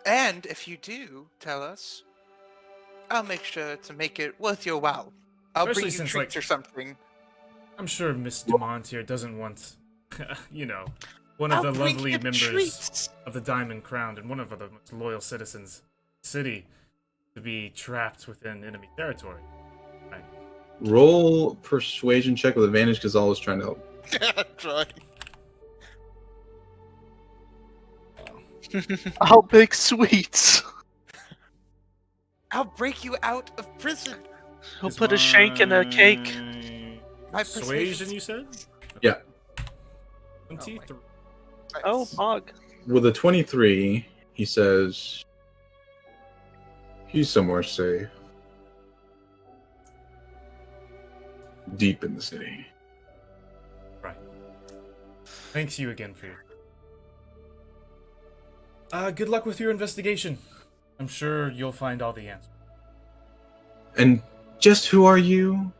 And if you do tell us, I'll make sure to make it worth your while. I'll Especially bring you since, treats or something. I'm sure Miss Dumont here doesn't want, one of I'll the bring lovely you members treats. of the Diamond Crown and one of the most loyal citizens of the city to be trapped within enemy territory. Right. roll persuasion check with advantage because Zala's trying to help. Try. I'll bake sweets. I'll break you out of prison. He'll put a shank in a cake. My Persuasion, you said? Yeah. 23. Oh, Mog. With a 23, he says, "He's somewhere safe. Deep in the city." Right. Thanks you again for your... good luck with your investigation. I'm sure you'll find all the answers. And just who are you?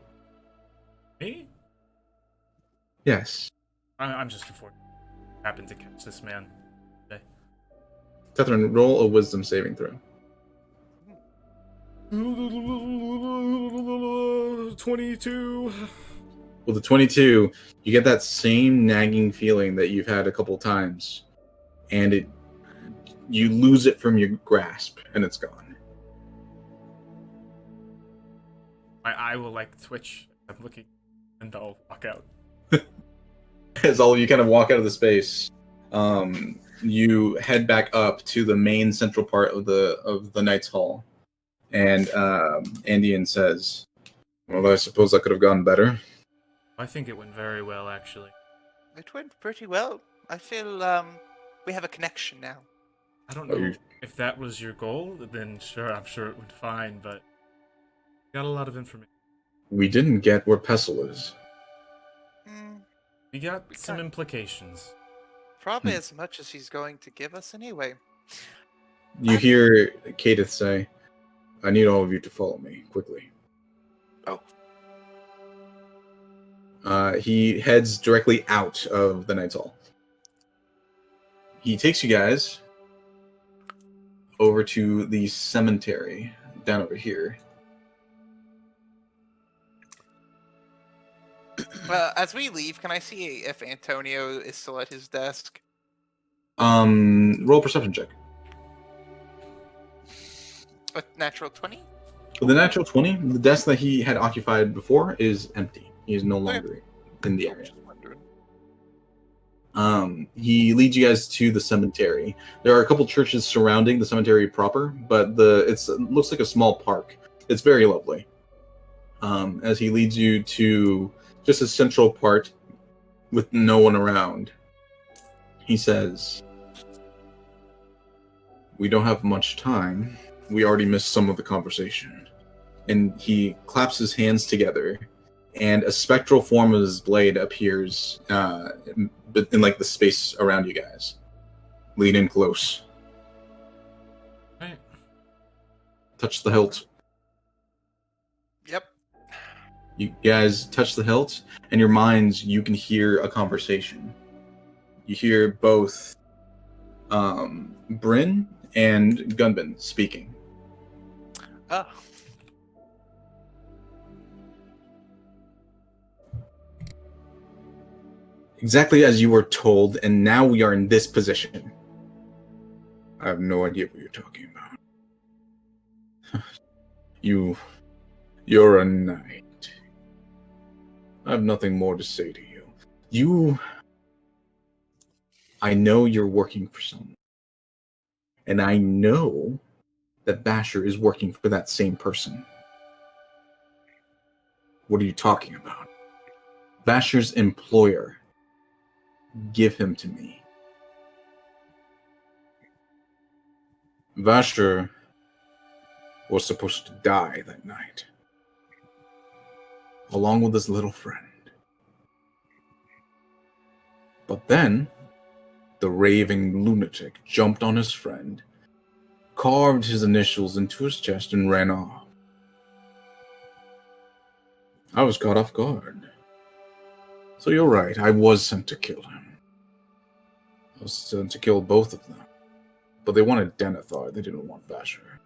Me? Yes. I'm just a 40. happen to catch this man. Okay. Tethrin, roll a wisdom saving throw. 22. With a 22, you get that same nagging feeling that you've had a couple times, and you lose it from your grasp, and it's gone. My eye will like twitch. I'm looking, and I'll walk out. As all of you kind of walk out of the space, you head back up to the main central part of the Knight's Hall, and Andean says, "Well, I suppose that could have gone better." I think it went very well, actually. It went pretty well. I feel we have a connection now. I don't Oh, know you- if that was your goal, then sure, I'm sure it went fine, but got a lot of information. We didn't get where Pestle is. Hmm, We got We some got- implications. probably as much as he's going to give us anyway. You hear Kadith say, "I need all of you to follow me quickly." Oh. He heads directly out of the Knight's Hall. He takes you guys over to the cemetery down over here. As we leave, can I see if Antonio is still at his desk? Roll a perception check. A natural 20? With the natural 20, the desk that he had occupied before is empty. He is no longer in the area. Just wondering. He leads you guys to the cemetery. There are a couple churches surrounding the cemetery proper, but it looks like a small park. It's very lovely. As he leads you to just a central part with no one around, he says, "We don't have much time. We already missed some of the conversation." And he claps his hands together, and a spectral form of his blade appears in like the space around you guys. Lean in close. Right. Touch the hilt. Yep. You guys touch the hilt, and your minds, you can hear a conversation. You hear both Bryn and Gunbin speaking. Oh. Exactly as you were told, and now we are in this position. I have no idea what you're talking about. You're a knight. I have nothing more to say to you. I know you're working for someone. And I know that Basher is working for that same person. What are you talking about? Basher's employer. Give him to me. Vasher was supposed to die that night, along with his little friend. But then, the raving lunatic jumped on his friend, carved his initials into his chest, and ran off. I was caught off guard. So you're right, I was sent to kill him. I was sent to kill both of them. But they wanted Denethor, they didn't want Basher.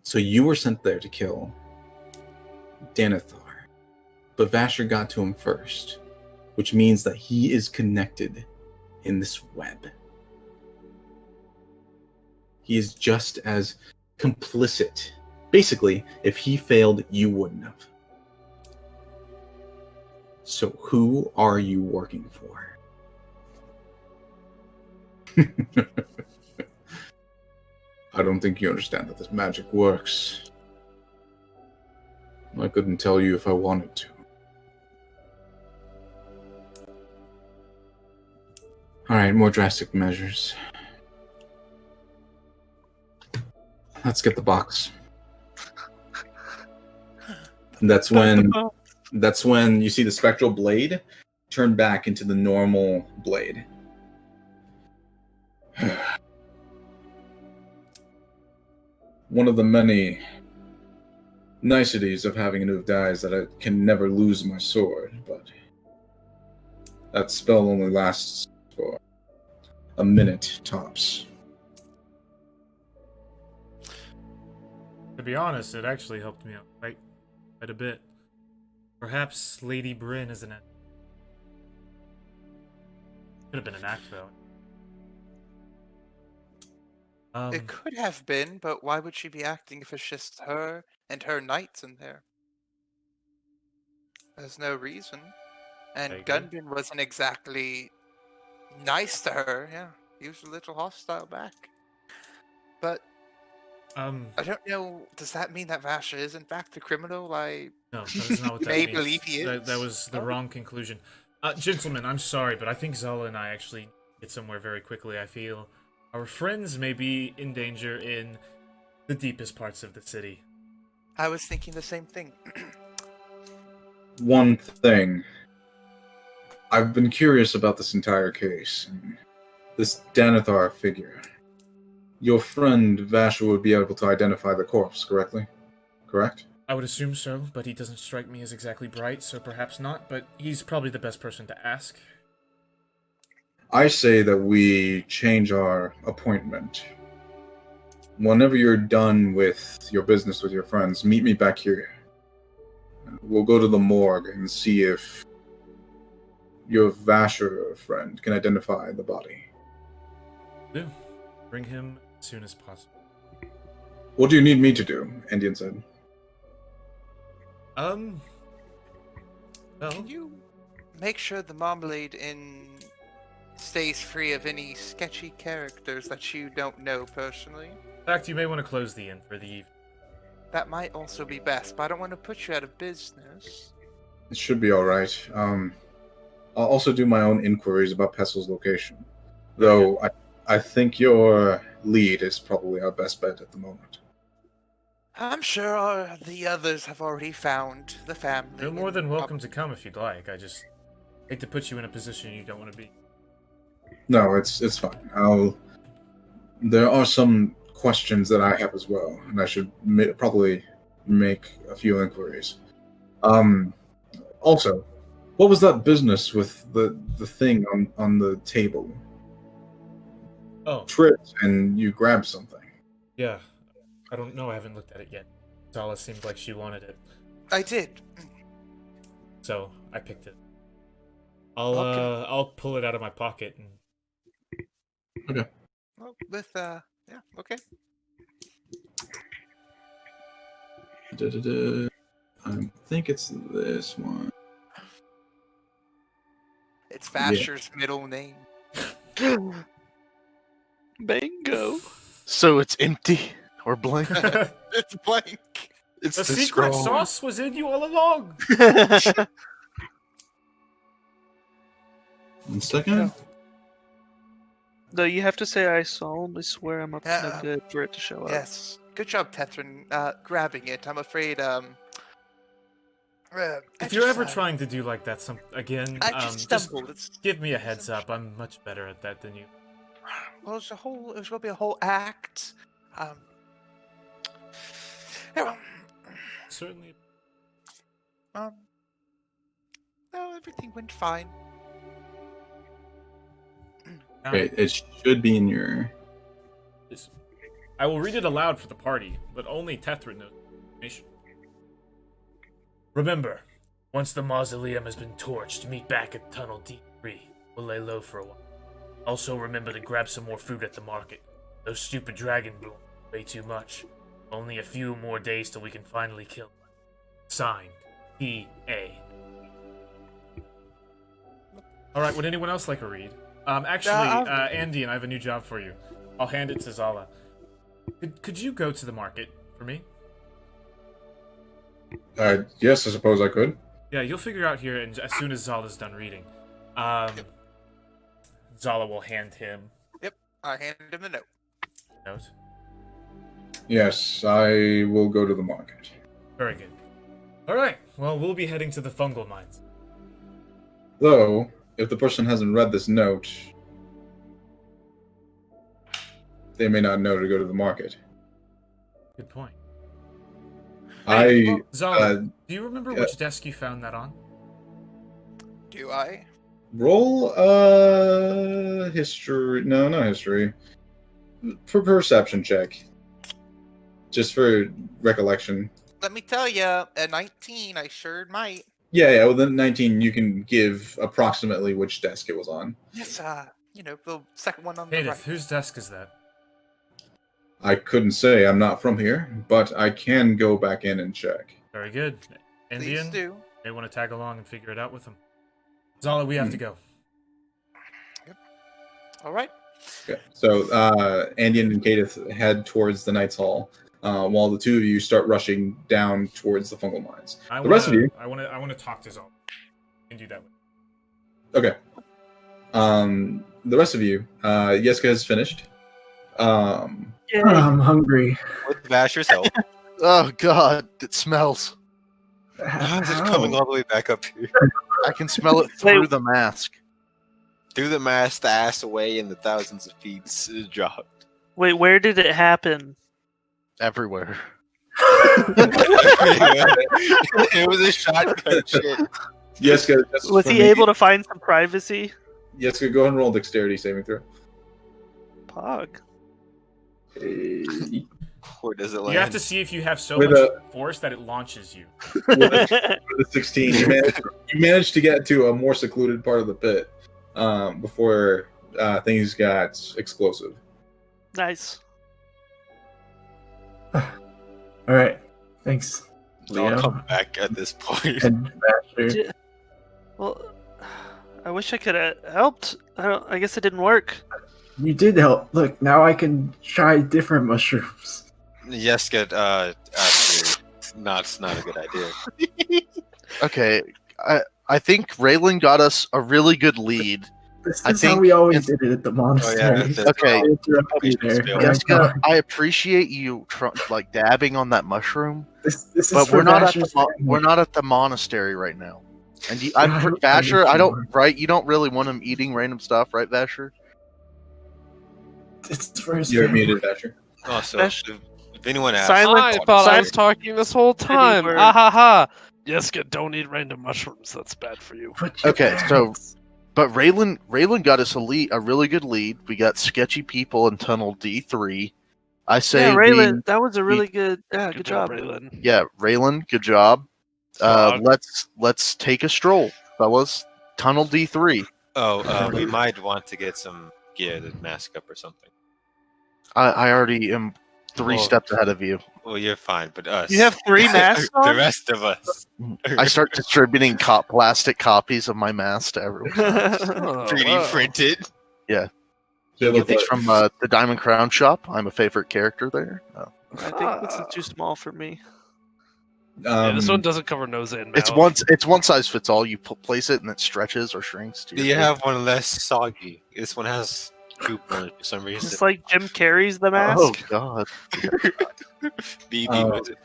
So you were sent there to kill Denethor. But Vasher got to him first, which means that he is connected in this web. He is just as complicit. Basically, if he failed, you wouldn't have. So who are you working for? I don't think you understand that this magic works. I couldn't tell you if I wanted to. Alright, more drastic measures. Let's get the box. That's when you see the spectral blade turn back into the normal blade. One of the many niceties of having an oath dies that I can never lose my sword, but that spell only lasts for a minute tops. To be honest, it actually helped me out quite a bit. Perhaps Lady Bryn is an could have been an act though. It could have been, but why would she be acting if it's just her and her knights in there? There's no reason. And I agree. Gunbin wasn't exactly nice to her. Yeah, he was a little hostile back. But I don't know. Does that mean that Vasha is in fact a criminal? I No, that is not what that may means. believe he is. That was the wrong conclusion. Gentlemen, I'm sorry, but I think Zala and I actually get somewhere very quickly. I feel our friends may be in danger in the deepest parts of the city. I was thinking the same thing. One thing. I've been curious about this entire case. This Danathar figure. Your friend Vasha would be able to identify the corpse, correctly? Correct? I would assume so, but he doesn't strike me as exactly bright, so perhaps not, but he's probably the best person to ask. I say that we change our appointment. Whenever you're done with your business with your friends, meet me back here. We'll go to the morgue and see if your Vasher friend can identify the body. Do. Bring him as soon as possible. What do you need me to do? Indian said. Well, Can you make sure the Marmalade Inn stays free of any sketchy characters that you don't know personally? in fact, you may want to close the inn for the evening. That might also be best, but I don't want to put you out of business. It should be alright. I'll also do my own inquiries about Pessel's location. Though I think your lead is probably our best bet at the moment. I'm sure the others have already found the family. You're more and than welcome to come if you'd like. I just hate to put you in a position you don't want to be. No, it's fine. There are some questions that I have as well, and I should probably make a few inquiries. Also, what was that business with the thing on the table? Oh, Tripped and you grabbed something. yeah. I don't know. I haven't looked at it yet. Zala seemed like she wanted it, I did. so I picked it. I'll pull it out of my pocket and. Well, with yeah, okay. I think it's this one. It's Vasher's middle name. Bingo. So it's empty or blank. It's blank. It's The the secret scroll. sauce was in you all along. 1 second. No, you have to say I solemnly swear I'm up to no Yeah. good for it to show up. Yes. Good job, Tethrin, grabbing it. I'm afraid, If you're ever trying to do like that again, I just just stumbled. It's, give me a heads up. I'm much better at that than you. well, it was going to be a whole act. Yeah, Certainly. no, everything went fine. Okay, it should be in your. I will read it aloud for the party, but only Tethrin knows information. Remember, once the mausoleum has been torched, meet back at Tunnel D3. We'll lay low for a while. Also remember to grab some more food at the market. Those stupid dragon boom, way too much. Only a few more days till we can finally kill them. Signed, P.A. Alright, would anyone else like a read? Andy, and I have a new job for you. I'll hand it to Zala. Could you go to the market for me? Yes, I suppose I could. Yeah, you'll figure out here and as soon as Zala's done reading. Zala will hand him Yep, I handed him the note. a note. Yes, I will go to the market. Very good. Alright, well, we'll be heading to the fungal mines. Though, if the person hasn't read this note, they may not know to go to the market. Good point. I Zala, do you remember which desk you found that on? Do I? roll history. No, not history. For perception check, just for recollection. Let me tell you, at 19, I sure might. Yeah. With the 19, you can give approximately which desk it was on. Yes, the second one on the Edith, right. whose desk is that? I couldn't say. I'm not from here, but I can go back in and check. Very good. Please Indian, do. may want to tag along and figure it out with him. Zala, we have to go. All right. Okay. So Andian and Kadith head towards the Knight's Hall, while the two of you start rushing down towards the fungal mines. Rest of you, I want to talk to Zala. And do that. okay. The rest of you, Yeska has finished. I'm hungry. With Vasher's help. Oh God, it smells. How is it coming all the way back up here? I can smell it through the mask. Through the mass, the ass away, and the thousands of feet dropped. Wait, where did it happen? Everywhere. It was a shotgun shit. Yeska, Was he able to find some privacy? Yeska, go ahead and roll dexterity saving throw. Pog. Where does it land? You have to see if you have so With much force that it launches you. With a 16, you managed to get to a more secluded part of the pit before things got explosive. Nice. All right. Thanks. I'll Leo. come back at this point. And Basher. Well, I wish I could have helped. I guess it didn't work. You did help. Look, now I can try different mushrooms. Yes, good. Actually, it's not a good idea. Okay, I think Raylan got us a really good lead. This I is how think we always did it at the monastery. that's Okay. I interrupted you there. Yeah, Oh my Jessica, God. I appreciate you like dabbing on that mushroom, This is but for we're not Basher's family. we're not at the monastery right now. And Yeah, I Vasher, I don't understand. right. You don't really want him eating random stuff, right, Vasher? It's for his You're family. muted, Thatcher. Also, Bash- if anyone asks, Silent- I thought I Silent- was talking this whole time. word. Ah ha ha. Jessica, don't eat random mushrooms. That's bad for you. Put your Okay, so- bags. But Raylan got us a really good lead. We got sketchy people in Tunnel D3. I say Yeah, Raylan, that was a really good. Yeah, good job. Raylan. yeah, Raylan, good job. Dog. Let's take a stroll, fellas. Tunnel D3. we might want to get some gear to mask up or something. I already am three Well- steps ahead of you. Well, you're fine, but us. You have 3 masks The on? rest of us. I start distributing plastic copies of my mask to everyone. Oh, 3D wow. printed. You They can look get these like- from the Diamond Crown shop. I'm a favorite character there. I think this is too small for me. Yeah, this one doesn't cover nose and mouth. It's one size fits all. You place it and it stretches or shrinks to Do your you face. have one less soggy? This one has goop on it for some Just reason. like Jim Carrey's the Oh mask. God! BB was it?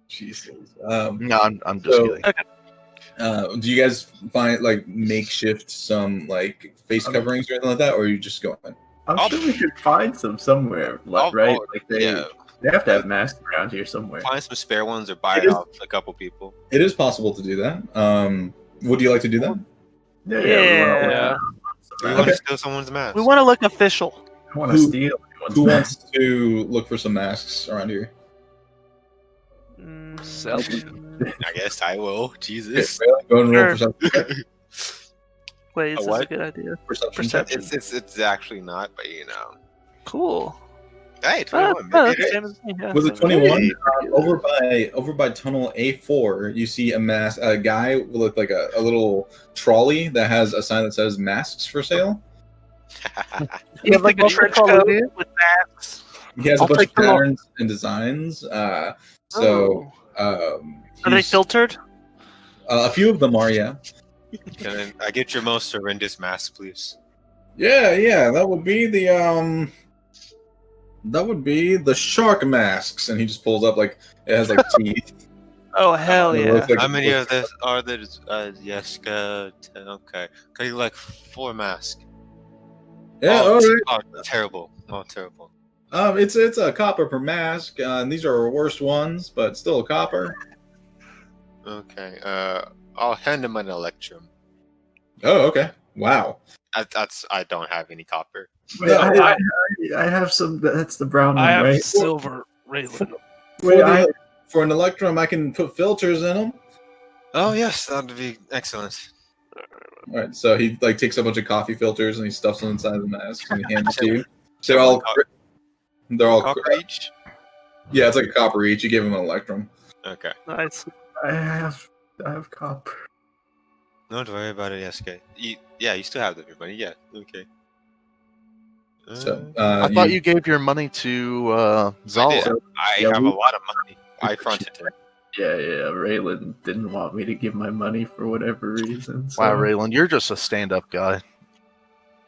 Jesus. No, I'm just So- kidding. Do you guys find like makeshift some like face coverings or anything like that, or are you just going? I'm sure we could find some somewhere, right? Like they have to have masks around here somewhere. Find some spare ones or buy It it is- off a couple people. It is possible to do that. Would you like to do that? Yeah. Yeah. Do you Okay. want to steal someone's mask? We want to look official. I want to Who- steal anyone's Who mask. wants to look for some masks around here? Sell I guess I will. Jesus. Go ahead and roll Sure. perception. Wait, is this a what? good idea? Perception check. It's actually not, but you know. Cool. Hey, Oh, 21. oh, maybe that's it same is. as me, yeah. With a 21, Hey. over by tunnel A4, you see a guy with like a little trolley that has a sign that says "masks for sale." You have like a I'll trench take all coat of it. with masks. He has I'll a bunch take of them all. patterns and designs. Are Are they filtered? A few of them are, yeah. Can I get your most horrendous mask, please? Yeah. That would be the shark masks, and he just pulls up like it has like teeth. Oh hell It yeah! looks like- How many of this are there? Yes, 10. Okay. Can you like 4 masks? Yeah, oh, all right. oh, terrible. Oh, terrible. It's a copper per mask, and these are our worst ones, but still a copper. Okay. I'll hand him an electrum. Oh, okay. Wow. I don't have any copper. Wait, No, I have some. That's the brown I one, have right? silver, Raylan. Wait, For an electrum, I can put filters in them. Oh yes, that'd be excellent. All right, so he like takes a bunch of coffee filters and he stuffs them inside the mask and he hands it to you. So They're all copper each. yeah, it's like a copper each. You give him an electrum. Okay. Nice. I have copper. Don't worry about it, Yesuke. You still have the money. Yeah. Okay. So I thought you gave your money to I Zala. did. I Yeah, have we- a lot of money. I fronted him. Yeah. Raylan didn't want me to give my money for whatever reason. So. Wow, Raylan, you're just a stand-up guy.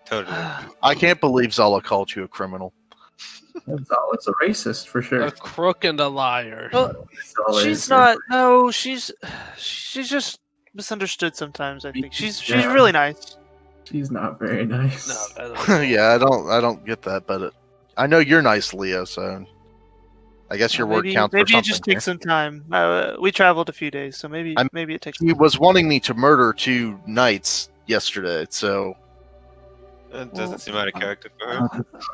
Totally. I can't believe Zala called you a criminal. Zala's a racist for sure. A crook and a liar. Well, Zala she's is- not. No, she's just misunderstood sometimes. I think she's Yeah. really nice. She's not very nice. No, I don't. Yeah, I don't get that, but I know you're nice, Leo. So I guess your word maybe, counts maybe for it just something. takes some time. We traveled a few days, so maybe it takes. He was wanting me to murder 2 knights yesterday, so That doesn't seem out of character for her.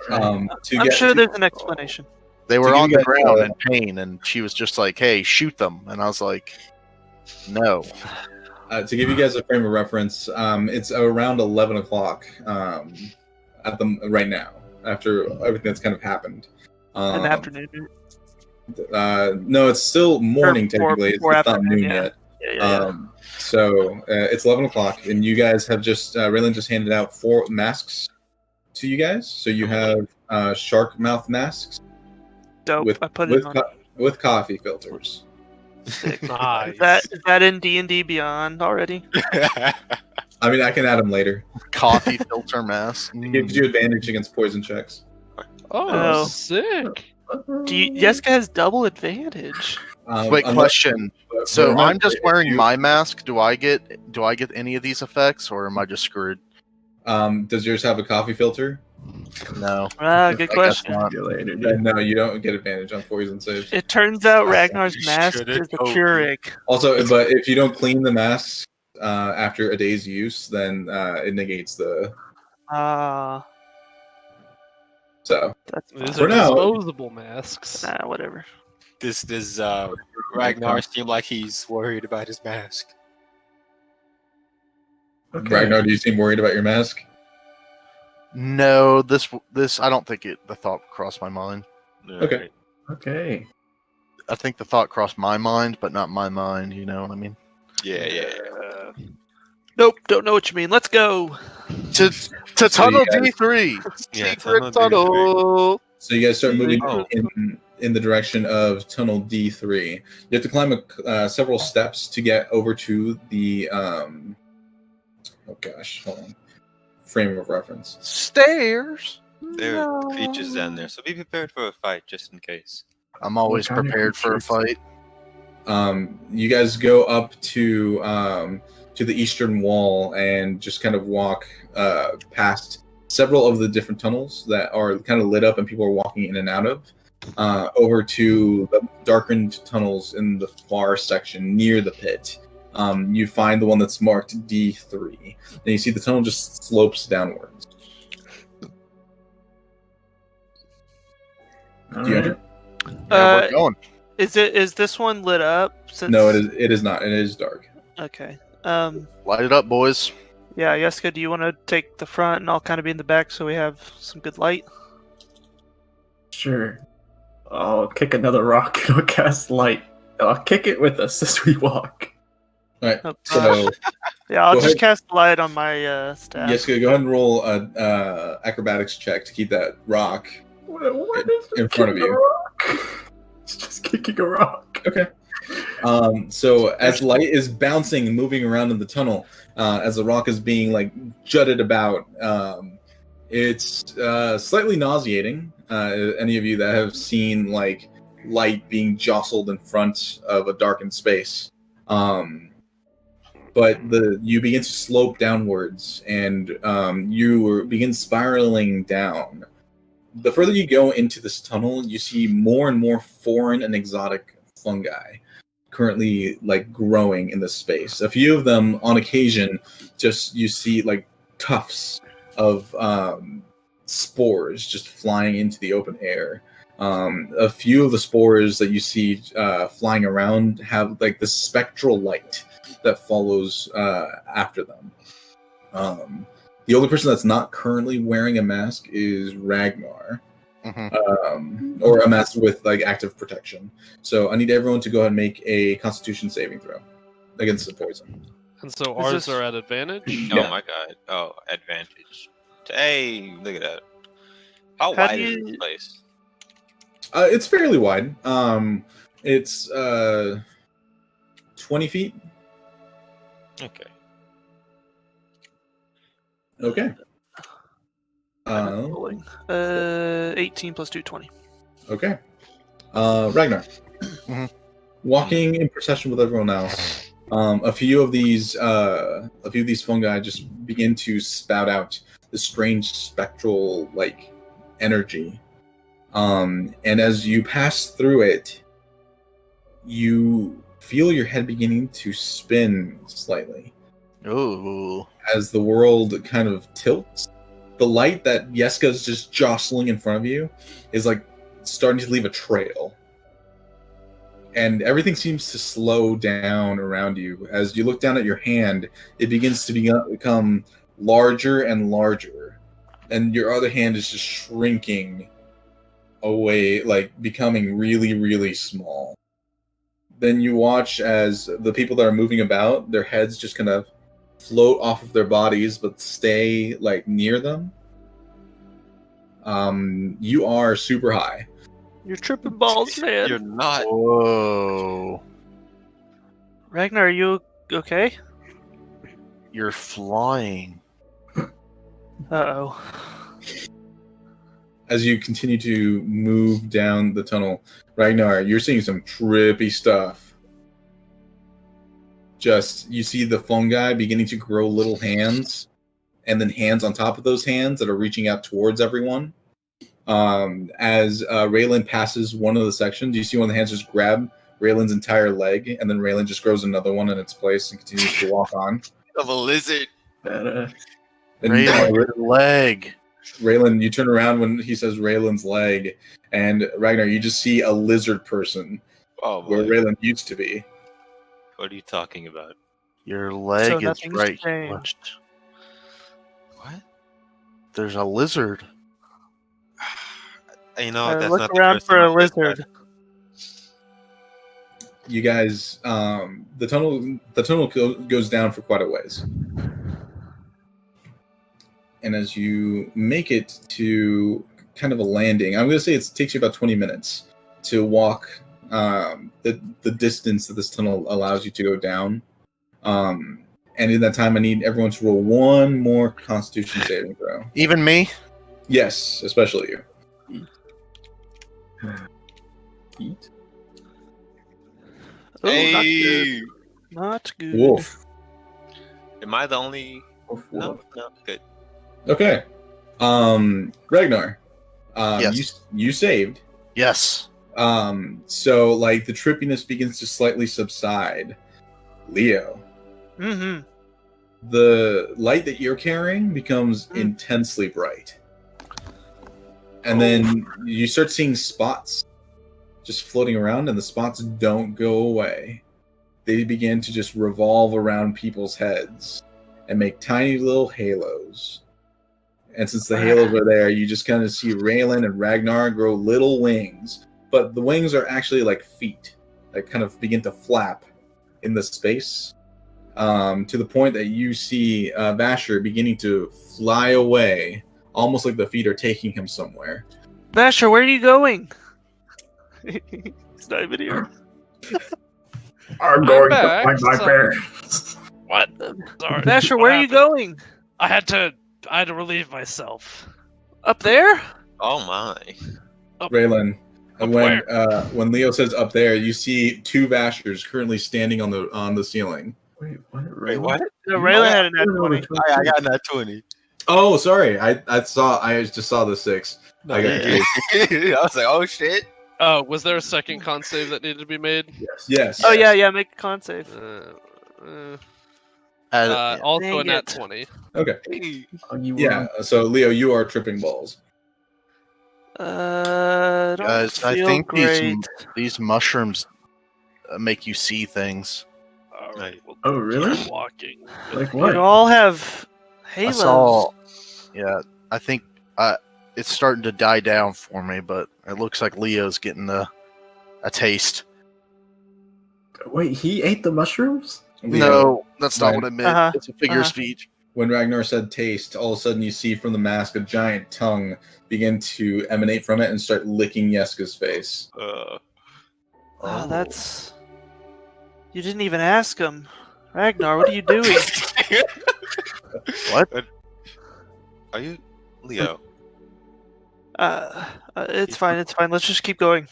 to I'm get sure to, there's an explanation. they were give on you the guys, ground in pain, and she was just like, "Hey, shoot them," and I was like, "No." to give you guys a frame of reference. It's around 11 o'clock at the right now after everything that's kind of happened. An afternoon. No, it's still morning technically. It's before not afternoon, noon yeah. yet. Yeah. So it's 11 o'clock, and you guys have just Raylan just handed out 4 masks to you guys. So you have shark mouth masks Dope. with I put it on. with coffee filters. Sick. Nice. Is that in D&D Beyond already? I mean, I can add them later. Coffee filter mask. It gives you advantage against poison checks. Oh. Sick. Jessica has double advantage. Wait, Unless- question. So remember, I'm just if wearing you- my mask. Do I get any of these effects, or am I just screwed? Does yours have a coffee filter? No. Good I guess question. not. See you later, dude. No, you don't get advantage on poison saves. It turns out Ragnar's You mask should've is a told me. Keurig. Also, but if you don't clean the masks after a day's use, then it negates the. So That's These For are now- disposable masks. whatever. Does Ragnar seem like he's worried about his mask? Okay. Ragnar, do you seem worried about your mask? No, this I don't think the thought crossed my mind. Okay. Okay. I think the thought crossed my mind, but not my mind. You know what I mean? Yeah. Nope, don't know what you mean. Let's go. To So tunnel you guys- D3. Yeah, Secret tunnel tunnel. So you guys start moving Oh. in the direction of Tunnel D3. You have to climb several steps to get over to the. Oh gosh, hold on. Frame of reference. Stairs. There are creatures down there, so be prepared for a fight just in case. I'm always What kind of prepared for a creatures? fight. You guys go up to the eastern wall and just kind of walk past several of the different tunnels that are kind of lit up and people are walking in and out of, over to the darkened tunnels in the far section near the pit. You find the one that's marked D3, and you see the tunnel just slopes downwards. Do you enter? Yeah, we're going. Is this one lit up? Since... No, it is not. It is dark. Okay. Light it up, boys. Yeah, Yeska, do you want to take the front and I'll kind of be in the back so we have some good light? Sure. I'll kick another rock and I'll cast light. I'll kick it with us as we walk. All right. Oh, So Yeah, I'll Go just ahead. cast light on my staff. Jessica, go ahead and roll a acrobatics check to keep that rock. What is In front of kicking a you. rock? It's just kicking a rock. Okay. So as light is bouncing and moving around in the tunnel, as the rock is being like jutted about, it's slightly nauseating. Any of you that have seen like light being jostled in front of a darkened space, but you begin to slope downwards, and you begin spiraling down the further you go into this tunnel, you see more and more foreign and exotic fungi currently like growing in this space. A few of them, on occasion, just you see like tufts of spores just flying into the open air. A few of the spores that you see flying around have like this spectral light that follows after them. The only person that's not currently wearing a mask is Ragnar. Or a mask with like active protection. So I need everyone to go ahead and make a Constitution saving throw against the poison. And so Is ours this- are at advantage? Yeah. Oh my god. Oh, advantage. Hey, look at that. How How wide do is you- this place? It's fairly wide. It's 20 feet. Okay. Okay. Rolling. 18 plus 2, 20. Okay. Ragnar. Mhm. Walking in procession with everyone else, a few of these fungi just begin to spout out this strange spectral like energy. And as you pass through it, you feel your head beginning to spin slightly Ooh. as the world kind of tilts. The light that Yeska is just jostling in front of you is like starting to leave a trail. And everything seems to slow down around you. As you look down at your hand, it begins to become larger and larger. And your other hand is just shrinking away, like becoming really, really small. Then you watch as the people that are moving about, their heads just kind of float off of their bodies, but stay like near them. You are super high. You're tripping balls, man. You're not. Whoa. Ragnar, are you okay? You're flying. Uh-oh. As you continue to move down the tunnel, Ragnar, you're seeing some trippy stuff. Just, you see the fungi beginning to grow little hands, and then hands on top of those hands that are reaching out towards everyone. As Raylan passes one of the sections, you see one of the hands just grab Raylan's entire leg, and then Raylan just grows another one in its place and continues to walk on. Of a lizard. And Raylan, your leg. Raylan, you turn around when he says Raylan's leg, and Ragnar, you just see a lizard person Oh where boy. Raylan used to be. What are you talking about? Your leg So is nothing's right. changed. What? There's a lizard. You know, that's Look not the around first for time a I've done lizard. You guys, the tunnel goes down for quite a ways. And as you make it to kind of a landing, I'm going to say it takes you about 20 minutes to walk the distance that this tunnel allows you to go down. And in that time, I need everyone to roll one more Constitution saving throw. Even me? Yes, especially you. Eat. Oh, not good. Hey, Not good. Wolf. am I the only? Wolf, No, wolf. no, good. Okay. Ragnar. Yes. You saved. Yes. So like the trippiness begins to slightly subside. Leo, Mm-hmm. the light that you're carrying becomes intensely bright. And then you start seeing spots just floating around, and the spots don't go away. They begin to just revolve around people's heads and make tiny little halos. And since the halos are there, you just kind of see Raylan and Ragnar grow little wings. But the wings are actually like feet that kind of begin to flap in the space. To the point that you see Vasher beginning to fly away, almost like the feet are taking him somewhere. Vasher, where are you going? He's not even here. I'm going to back, find my so- parents. What? Sorry. Vasher, What where are you happened? going? I had to relieve myself. Up there? Oh my. Raylan, Up when Leo says up there, you see two Vashers currently standing on the ceiling. Wait, what? Wait, what? No, Raylan had a nat 20. I got that 20. Oh, sorry, I just saw the 6. I got you. I was like, oh shit. Was there a second con save that needed to be made? Yes. Yes. Oh yeah, make a con save. Also Dang a nat it. 20. Okay. You Yeah. So Leo, you are tripping balls. Don't Guys, I feel think great. these mushrooms make you see things. All right. Well, Oh, really? keep walking. Like You what? all have I halos. saw. Yeah, I think it's starting to die down for me, but it looks like Leo's getting a taste. Wait, he ate the mushrooms? Leo, No, that's not Right. what I meant. Uh-huh, It's a figure of uh-huh. speech. when Ragnar said taste, all of a sudden you see from the mask a giant tongue begin to emanate from it and start licking Yeska's face. Oh, that's. You didn't even ask him, Ragnar. What are you doing? What? Are you Leo? It's fine. It's fine. Let's just keep going.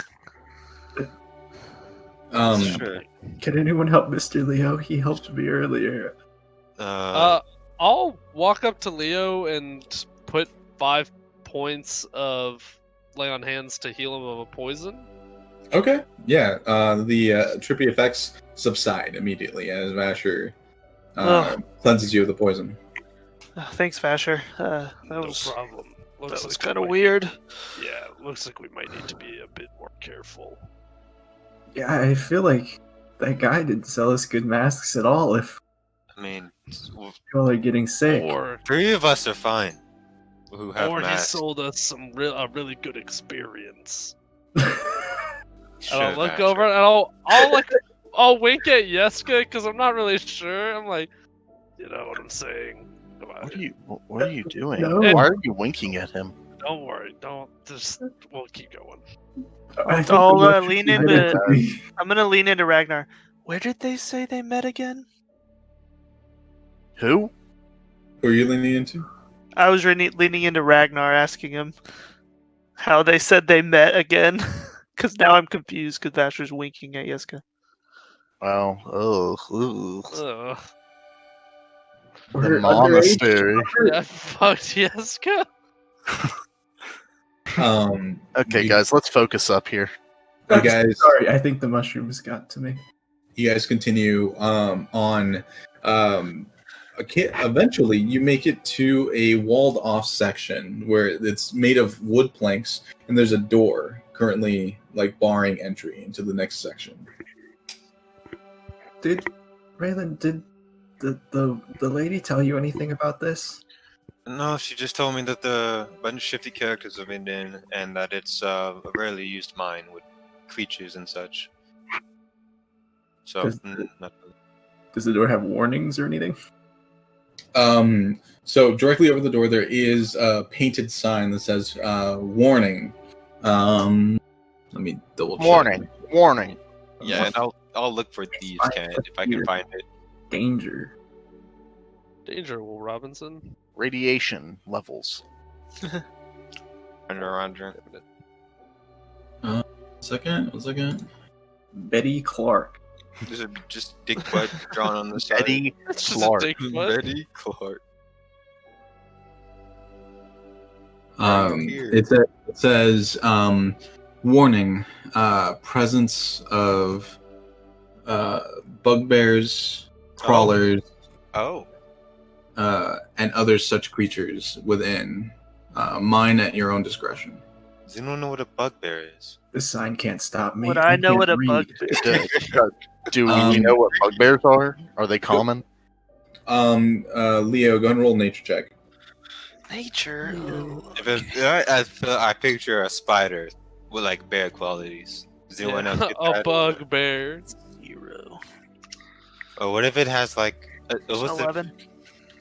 Sure. Can anyone help Mr. Leo? He helped me earlier. I'll walk up to Leo and put 5 points of lay on hands to heal him of a poison. Okay. Yeah. The trippy effects subside immediately as Vasher cleanses you of the poison. Thanks, Vasher. That No was problem. that was we kind of might- weird. Yeah, looks like we might need to be a bit more careful. Yeah, I feel like that guy didn't sell us good masks at all if I mean, people are getting sick. Or 3 of us are fine. Who have he masks. sold us a really good experience. Sure, And I'll look Vasher. over and I'll wink at Yeska because I'm not really sure. I'm like, you know what I'm saying. Come on. What are you doing? No. Why are you winking at him? Don't worry. We'll keep going. I think I'll, the mushrooms lean might into- have to be- I'm gonna lean into Ragnar. Where did they say they met again? Who? Who are you leaning into? I was leaning into Ragnar, asking him how they said they met again. Because now I'm confused because Vasher's winking at Yeska. Well, Ugh. the We're underage. monastery. Yeah, fucked Yeska. Okay, You- guys, let's focus up here. You guys, Sorry, I think the mushrooms got to me. you guys continue on. Eventually, you make it to a walled-off section where it's made of wood planks, and there's a door currently like barring entry into the next section. Did Raylan, did the lady tell you anything about this? No, she just told me that the bunch of shifty characters have been in, and that it's a rarely used mine with creatures and such. So, Does not Does the door have warnings or anything? So directly over the door there is a painted sign that says warning. Let me double check. Warning. yeah, and I'll look for thieves' can if I can find it. Danger. Danger, Will Robinson. Radiation levels. Turn around her. One second. Betty Clark. There's just Dick Butt drawn on the side. Eddie That's just Clark. a dick butt. Betty Clark. Here. It says warning, presence of bugbears, crawlers, Oh, and other such creatures within. Mine at your own discretion. does anyone know what a bugbear is? This sign can't stop me. Would I know can't what a read. bugbear Do you know what bugbears are? Are they common? Leo, go and roll nature check. Nature? I picture a spider with like bear qualities. Does anyone else get A that? bugbear. 0. Or what if it has like? What's the- 11.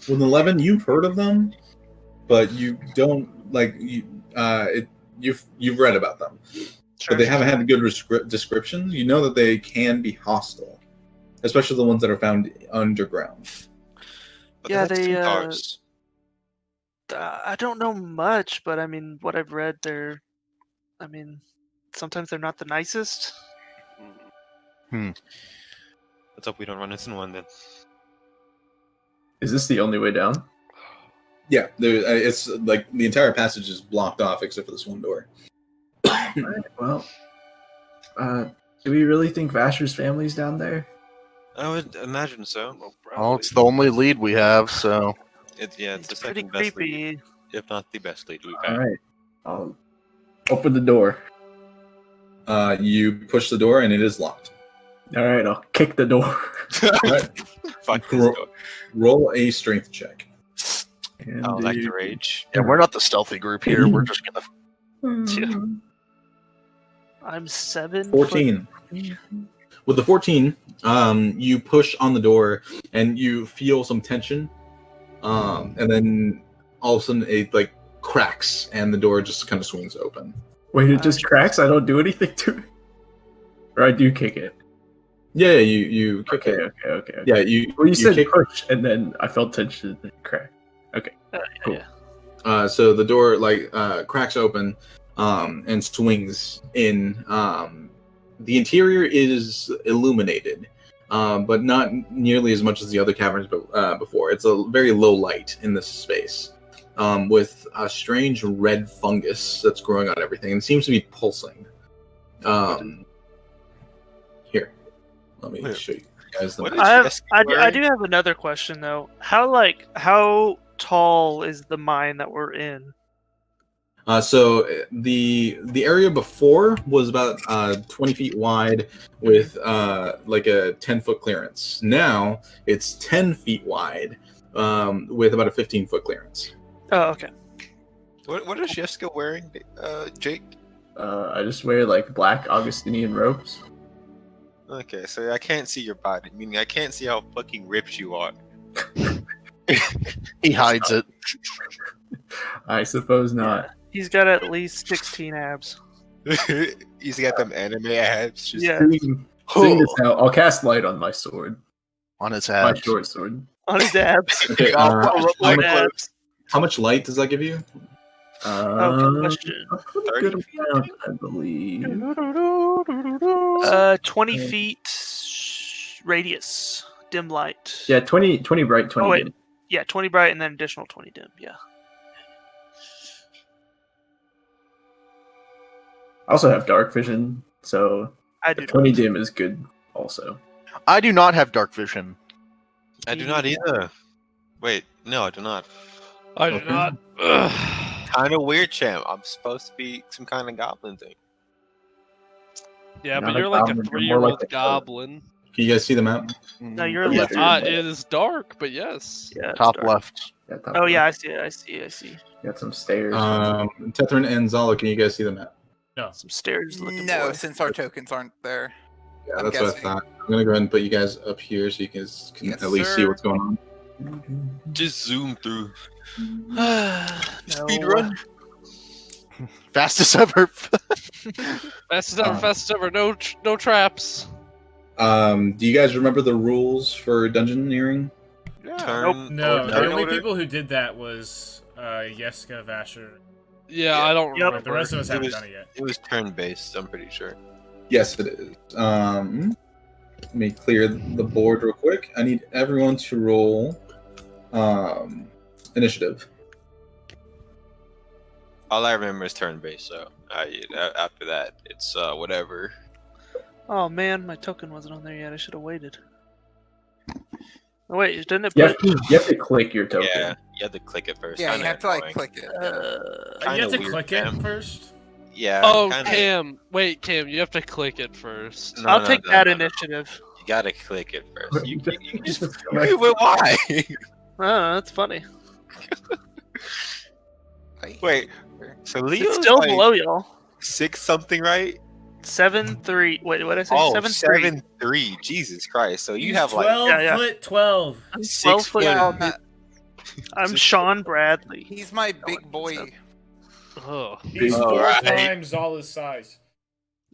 With an 11, you've heard of them, but you don't you've read about them, Sure, but they sure, haven't sure. had good descriptions. You know that they can be hostile, especially the ones that are found underground. But Yeah, they're like they, centaurs. I don't know much, but I mean, what I've read, sometimes they're not the nicest. Let's hope we don't run into one then. Is this the only way down? Yeah, it's like the entire passage is blocked off except for this one door. Alright, well, do we really think Vasher's family's down there? I would imagine so. Well, it's the only lead we have, so It's the It's pretty second best lead, creepy. if not the best lead we've had. Alright, I'll open the door. You push the door and it is locked. Alright, I'll kick the door. Right. Fuck this Roll, door. roll a strength check. And I like the rage. yeah, we're not the stealthy group here. We're just gonna. I'm 7. 14. With the 14, you push on the door and you feel some tension. And then all of a sudden it like cracks and the door just kind of swings open. Wait, it just cracks? I don't do anything to it? Or I do kick it? Yeah, you kick Okay, it. okay. Yeah, you said kick. push, and then I felt tension and it cracked. Cool. Yeah. So the door like cracks open and swings in. The interior is illuminated, but not nearly as much as the other caverns before. It's a very low light in this space, with a strange red fungus that's growing on everything and seems to be pulsing. Here, let me show you guys the What map. is I do have another question though. How tall is the mine that we're in? So the area before was about 20 feet wide with like a 10-foot clearance. Now it's 10 feet wide with about a 15-foot clearance. Oh, okay. What is Jessica wearing, Jake? I just wear like black Augustinian robes. Okay, so I can't see your body, meaning I can't see how fucking ripped you are. He hides it. I suppose not. Yeah. He's got at least 16 abs. He's got them anime abs. Just, Yeah. Seeing this now, I'll cast light on my sword. On his My abs. short sword. On his abs. Okay, On his abs. how much light does that give you? Good question. A good amount, I believe. 20 feet radius. Dim light. Yeah, 20 bright, 20 Oh, wait. dim. Yeah, 20 bright and then additional 20 dim. Yeah. I also have dark vision, so I do. 20 dim is good also. I do not have dark vision. I do not either. Wait, no, I do not. I do Okay. not. Kind of weird, champ. I'm supposed to be some kind of goblin thing. Yeah, Not but a you're like a goblin, you're more 3-year-old like a goblin. Can you guys see the map? No, you're a Yeah, lizard. It is dark, but yes. Yeah, it's Top dark. left. Yeah, top Oh left. yeah, I see it. I see. Got some stairs. Tethrin and Zala, can you guys see the map? No. Some stairs looking No, boy. since our tokens aren't there. Yeah, I'm that's guessing. what I thought. I'm gonna go ahead and put you guys up here so you guys can Yes, at least see sir. what's going on. Just zoom through. No. Speed run. Fastest ever. Fastest ever, fastest ever. No traps. Do you guys remember the rules for dungeoneering? Turn. No, or the turn only order. people who did that was Yeska, Vasher. Yeah, I don't Yep. remember. The rest of us It haven't was- done it yet. It was turn based. I'm pretty sure. Yes, it is. Let me clear the board real quick. I need everyone to roll initiative. All I remember is turn based. So after that, it's whatever. Oh man, my token wasn't on there yet. I should have waited. Oh, wait, didn't it you, put? you have to click your token. Yeah, you have to click it first. Yeah, you Kinda have to like annoying. click it. Uh, You Kinda have to weird, click it Cam. first. Yeah. Oh, kinda- Cam. Wait, Cam, you have to click it first. No, I'll no, take no, that no, no. initiative. You gotta click it first. You just. Right. Why? Oh, that's funny. Wait. So Leo's It's still like below y'all. 6 something, right? 7-3. Wait, what did I say? Oh, 7-3. 7'3". Jesus Christ! So you He's have like 12 Yeah, yeah. foot 12. I'm 6 12 foot foot. tall, dude. I'm Sean Bradley. He's my big boy. Oh. He's Oh, 4 right. times Zala's size.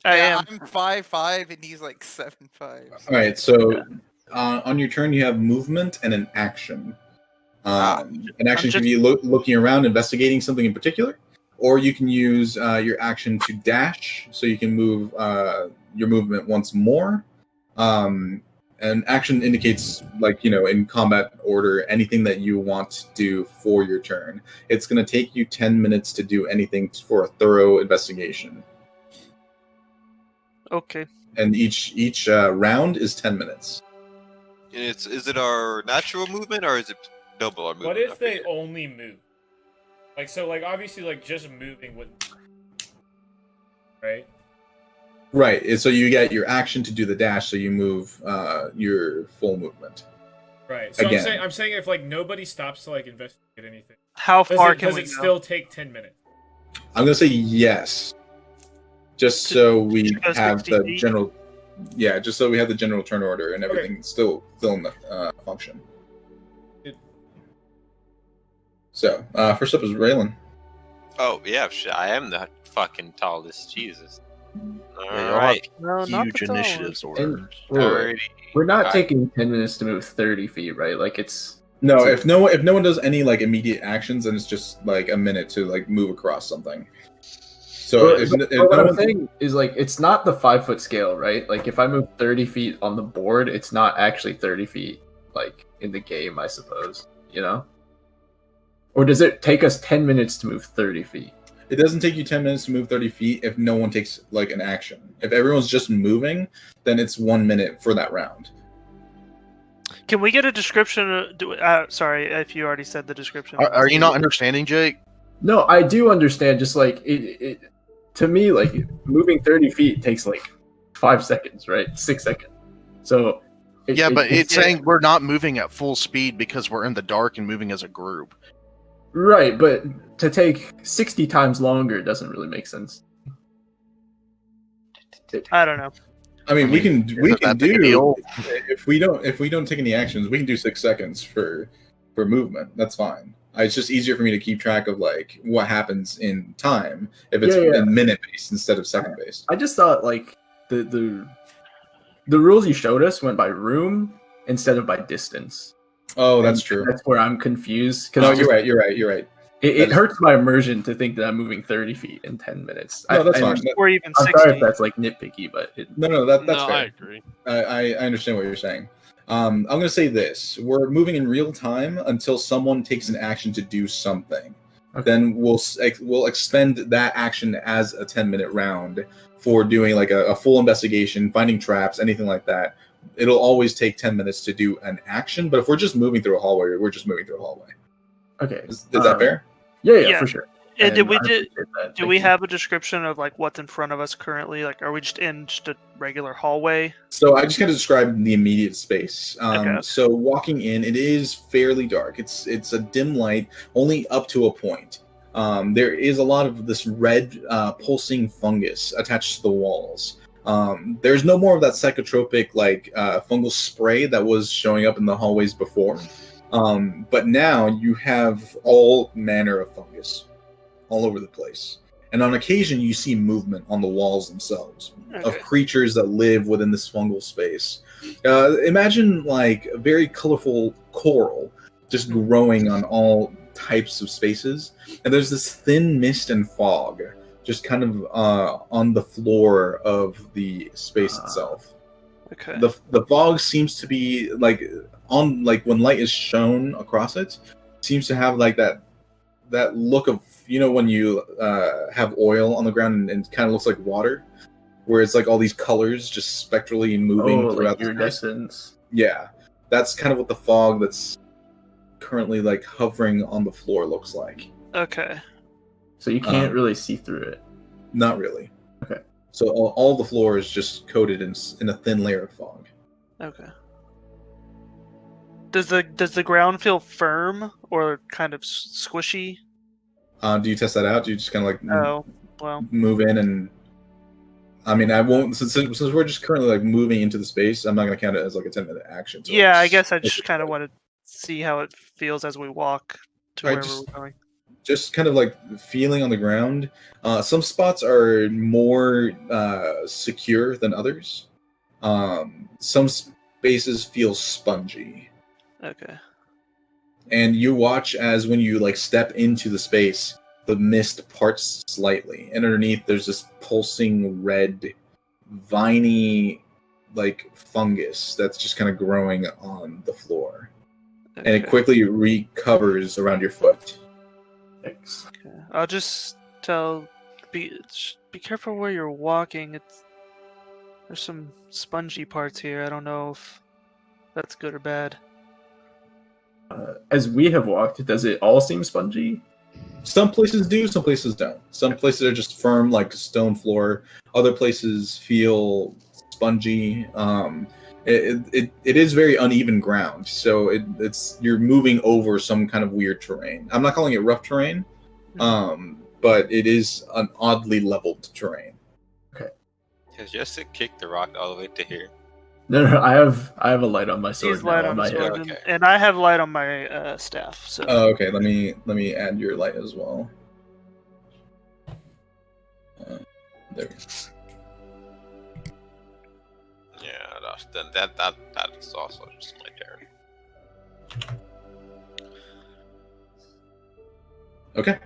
I Yeah, am. I'm 5'5" and he's like 7'5". All right, so on your turn, you have movement and an action. An action can be looking around, investigating something in particular, or you can use your action to dash, so you can move your movement once more, and And action indicates, like, in combat order, anything that you want to do for your turn. It's going to take you 10 minutes to do anything for a thorough investigation. Okay. And each round is 10 minutes. Is it our natural movement or is it double our movement? What if they only move? Like, so, like, obviously, like, just moving wouldn't... Right? Right. So you get your action to do the dash, so you move your full movement. Right. So Again. I'm saying if, like, nobody stops to, like, investigate anything, How far does can it we go? still take 10 minutes? I'm going to say yes. Just so we go have 60 the feet? general... Yeah, just so we have the general turn order and everything still in the function. So, first up is Raylan. Oh, yeah, shit, I am the fucking tallest. Jesus. Yeah, y'all Alright. No, have not huge the tallest. initiatives And orders. Alrighty. we're not Alright. taking 10 minutes to move 30 feet, right? Like it's No, So- if no one does any like immediate actions, then it's just like a minute to like move across something. So But- if but no what I'm one, saying is like it's not the 5-foot scale, right? Like if I move 30 feet on the board, it's not actually 30 feet like in the game, I suppose. You know? Or does it take us 10 minutes to move 30 feet? it doesn't take you 10 minutes to move 30 feet if no one takes like an action. If everyone's just moving, then it's 1 minute for that round. Can we get a description? Sorry if you already said the description. Are you not understanding, Jake? No, I do understand. Just like it to me, like moving 30 feet takes like 5 seconds, right? 6 seconds. So Yeah, but it's yeah. saying we're not moving at full speed because we're in the dark and moving as a group. right, but to take 60 times longer doesn't really make sense. I don't know. I mean, we can isn't that big a do deal? if we don't take any actions, we can do 6 seconds for movement. That's fine. It's just easier for me to keep track of like what happens in time if it's Yeah. in minute based instead of second based. I just thought like the rules you showed us went by room instead of by distance. Oh, that's And true. That's where I'm confused No, because you're right. it That is- hurts my immersion to think that I'm moving 30 feet in 10 minutes. No, that's I fine. understand- Or even I'm 60. sorry if that's like nitpicky, but No, that's no, fair. I agree. I understand what you're saying. I'm going to say this: we're moving in real time until someone takes an action to do something. Okay. Then we'll expend that action as a 10-minute round for doing like a full investigation, finding traps, anything like that. It'll always take 10 minutes to do an action, but if we're just moving through a hallway, we're just moving through a hallway. okay. Is that fair? Yeah, Yeah. for sure. And did we I do? appreciate that. Do Thank we you. have a description of like what's in front of us currently? Like, are we just in just a regular hallway? So I just kind of described the immediate space. Okay. So walking in, it is fairly dark. It's a dim light, only up to a point. There is a lot of this red pulsing fungus attached to the walls. There's no more of that psychotropic like fungal spray that was showing up in the hallways before. But now you have all manner of fungus all over the place. And on occasion, you see movement on the walls themselves of Okay. creatures that live within this fungal space. Imagine like a very colorful coral just growing on all types of spaces. And there's this thin mist and fog just kind of on the floor of the space itself. Okay. The fog seems to be like on like when light is shown across it, seems to have like that look of, you know, when you have oil on the ground and it kind of looks like water, where it's like all these colors just spectrally moving throughout like the space. iridescence. Yeah, that's kind of what the fog that's currently like hovering on the floor looks like. Okay. So you can't really see through it. Not really. Okay. So all the floor is just coated in a thin layer of fog. Okay. Does the ground feel firm or kind of squishy? Do you test that out? Do you just kind of like Oh, well. move in and? I mean, I won't since we're just currently like moving into the space. I'm not going to count it as like a 10-minute action. So Yeah, I it's- guess I just kind of want to see how it feels as we walk to I wherever just- we're going. just kind of like feeling on the ground. Some spots are more secure than others. Some spaces feel spongy, Okay. and you watch as when you like step into the space, the mist parts slightly, and underneath there's this pulsing red, viney like fungus that's just kind of growing on the floor, and it Okay. quickly recovers around your foot. Thanks. Okay. I'll just tell. Be careful where you're walking. There's some spongy parts here. I don't know if that's good or bad. As we have walked, does it all seem spongy? Some places do, some places don't. Some places are just firm, like stone floor. Other places feel spongy. It is very uneven ground, so it's you're moving over some kind of weird terrain. I'm not calling it rough terrain, but it is an oddly leveled terrain. Has Jessica kicked the rock all the way to here? No, I have a light on my sword He's light now on my his head. sword, Okay. and I have light on my staff. So Oh, okay. Let me add your light as well. There. Yeah, that is also just my turn. Okay.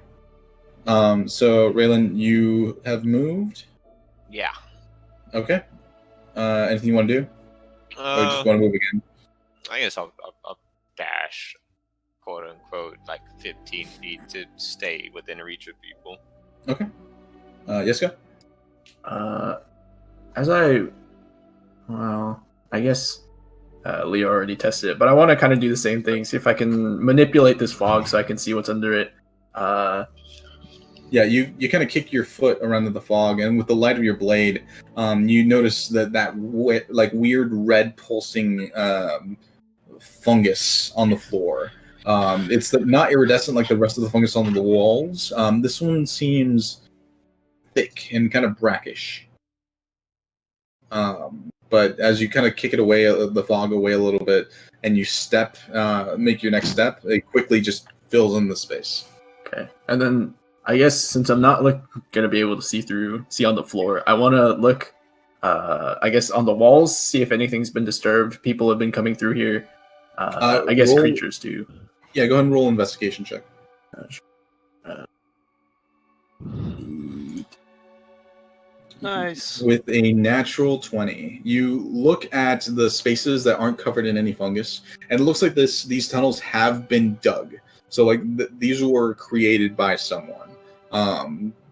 So Raylan, you have moved. Yeah. Okay. Anything you want to do? Or just want to move again? I guess I'll dash, quote unquote, like 15 feet to stay within reach of people. Okay. Yeska? I guess Leo already tested it, but I want to kind of do the same thing, see if I can manipulate this fog so I can see what's under it. Yeah, you kind of kick your foot around in the fog, and with the light of your blade, you notice that like weird red pulsing fungus on the floor. It's not iridescent like the rest of the fungus on the walls. This one seems thick and kind of brackish. But as you kind of kick it away, the fog away a little bit, and you make your next step, it quickly just fills in the space. Okay, and then I guess since I'm not gonna be able to see on the floor, I want to look. I guess on the walls, see if anything's been disturbed. People have been coming through here. I guess creatures too. Yeah, go ahead and roll an investigation check. nice. With a natural 20, you look at the spaces that aren't covered in any fungus, and it looks like these tunnels have been dug. So, like, these were created by someone.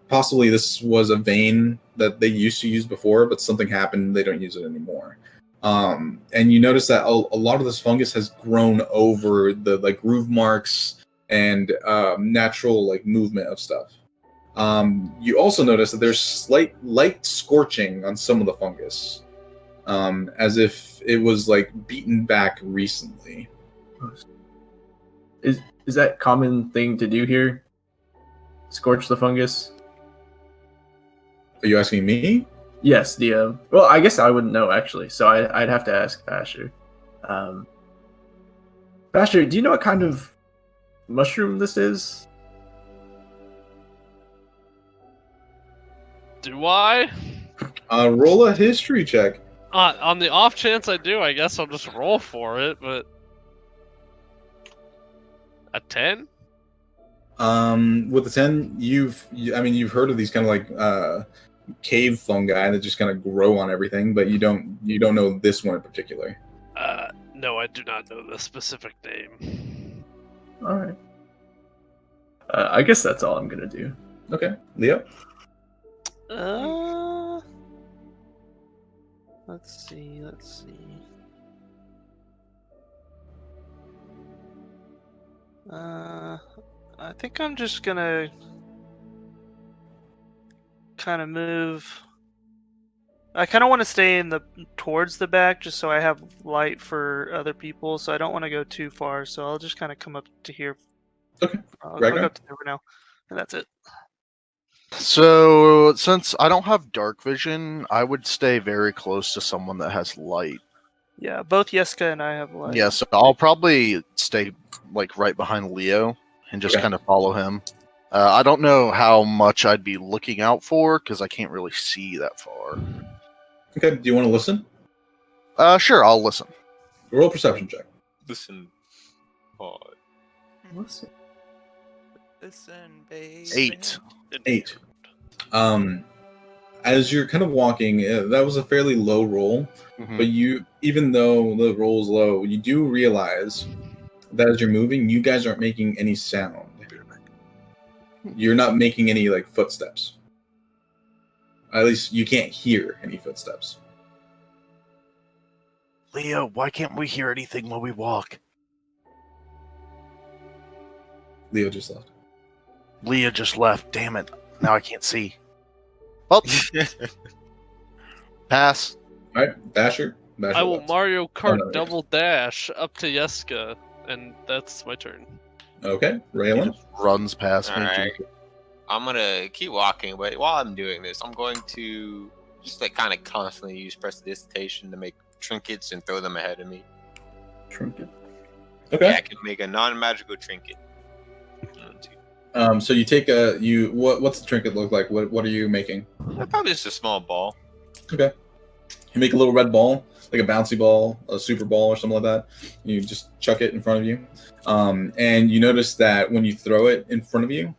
Possibly this was a vein that they used to use before, but something happened, they don't use it anymore. And you notice that a lot of this fungus has grown over the like groove marks and natural like movement of stuff. You also notice that there's slight light scorching on some of the fungus, as if it was like beaten back recently. Is that a common thing to do here? Scorch the fungus? Are you asking me? Yes, DM. Well, I guess I wouldn't know actually, so I'd have to ask Basher. Basher, do you know what kind of mushroom this is? Do I? Roll a history check. On the off chance I do, I guess I'll just roll for it, but... A 10? With the 10, you've heard of these kind of like cave fungi that just kind of grow on everything, but you don't know this one in particular. No, I do not know the specific name. All right. I guess that's all I'm gonna do. Okay, Leo. Let's see. I think I'm just gonna kind of move. I kind of want to stay towards the back, just so I have light for other people. So I don't want to go too far. So I'll just kind of come up to here. Okay. I'll go up to there for now, and that's it. So, since I don't have dark vision, I would stay very close to someone that has light. Yeah, both Yeska and I have light. Yeah, so I'll probably stay like right behind Leo and just kind of follow him. I don't know how much I'd be looking out for because I can't really see that far. Okay, do you want to listen? Sure, I'll listen. Roll a perception check. Listen. Hard. Listen. Listen, baby. 8. 8. as you're kind of walking, that was a fairly low roll, but even though the roll is low, you do realize that as you're moving, you guys aren't making any sound. You're not making any like footsteps. At least you can't hear any footsteps. Leo, why can't we hear anything while we walk? Leo just left. Leah just left. Damn it. Now I can't see. Well, pass. All right, Basher. I will left. Mario Kart no, double dash up to Yeska, and that's my turn. Okay, He Raylan. just runs past me. Alright. I'm gonna keep walking, but while I'm doing this, I'm going to just like kind of constantly use prestidigitation to make trinkets and throw them ahead of me. Trinket. Okay. Yeah, I can make a non-magical trinket. So you take what's the trinket look like? What are you making? Probably just a small ball. Okay. You make a little red ball, like a bouncy ball, a super ball, or something like that. You just chuck it in front of you, and you notice that when you throw it in front of you,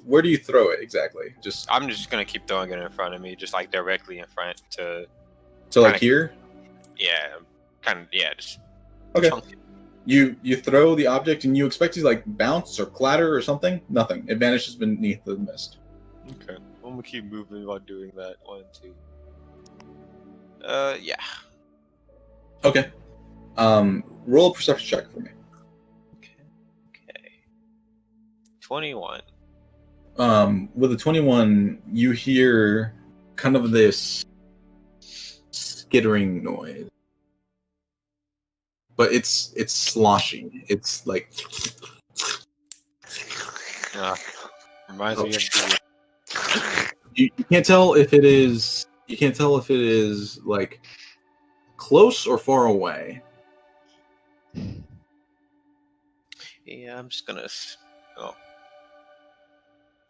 where do you throw it exactly? I'm just gonna keep throwing it in front of me, just like directly in front to. So like here. Yeah, just. Okay. Chunk it. You throw the object and you expect it to like bounce or clatter or something. Nothing. It vanishes beneath the mist. Okay. I'm gonna keep moving while doing that. 1, 2. Yeah. Okay. Roll a perception check for me. Okay. 21. With a 21, you hear kind of this skittering noise. But it's sloshing. It's like Reminds me of you can't tell if it is. You can't tell if it is like close or far away. Yeah, I'm just gonna. Oh.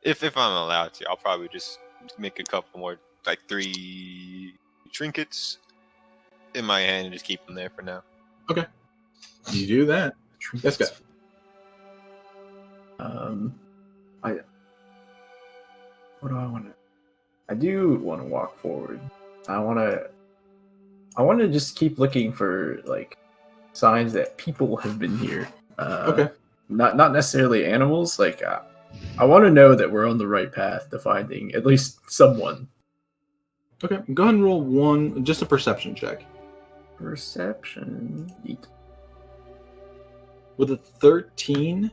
If I'm allowed to, I'll probably just make a couple more, like 3 trinkets in my hand and just keep them there for now. Okay. You do that. Let's go. What do I want to? I do want to walk forward. I want to just keep looking for like signs that people have been here. Okay. Not necessarily animals. Like I want to know that we're on the right path to finding at least someone. Okay. Go ahead and roll just a perception check. Perception. Neat. With a 13,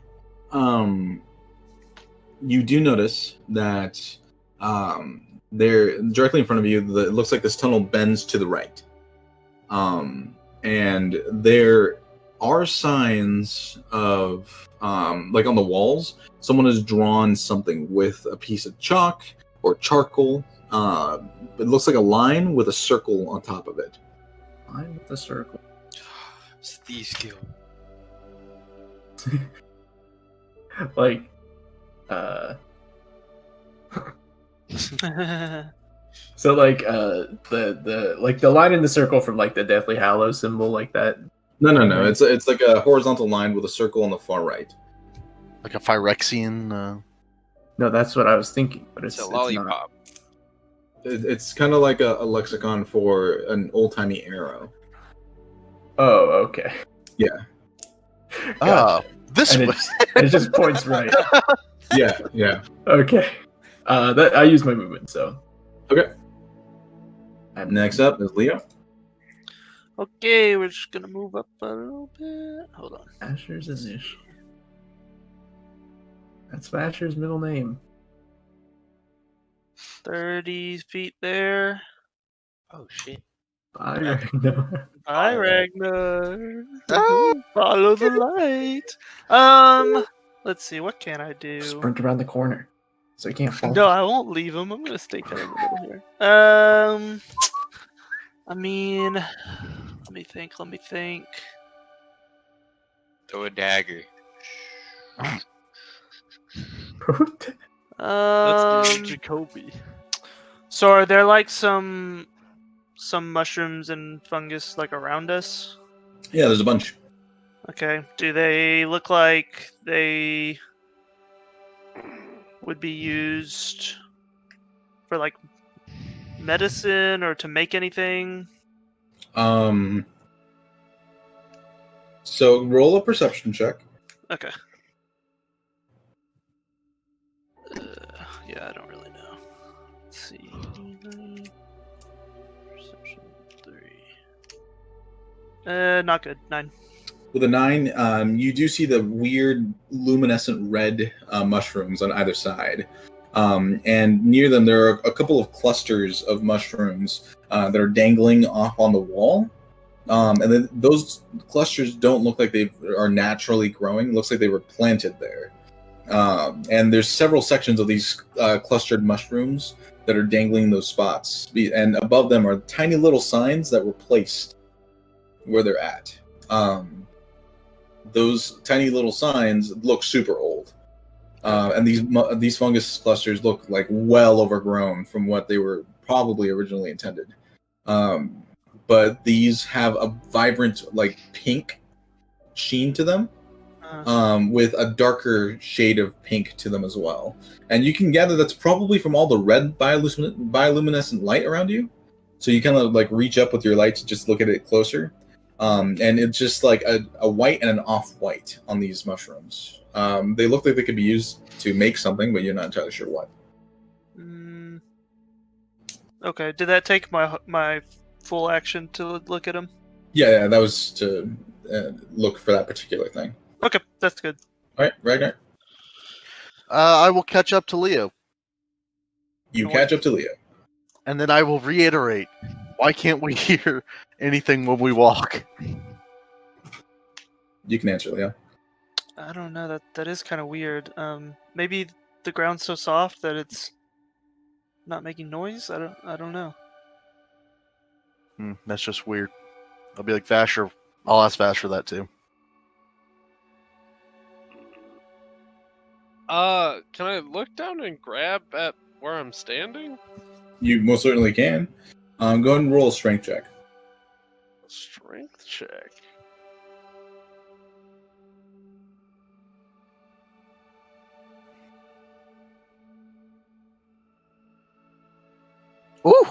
you do notice that there, directly in front of you, it looks like this tunnel bends to the right. And there are signs of, like on the walls, someone has drawn something with a piece of chalk or charcoal. It looks like a line with a circle on top of it. Line with a circle. It's thieves' skill. Like, so like the line in the circle from like the Deathly Hallows symbol, like that. No. It's like a horizontal line with a circle on the far right. Like a Phyrexian. No, that's what I was thinking, but It's a not. lollipop. It's kind of like a lexicon for an old-timey arrow. Oh, okay. Yeah. Gotcha. This And way. it just points right. Yeah. Okay. That I use my movement, so. Okay. Next up is Leo. Okay, we're just gonna move up a little bit. Hold on. Asher's initial. That's Asher's middle name. 30 feet there. Oh shit. Bye, Ragnar. Hi, Ragnar. Follow the light. Let's see. What can I do? Sprint around the corner, so he can't fall. No, I won't leave him. I'm gonna stay kind of in the middle here. I mean, let me think. Throw a dagger. That's the Jacoby. So are there like some mushrooms and fungus like around us? Yeah, there's a bunch. Okay. Do they look like they would be used for like medicine or to make anything? So roll a perception check. Okay. Yeah, I don't really know. Let's see. Perception 3. Not good. 9. With a 9, you do see the weird luminescent red mushrooms on either side. And near them, there are a couple of clusters of mushrooms that are dangling off on the wall. And then those clusters don't look like they are naturally growing. It looks like they were planted there. And there's several sections of these clustered mushrooms that are dangling those spots. And above them are tiny little signs that were placed where they're at. Those tiny little signs look super old. And these fungus clusters look like well overgrown from what they were probably originally intended. But these have a vibrant, like, pink sheen to them, with a darker shade of pink to them as well. And you can gather that's probably from all the red bioluminescent light around you. So you kind of like reach up with your light to just look at it closer. And it's just like a white and an off-white on these mushrooms. They look like they could be used to make something, but you're not entirely sure what. Okay, did that take my full action to look at him? Yeah, that was to look for that particular thing. Okay, that's good. All right, Ragnar. I will catch up to Leo. You catch up to Leo. And then I will reiterate, why can't we hear anything when we walk? You can answer, Leo. I don't know, that is kind of weird. Maybe the ground's so soft that it's not making noise? I don't know. That's just weird. I'll be like, Vasher. I'll ask Vasher that too. Can I look down and grab at where I'm standing? You most certainly can. Go ahead and roll a strength check. Strength check. Ooh.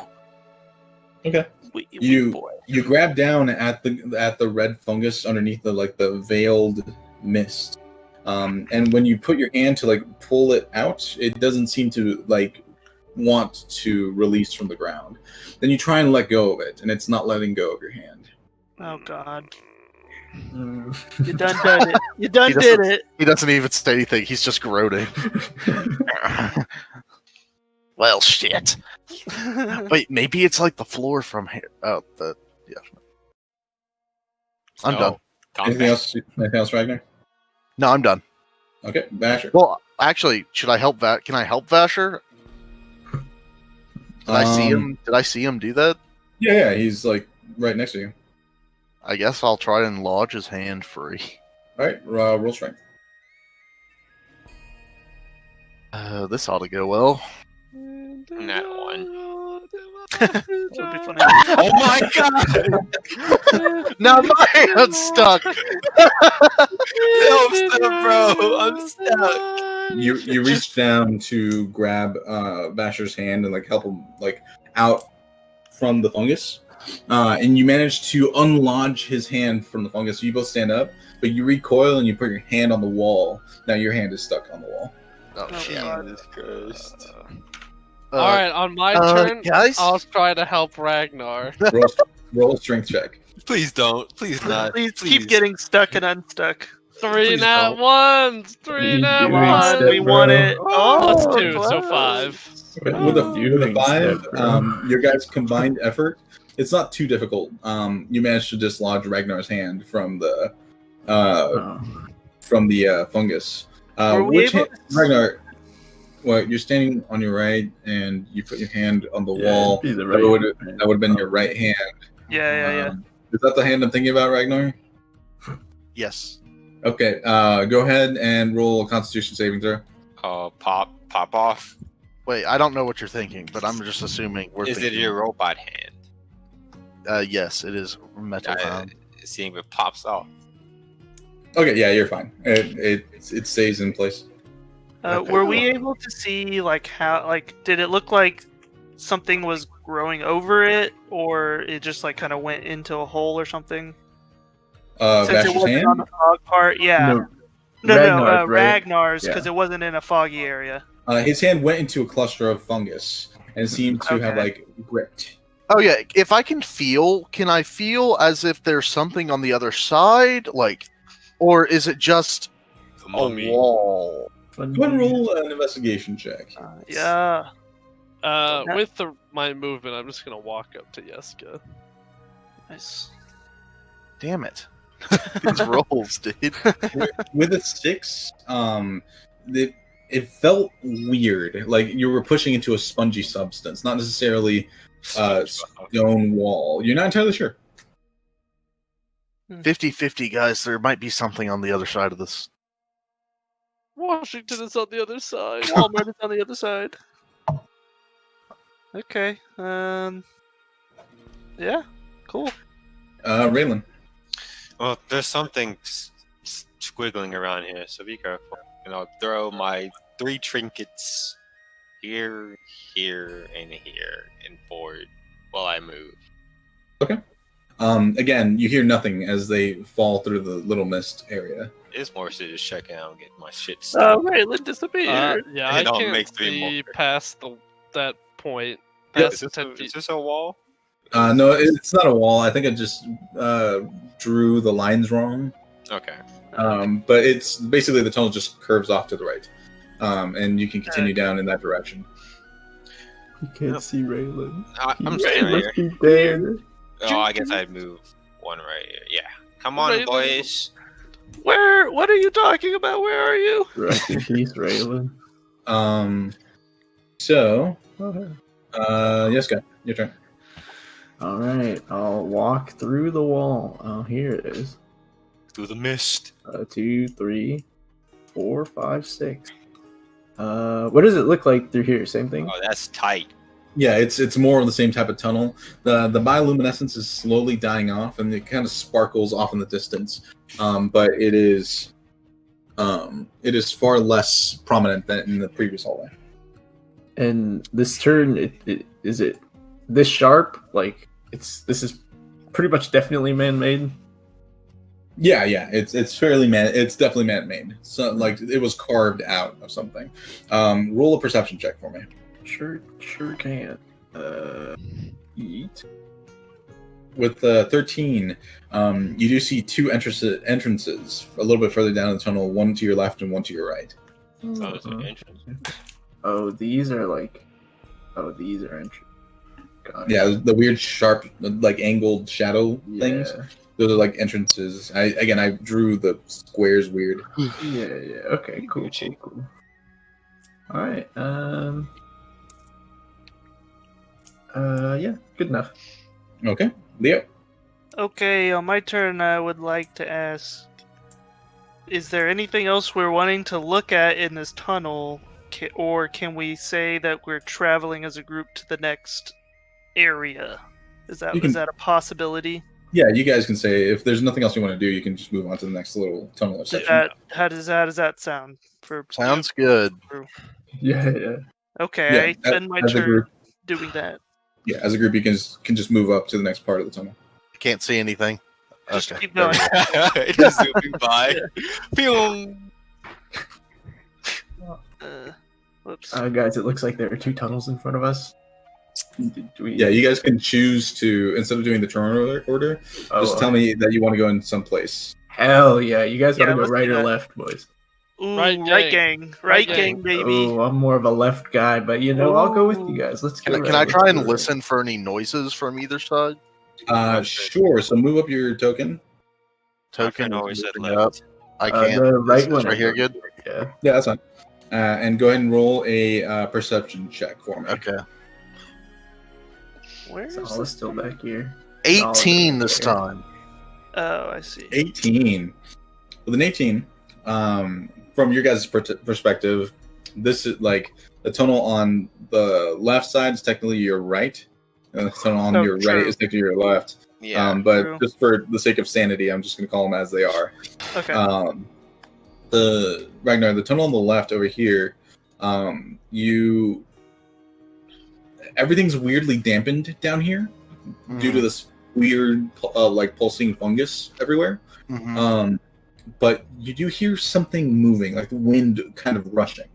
Okay. You grab down at the red fungus underneath the veiled mist, and when you put your hand to like pull it out, it doesn't seem to like want to release from the ground. Then you try and let go of it, and it's not letting go of your hand. Oh God! You done did it. You done did it. He doesn't even say anything. He's just groaning. Well, shit. Wait, maybe it's like the floor from here. Oh, yeah. I'm done. Anything else, Ragnar? No, I'm done. Okay, Vasher. Well, actually, should I help Can I help Vasher? Did I see him? Did I see him do that? Yeah, he's like right next to you. I guess I'll try and lodge his hand free. All right, roll strength. This ought to go well. Nat 1. That would be funny. Oh my god! Now my hand's stuck. I'm stuck, bro. I'm stuck. You reach down to grab Vasher's hand and like help him like out from the fungus, and you manage to unlodge his hand from the fungus. So you both stand up, but you recoil and you put your hand on the wall. Now your hand is stuck on the wall. Oh, Jesus Christ. All right, on my turn, guys? I'll try to help Ragnar. Roll a strength check. Please don't. Please not. Please keep getting stuck and unstuck. 3 nat don't. 1s. 3 nat Come Come on, 1s. we want it. Plus Oh, 2, so 5. With a 5, your guys' combined effort, it's not too difficult. You managed to dislodge Ragnar's hand from the fungus. Ragnar? Well, you're standing on your right, and you put your hand on the wall. That would have been your right hand. Yeah. Is that the hand I'm thinking about, Ragnar? Yes. Okay. Go ahead and roll a Constitution saving throw. Pop off. Wait, I don't know what you're thinking, but I'm just assuming Is it your robot hand? Yes, it is metal hand. Seeing if it pops off. Okay, yeah, you're fine. It stays in place. Were we able to see like how did it look like something was growing over it, or it just like kind of went into a hole or something? Since it Vasher's wasn't hand? on the fog part, yeah. No, Ragnar's, right? Ragnar's, because Yeah. it wasn't in a foggy area. His hand went into a cluster of fungus and seemed to have Okay. like gripped. Oh yeah, if I can I feel as if there's something on the other side, like, or is it just The a mummy. wall? Go ahead and roll an investigation check. Yeah. With my movement, I'm just gonna walk up to Yeska. Nice. Damn it! These rolls, dude. With a 6, it felt weird, like you were pushing into a spongy substance, not necessarily stone wall. You're not entirely sure. 50-50, guys. There might be something on the other side of this. Washington is on the other side. Walmart is on the other side. Okay. Yeah. Cool. Raylan. Well, there's something squiggling around here, so be careful. And I'll throw my 3 trinkets here, here, and forward while I move. Again, you hear nothing as they fall through the little mist area. It's more so just checking out and get my shit Oh, stopped. Raylan disappeared. Yeah, And I I'll can't make 3 see more. past that point. Yep. Past Is the 10 feet. this a wall? No, it's not a wall. I think I just drew the lines wrong. Okay. But it's basically the tunnel just curves off to the right, and you can continue down in that direction. You can't see Raylan. I'm He staying right must here. be there. Oh, I guess I'd move one right here. Yeah. Come on, Raylan. boys. Where? What are you talking about? Where are you? Rest in peace, Raylan. So, Okay. yes, guy, your turn. All right, I'll walk through the wall. Oh, here it is. Through the mist. 2, 3, 4, 5, 6. What does it look like through here? Same thing? Oh, that's tight. Yeah, it's more of the same type of tunnel. The bioluminescence is slowly dying off, and it kind of sparkles off in the distance. But it is far less prominent than in the previous hallway. And this turn, is it this sharp? Like this is pretty much definitely man-made. Yeah, it's fairly it's definitely man-made. So like it was carved out of something. Roll a perception check for me. Sure can. Eat. With 13, you do see 2 entrances a little bit further down the tunnel, one to your left and one to your right. Oh, it's an entrance. Oh, these are like. Oh, these are entry. Got it. Yeah, the weird, sharp, like angled shadow things. Yeah. Those are like entrances. I drew the squares weird. Yeah. Okay. Cool. All right. Yeah. Good enough. Okay, Leo. Okay, on my turn, I would like to ask: is there anything else we're wanting to look at in this tunnel, or can we say that we're traveling as a group to the next area? Is that a possibility? Yeah, you guys can say if there's nothing else you want to do, you can just move on to the next little tunnel or section. How does that sound? Sounds good. Yeah. Okay, Yeah, I spend my as a turn group. doing that. Yeah, as a group, you can just move up to the next part of the tunnel. Can't see anything. Just Okay. keep going. It is zooming by. Pew! Whoops. Guys, it looks like there are 2 tunnels in front of us. Yeah, you guys can choose to, instead of doing the turn order, just tell me that you want to go in someplace. Hell yeah! You guys want to go let's right do or that. left, boys? Ooh, Right right gang. gang. Right Right gang, baby. Oh, I'm more of a left guy, but I'll go with you guys. Let's go. Can I try and listen for any noises from either side? Sure. So move up your token. Token I always said moving left. up. I can't. The right Is one right here good? Yeah. Yeah, that's fine. And go ahead and roll a perception check for me. Okay. Where is It's all this? still back here. 18 this Okay. time. Oh, I see. 18. With an 18, from your guys' perspective, this is like the tunnel on the left side is technically your right, and the tunnel on Oh, your true. right is technically your left. Yeah. But True. just for the sake of sanity, I'm just going to call them as they are. Okay. The Ragnar, the tunnel on the left over here, you everything's weirdly dampened down here due to this weird, like pulsing fungus everywhere. But you do hear something moving, like the wind kind of rushing.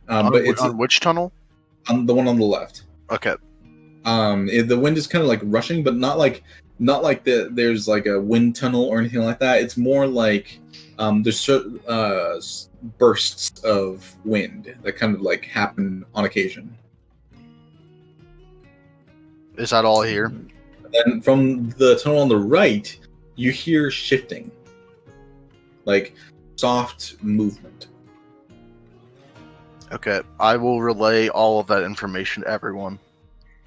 But it's on which tunnel? on the one on the left. Okay. The wind is kind of like rushing, but not like there's like a wind tunnel or anything like that. It's more like there's bursts of wind that kind of like happen on occasion. Is that all here? And from the tunnel on the right, you hear shifting, like soft movement. Okay, I will relay all of that information to everyone.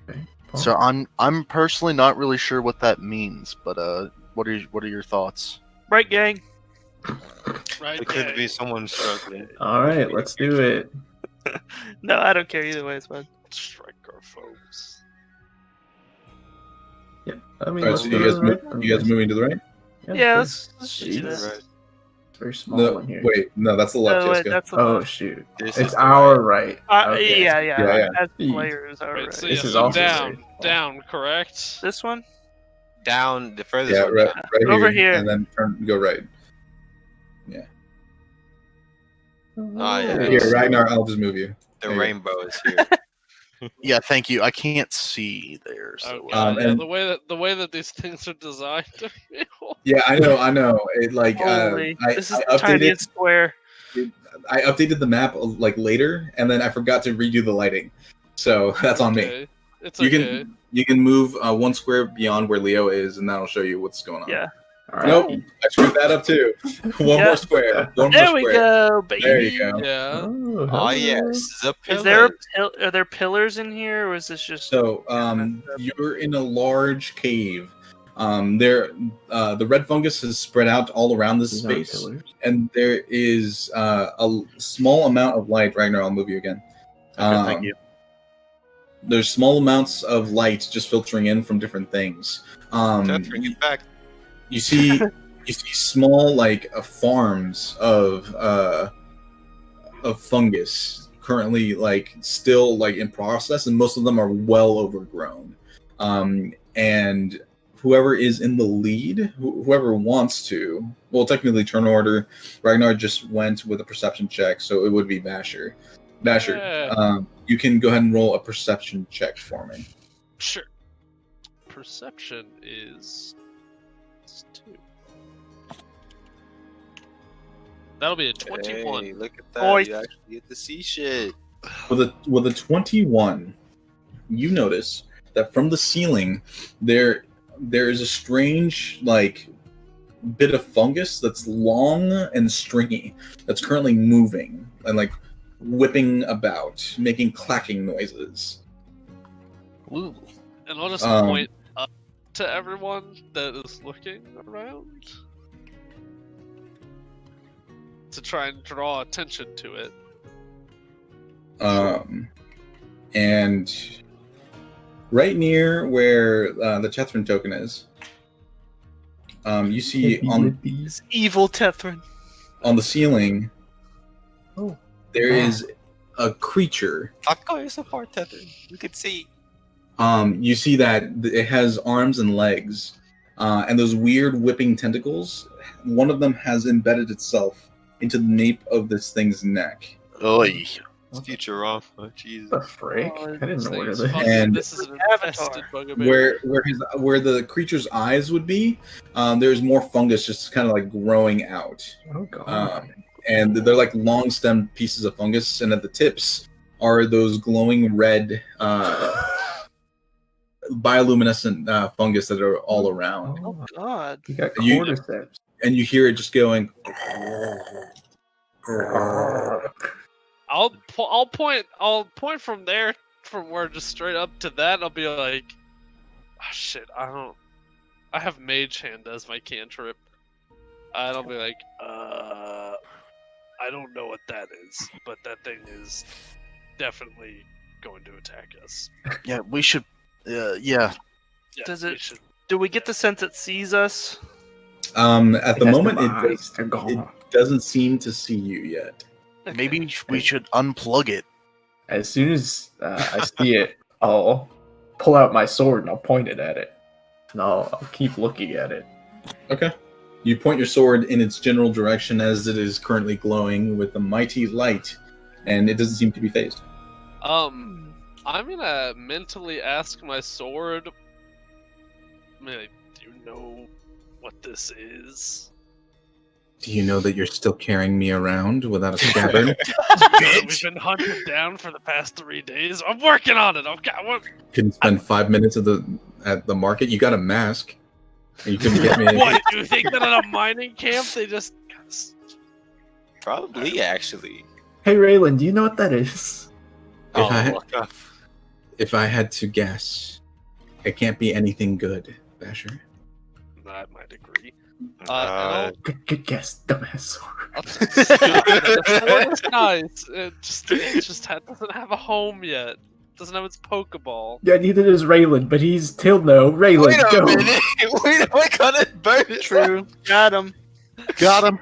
Okay. So I'm personally not really sure what that means, but what are your thoughts? Right, gang. Right? It could be someone struggling. All right, let's do it. No, I don't care either way. It's fine. Strike our foes. Yep. I mean, All right, let's so go you to guys, the right. you guys moving to the right? Yeah, sure. let's just do Jesus. that. Right. It's very small No, one here. wait, no, that's the left. Oh, wait, Jessica. that's the Oh shoot! This It's is our right. Okay. yeah. Yeah. As Jeez. players, all Right, right. so, This yeah, is so also down, very small. down, correct? This one? Down, the furthest Yeah, one right, down. right Over here. and then go right. Ah, yeah. Hey. Here, Ragnar, I'll just move you. The There you rainbow is here. Yeah, thank you. I can't see there. Oh, So, God, yeah, and- the way that these things are designed. Yeah, I know. It like Holy, I this is I the updated tiniest square. I updated the map like later, and then I forgot to redo the lighting, so that's on me. Okay. It's You okay. can move 1 square beyond where Leo is, and that'll show you what's going on. Yeah. All right. Nope, I screwed that up too. One Yeah. more square. One There more we square. go, baby. There you go. Yeah. Oh, Oh hello. yes, the Is there pillars. are there pillars in here, or is this just? So, you're in a large cave. The red fungus has spread out all around this These aren't space, pillars. and there is a small amount of light. Ragnar, I'll move you again. Okay, thank you. There's small amounts of light just filtering in from different things. Catherine, get back. You see small like farms of fungus currently like still like in process, and most of them are well overgrown. And whoever is in the lead, whoever wants to, well, technically turn order. Ragnar just went with a perception check, so it would be Basher. Basher, Yeah. you can go ahead and roll a perception check for me. Sure. Perception is 2. That'll be a 21. Hey, look at that. Boy. You actually get to see shit. With a 21, you notice that from the ceiling there is a strange like bit of fungus that's long and stringy that's currently moving and like whipping about, making clacking noises. Ooh. And I'll just Um, point up to everyone that is looking around to try and draw attention to it. And right near where the Chethrin token is, you see This evil Tethrin. on the ceiling Oh. there is a creature. Stop going so far, Tether. You can see. You see that it has arms and legs, and those weird whipping tentacles. One of them has embedded itself into the nape of this thing's neck. Oy. It's Futurama. Oh, Jesus. The frick? Oh, I didn't know where Things to. fucking- And- this is an Avatar. infested bugaboo. Where the creature's eyes would be, there's more fungus just kind of like growing out. Oh god. And they're like long stemmed pieces of fungus, and at the tips are those glowing red bioluminescent fungus that are all around. Oh God. You got You- cordyceps. And you hear it just going. I'll point from there, from where just straight up to that. I'll be like, oh, shit, I have Mage Hand as my cantrip, and I'll be like, I don't know what that is, but that thing is definitely going to attack us. Yeah, we should. Yeah. Yeah, Does we it- should- Do we get the sense it sees us? At the has moment, no it eyes. They're gone. it doesn't seem to see you yet. Okay. Maybe we should unplug it. As soon as I see it, I'll pull out my sword and I'll point it at it. And I'll keep looking at it. Okay. You point your sword in its general direction as it is currently glowing with a mighty light, and it doesn't seem to be phased. I'm gonna mentally ask my sword. Do you know what this is? Do you know that you're still carrying me around without a scabbard? We've been hunted down for the past 3 days. I'm working on it. Okay, Couldn't spend 5 minutes at the market. You got a mask. And you couldn't get me. What? Do you think that at a mining camp they just? Probably, actually. Hey Raylan, do you know what that is? Look up. If I had to guess, it can't be anything good, Basher. I might agree. Good guess, dumbass. The sword is nice. It just doesn't have a home yet. Doesn't have its Pokeball. Yeah, neither does Raylan, but he'll know. Raylan, Wait a go. minute! Wait, I got it burnt. True. Got him. Got him.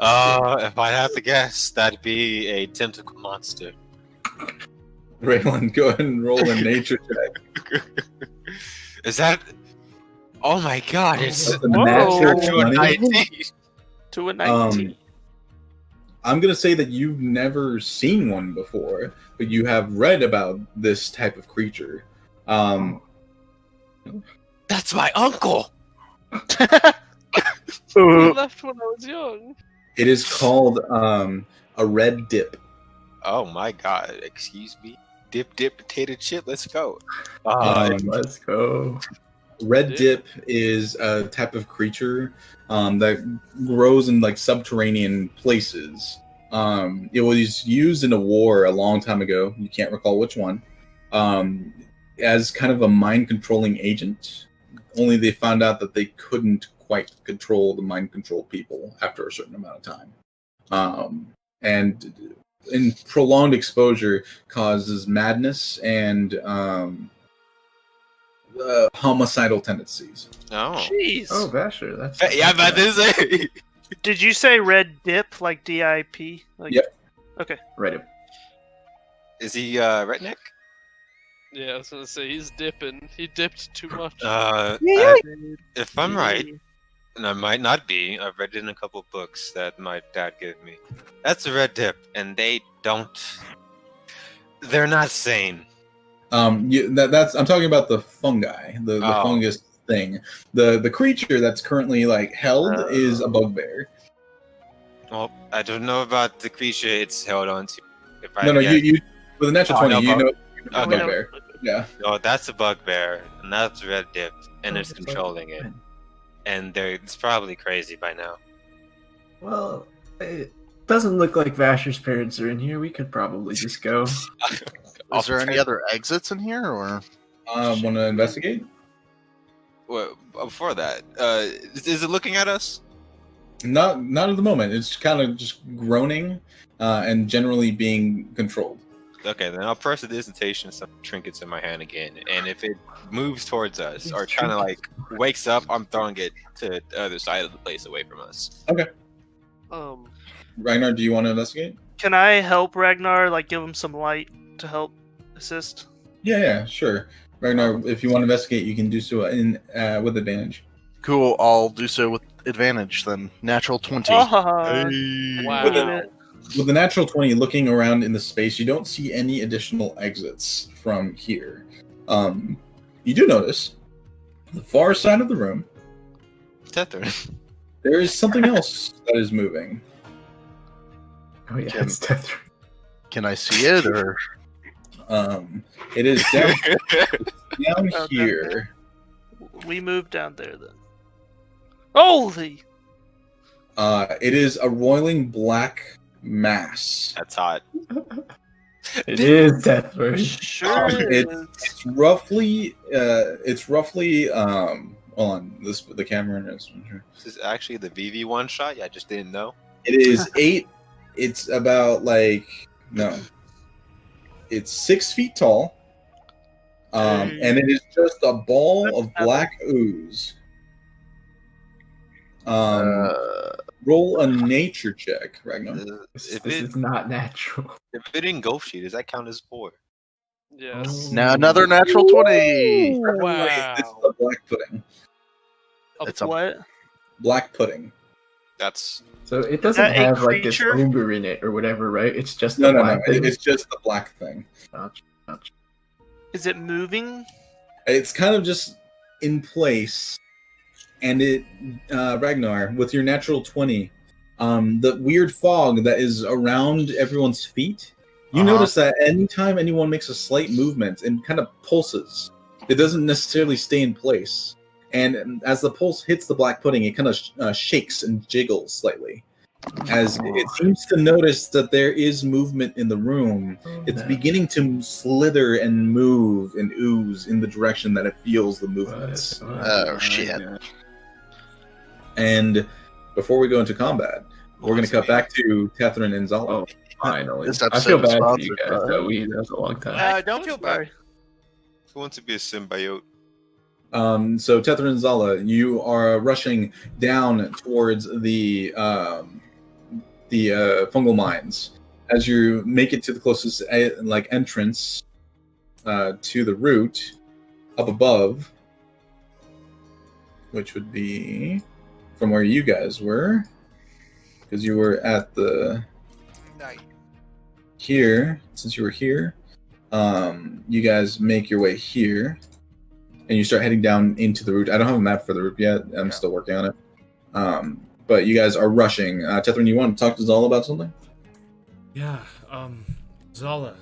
If I had to guess, that'd be a tentacle monster. Raylan, go ahead and roll a nature check. Is that? Oh my god! It's That's a natural 20. To a 19. I'm gonna say that you've never seen one before, but you have read about this type of creature. That's my uncle. He left when I was young. It is called a red dip. Oh my god! Excuse me. Dip, potato chip. Let's go. Let's go. Red dip is a type of creature that grows in like subterranean places. It was used in a war a long time ago. You can't recall which one. As kind of a mind controlling agent. Only they found out that they couldn't quite control the mind controlled people after a certain amount of time. And in prolonged exposure causes madness and homicidal tendencies. Oh. Jeez. Oh, Vasher, that's... Yeah, I'm about to say. Did you say red dip, like DIP? Like... Yep. Okay. Right. Is he redneck? Yeah, I was gonna say he's dipping. He dipped too much. If I'm right, and I might not be, I've read it in a couple of books that my dad gave me. That's a red dip, and they're not sane. I'm talking about the fungi, the fungus thing. The creature that's currently like held is a bugbear. Well, I don't know about the creature it's held onto. You with a natural 20, you know it's a Okay. bugbear. Yeah. No, that's a bugbear, and that's a red dip, and it's controlling it. And it's probably crazy by now. Well, it doesn't look like Vasher's parents are in here. We could probably just go. Is there any other exits in here, or? Want to investigate? Well, before that, is it looking at us? Not at the moment. It's kind of just groaning and generally being controlled. Okay, then I'll press the dissertation some trinkets in my hand again, and if it moves towards us or kind of like wakes up, I'm throwing it to the other side of the place away from us. Okay. Ragnar, do you want to investigate? Can I help Ragnar, like give him some light to help assist? Yeah, sure. Ragnar, if you want to investigate, you can do so with advantage. Cool, I'll do so with advantage then. Natural 20. Wow. With the natural 20, looking around in the space, you don't see any additional exits from here. You do notice, on the far side of the room, Tether. there is something else that is moving. Oh yeah, it's Tether. Can I see it, or? It is down here. We moved down there then. Holy! It is a roiling black mass. That's hot. It is Tether. Sure It's roughly hold on, the camera is. This is actually the VV1 shot. Yeah, I just didn't know. It is 8. It's about it's 6 feet tall. And it is just a ball of black ooze. Roll a nature check, Ragnar. This is not natural. If it engulfs you, does that count as 4? Yes. Now another natural 20. Wow. This is a black pudding. It's a What? Black pudding. That's So it doesn't that a have like this creature? ogre in it or whatever, right? It's just No, the no, no. black thing. It's just the black thing. Gotcha, gotcha. Is it moving? It's kind of just in place, and it, Ragnar, with your natural 20, the weird fog that is around everyone's feet, you notice that anytime anyone makes a slight movement, it kind of pulses. It doesn't necessarily stay in place. And as the pulse hits the black pudding, it kind of shakes and jiggles slightly. As it seems to notice that there is movement in the room, it's beginning to slither and move and ooze in the direction that it feels the movements. Oh, shit. And before we go into combat, we're going to cut back to Catherine and Zala. Oh, finally. This I feel episode is bad for you sponsored guys, by- though. That was a long time. Don't feel bad. who wants to be a symbiote. So Tether and Zala, you are rushing down towards the fungal mines. As you make it to the closest entrance to the route up above, which would be from where you guys were, because you were at the Night. here. Since you were here, you guys make your way here. And you start heading down into the route. I don't have a map for the route yet. I'm still working on it. But you guys are rushing. Tethrin, you want to talk to Zala about something? Yeah, Zala.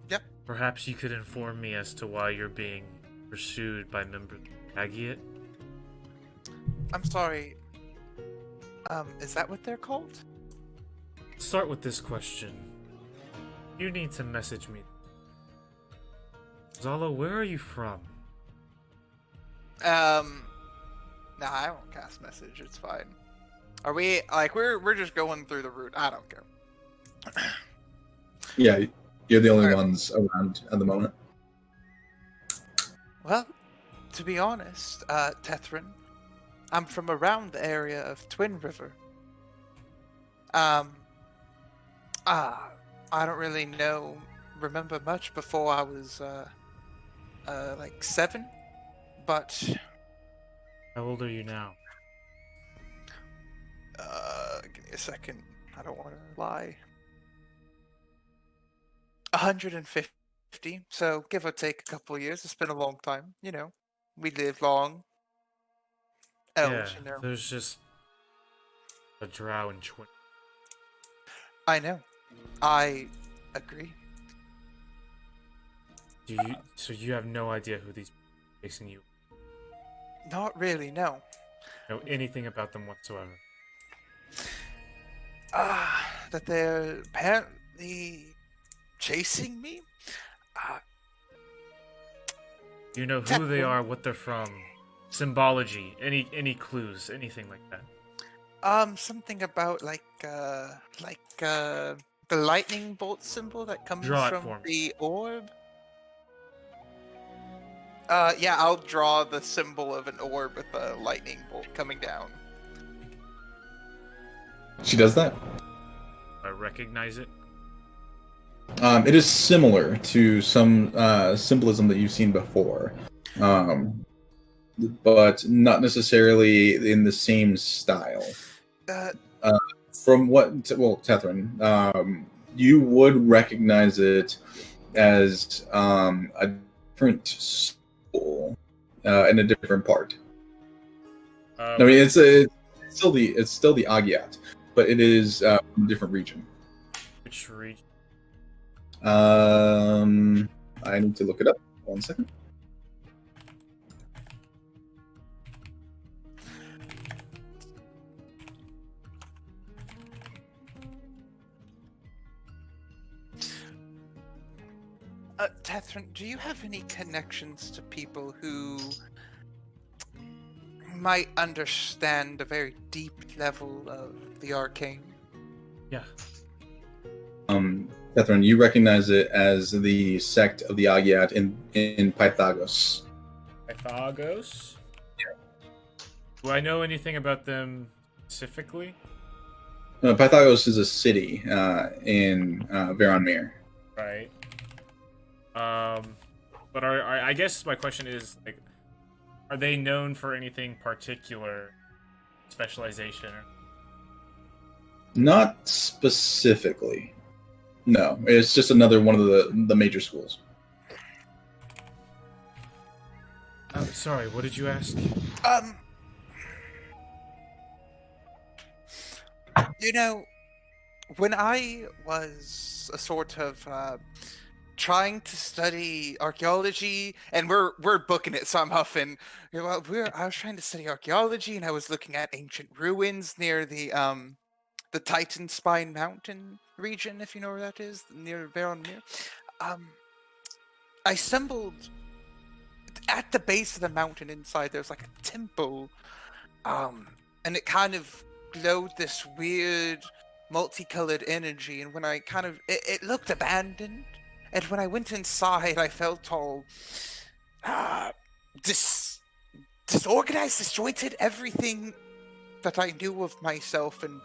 Yep. Perhaps you could inform me as to why you're being pursued by members of Agiat? I'm sorry. Is that what they're called? Start with this question. You need to message me. Zala, where are you from? Nah, I won't cast message. It's fine. Are we we're just going through the route? I don't care. Yeah, you're the only Alright. ones around at the moment. Well, to be honest, Tethrin, I'm from around the area of Twin River. I don't really remember much before I was 7, but How old are you now? give me a second. I don't want to lie. 150, so give or take a couple of years. It's been a long time, We live long. Elves, Yeah, there's just a drow in Twin. I know. I agree. So you have no idea who these people are chasing you Not really, no. know anything about them whatsoever? That they're apparently chasing me? You know who they are, what they're from, symbology, any clues, anything like that. Something about the lightning bolt symbol that comes Draw it from for me. the orb. Yeah, I'll draw the symbol of an orb with a lightning bolt coming down. She does that. I recognize it. It is similar to some symbolism that you've seen before, but not necessarily in the same style. From Tethrin, you would recognize it as a different soul in a different part. I mean, it's still the Agiat, but it is from a different region. Which region? I need to look it up. 1 second. Tethrin, do you have any connections to people who might understand a very deep level of the arcane? Yeah. Catherine, you recognize it as the sect of the Agiat in Pythagos. Pythagos? Yeah. Do I know anything about them specifically? Pythagos is a city in Varanmir. Right. But I guess my question is, like, are they known for anything particular, specialization? Not specifically. No, it's just another one of the major schools. Sorry, what did you ask? You know, when I was a sort of trying to study archaeology, and we're booking it, so I'm huffing. I was trying to study archaeology, and I was looking at ancient ruins near the Titan Spine Mountain region, if you know where that is, near Veronmere. I stumbled at the base of the mountain. Inside there's like a temple, and it kind of glowed this weird multicolored energy, and when I kind of it looked abandoned, and when I went inside I felt all disorganized, disjointed. Everything that I knew of myself and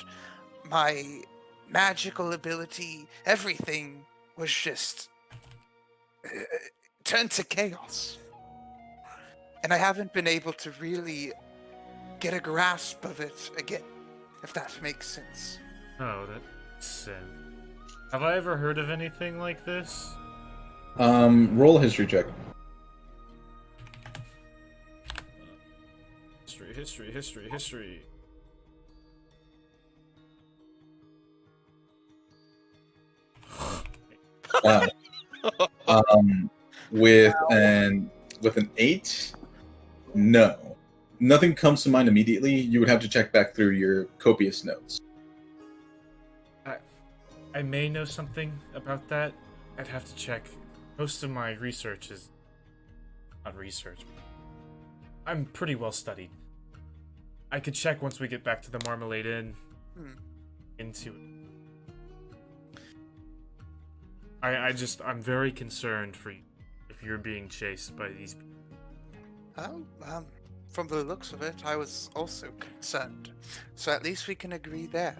my magical ability, everything was just turned to chaos. And I haven't been able to really get a grasp of it again, if that makes sense. Oh, that makes sense. Have I ever heard of anything like this? Roll a history check. History. Wow. With an 8, no, nothing comes to mind immediately. You would have to check back through your copious notes. I may know something about that. I'd have to check. Most of my research is not research. I'm pretty well studied. I could check once we get back to the Marmalade Inn. Into it. I'm very concerned for you if you're being chased by these people. From the looks of it, I was also concerned. So at least we can agree there.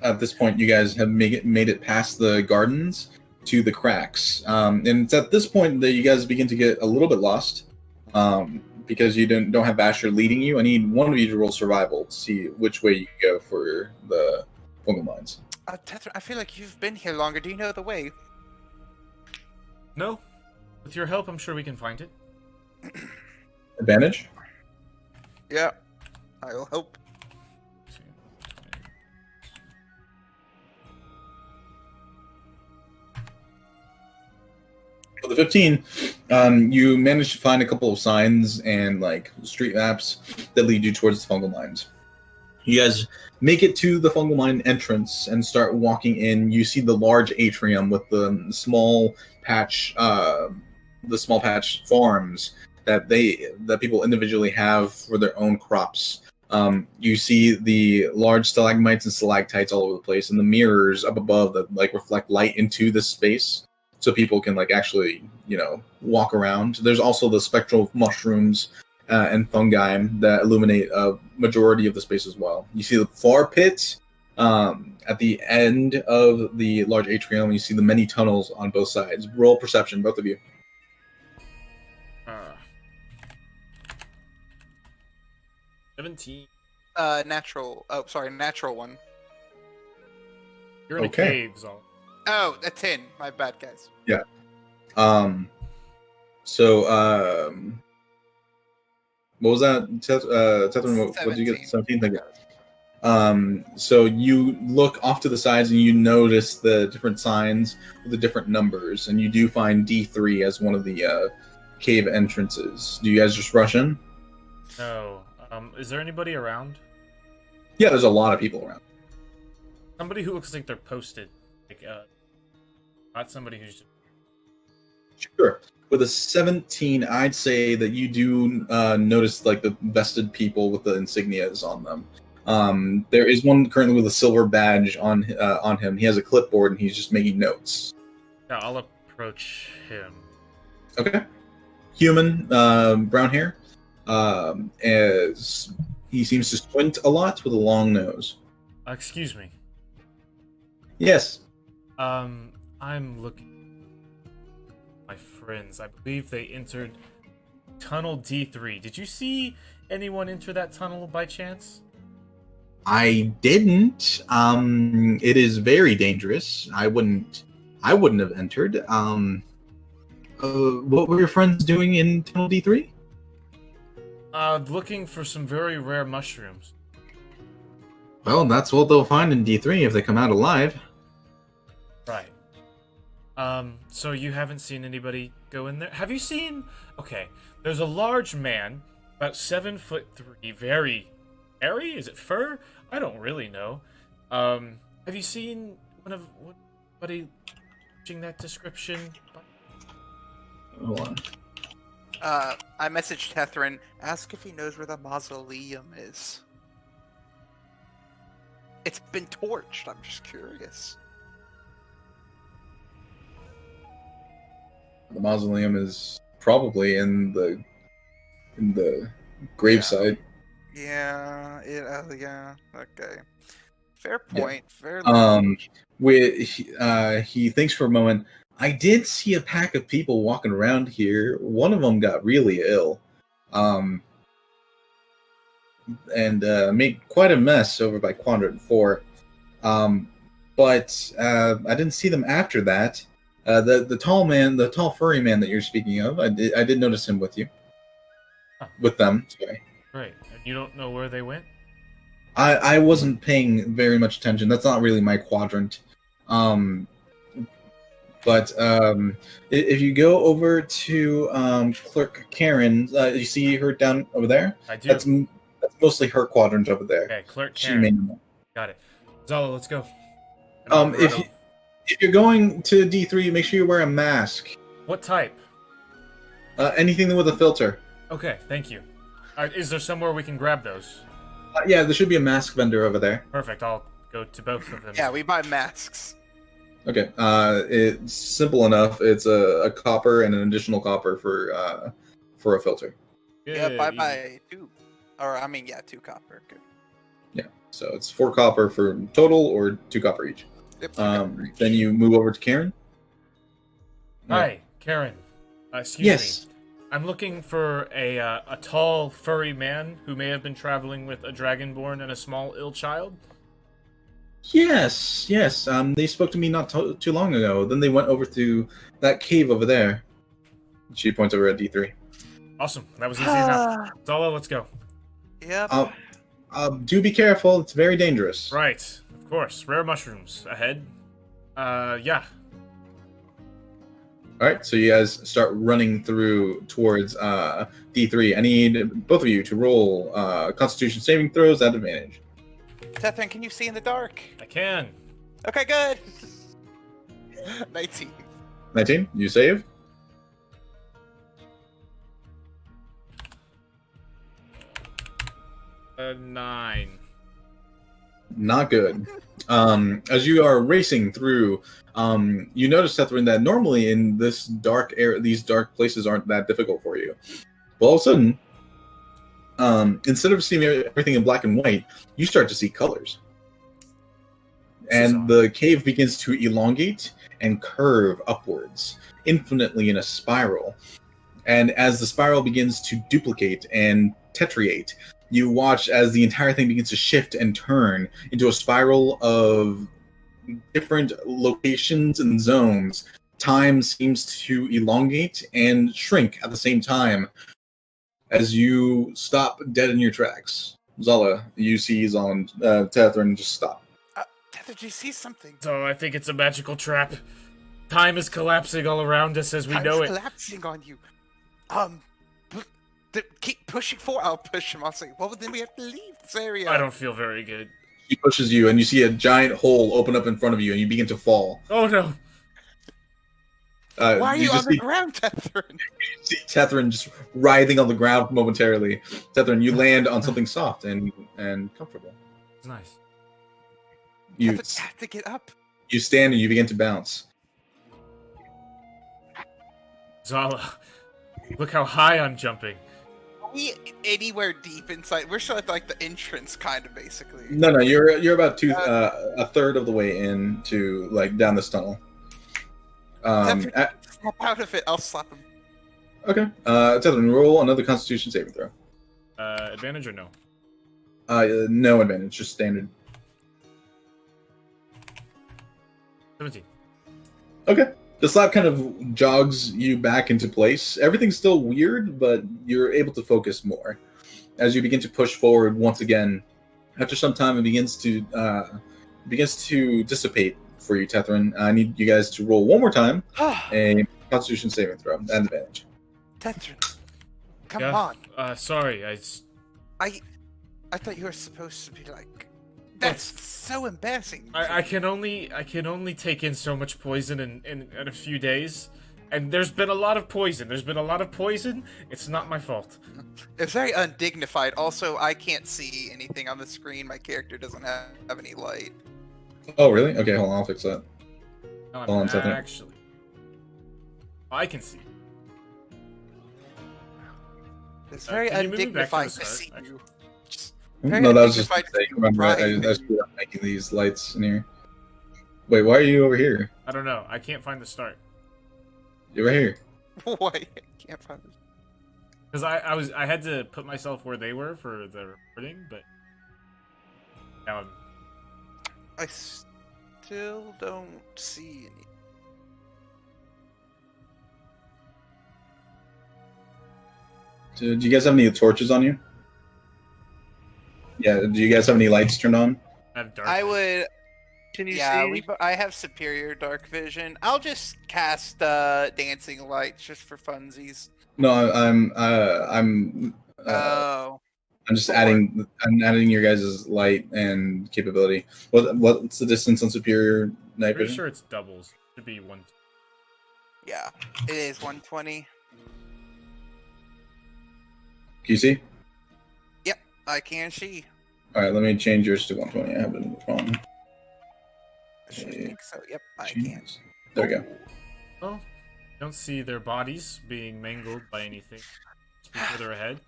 At this point, you guys have made it past the gardens to the cracks. And it's at this point that you guys begin to get a little bit lost. Because you don't have Asher leading you. I need one of you to roll survival to see which way you go for the fungal mines. Tetra, I feel like you've been here longer. Do you know the way? No. With your help, I'm sure we can find it. Advantage? Yeah. I'll hope. For the 15, you managed to find a couple of signs and like street maps that lead you towards the fungal mines. You guys make it to the fungal mine entrance and start walking in. You see the large atrium with the small patch farms that people individually have for their own crops. You see the large stalagmites and stalactites all over the place, and the mirrors up above that like reflect light into this space, so people can like actually walk around. There's also the spectral mushrooms and fungi that illuminate a majority of the space as well. You see the far pit at the end of the large atrium. You see the many tunnels on both sides. Roll perception, both of you. 17. Natural. Oh, sorry, natural one. You're in Okay. a cave, Zal. Oh, a 10. My bad, guys. Yeah. What was that? Tether, what did you get? 17? Thank you. So you look off to the sides and you notice the different signs with the different numbers, and you do find D3 as one of the cave entrances. Do you guys just rush in? No. Is there anybody around? Yeah, there's a lot of people around. Somebody who looks like they're posted. Like, not somebody who's just... Sure. With a 17, I'd say that you do notice like the vested people with the insignias on them. There is one currently with a silver badge on him. He has a clipboard and he's just making notes. Yeah, I'll approach him. Okay. Human, brown hair. As he seems to squint a lot with a long nose. Excuse me. Yes. I'm looking my friends. I believe they entered Tunnel D3. Did you see anyone enter that tunnel by chance? I didn't. It is very dangerous. I wouldn't have entered. What were your friends doing in Tunnel D3? Looking for some very rare mushrooms. Well, that's what they'll find in D3 if they come out alive. Right. So you haven't seen anybody go in there? Have you seen... Okay, there's a large man, about 7'3", very hairy? Is it fur? I don't really know. Have you seen anybody matching that description? Hold on. I messaged Tethrin, ask if he knows where the mausoleum is. It's been torched, I'm just curious. The mausoleum is probably in the gravesite. Yeah, yeah, okay. Fair point, fair He thinks for a moment. I did see a pack of people walking around here. One of them got really ill, and made quite a mess over by Quadrant 4. But I didn't see them after that. The tall furry man that you're speaking of, I did notice him with you. Huh. With them, sorry. Right, and you don't know where they went? I wasn't paying very much attention. That's not really my quadrant. But if you go over to Clerk Karen, you see her down over there? I do. That's mostly her quadrant over there. Okay, Clerk She Karen. may know. Got it. Zala, let's go. If you're going to D3, make sure you wear a mask. What type? Anything with a filter. Okay, thank you. Is there somewhere we can grab those? Yeah, there should be a mask vendor over there. Perfect, I'll go to both of them. Yeah, we buy masks. Okay, it's simple enough. It's a copper and an additional copper for a filter. Good. Yeah, buy 2. Or, I mean, yeah, 2 copper. Good. Yeah, so it's 4 copper for total or 2 copper each. Yep, 2 copper each. Then you move over to Karen. Hi, Karen. Excuse Yes. me. I'm looking for a tall, furry man who may have been traveling with a dragonborn and a small, ill child. Yes. They spoke to me not too long ago. Then they went over to that cave over there. She points over at D3. Awesome. That was easy enough. Zala, let's go. Yep. Do be careful. It's very dangerous. Right. Of course. Rare mushrooms ahead. Yeah. All right. So you guys start running through towards D3. I need both of you to roll Constitution saving throws at advantage. Tethrin, can you see in the dark? I can. Okay, good. 19. 19. You save. A 9. Not good. As you are racing through, you notice, Tethrin, that normally in this dark area, these dark places aren't that difficult for you. But all of a sudden, instead of seeing everything in black and white, you start to see colors. And the cave begins to elongate and curve upwards, infinitely in a spiral. And as the spiral begins to duplicate and tetrate, you watch as the entire thing begins to shift and turn into a spiral of different locations and zones. Time seems to elongate and shrink at the same time as you stop dead in your tracks. Zala, you see Tethrin just stop. Tethrin, do you see something? So I think it's a magical trap. Time is collapsing all around us as we know it. Time's collapsing on you. Keep pushing forward. I'll push him. I'll say, well, then we have to leave this area. I don't feel very good. He pushes you, and you see a giant hole open up in front of you, and you begin to fall. Oh no! Why are you on the ground, Tethrin? You see Tethrin just writhing on the ground momentarily. Tethrin, you land on something soft and comfortable. It's nice. You have to get up. You stand and you begin to bounce. Zala, look how high I'm jumping. Are we anywhere deep inside? We're still at like the entrance, kind of, basically. No, you're about a third of the way in to like down this tunnel. Snap out of it. I'll slap him. Okay. Tethrin, roll another Constitution saving throw. Advantage or no? No advantage, just standard. 17. Okay. The slap kind of jogs you back into place. Everything's still weird, but you're able to focus more. As you begin to push forward once again, after some time it begins to dissipate for you, Tethrin. I need you guys to roll one more time a Constitution saving throw and advantage. Tethrin, come on. Sorry, I thought you were supposed to be like. That's so embarrassing. I can only take in so much poison in a few days, and there's been a lot of poison. It's not my fault. It's very undignified. Also, I can't see anything on the screen. My character doesn't have any light. Oh, really? Okay, hold on, I'll fix that. No, Hold on a second. actually, I can see. It's very can you move me back to the undignified to start, see actually? you. Very No, that was just undignified mistake. Remember, I crying. screwed up making these lights in here. Wait, why are you over here? I don't know. I can't find the start You're right here. Why? I can't find this. because I had to put myself where they were for the recording, but now I still don't see any. Do you guys have any torches on you? Yeah, do you guys have any lights turned on? I have dark. I would. Can you Yeah, see? I have superior dark vision. I'll just cast dancing lights just for funsies. No, I'm Oh. I'm just Four. adding your guys' light and capability. What's the distance on superior night Pretty vision? sure it's doubles. Should be one. Yeah, it is 120. Can you see? Yep, I can see. All right, let me change yours to 120. I have it in the phone. I should think so. Yep, I can. There we go. Well, don't see their bodies being mangled by anything. Just be further ahead.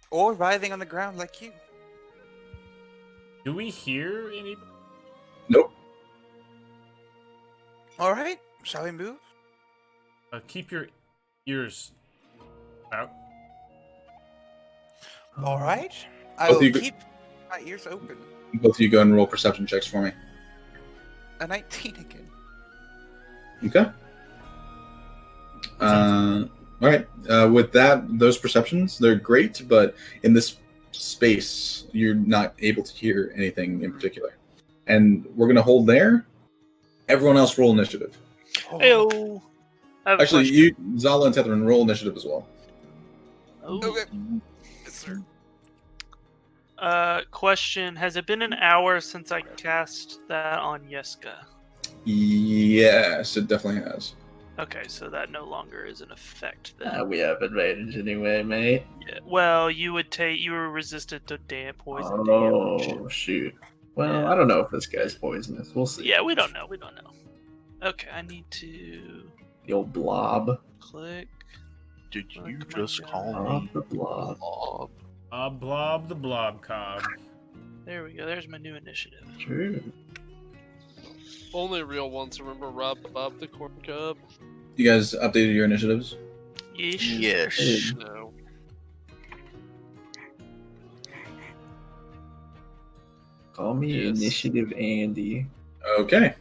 Or writhing on the ground like you. Do we hear any? Nope. All right, shall we move? Keep your ears out. All right, I Both will you go- keep my ears open. Both of you go and roll perception checks for me. A 19 again. Okay. All right. With those perceptions, they're great, but in this space, you're not able to hear anything in particular. And we're gonna hold there. Everyone else roll initiative. Ayo. I have a Actually, question. you, Zala and Tethrin, roll initiative as well. Ooh. Okay. Yes, sir. Question: has it been an hour since I cast that on Yeska? Yes, it definitely has. Okay, so that no longer is in effect then. We have advantage anyway, mate. Yeah. Well, you were resistant to poison damage. Oh, shoot. Well, Yeah. I don't know if this guy's poisonous. We'll see. Yeah, we don't know. Okay, I need to The old blob. click. Did Oh you my just God. call Blob me the blob. Blob? Blob the blob cob. There we go. There's my new initiative. True. Only real ones remember Rob Bob the Corn Cub. You guys updated your initiatives? Yeesh. Yes. No. Call me Yes. Initiative Andy. Okay.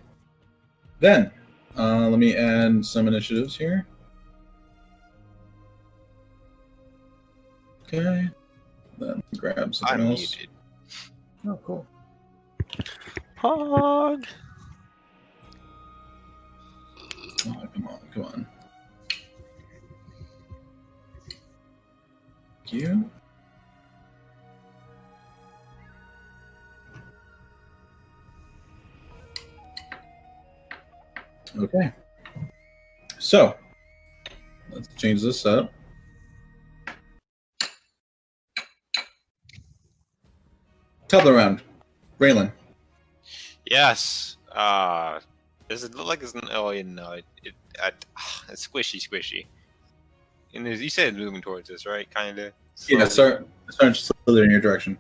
Then, let me add some initiatives here. Okay. Then grab something I'm else. muted. Oh, cool. Hog. Oh, come on. Thank you. Okay. So, let's change this up. Top of the round. Raylan. Yes. Does it look like it's no? It's squishy. And you said it's moving towards us, right? Kinda. Yeah, start slithering in your direction.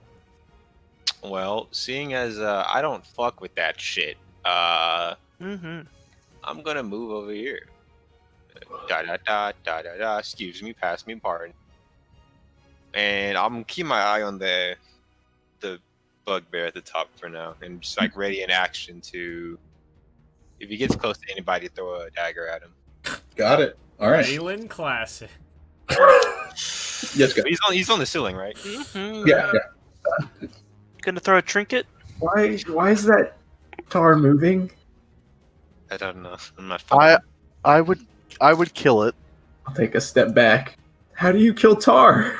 Well, seeing as I don't fuck with that shit, Mm-hmm. I'm gonna move over here. Da da da da da da. Excuse me, pass me pardon. And I'm gonna keep my eye on the bugbear at the top for now, and just like ready in action to, if he gets close to anybody, throw a dagger at him. Got it. All right. Leyland classic. Yes, go. He's on the ceiling, right? Yeah. Gonna throw a trinket? Why is that tar moving? I don't know. I'm not. I would kill it. I'll take a step back. How do you kill tar?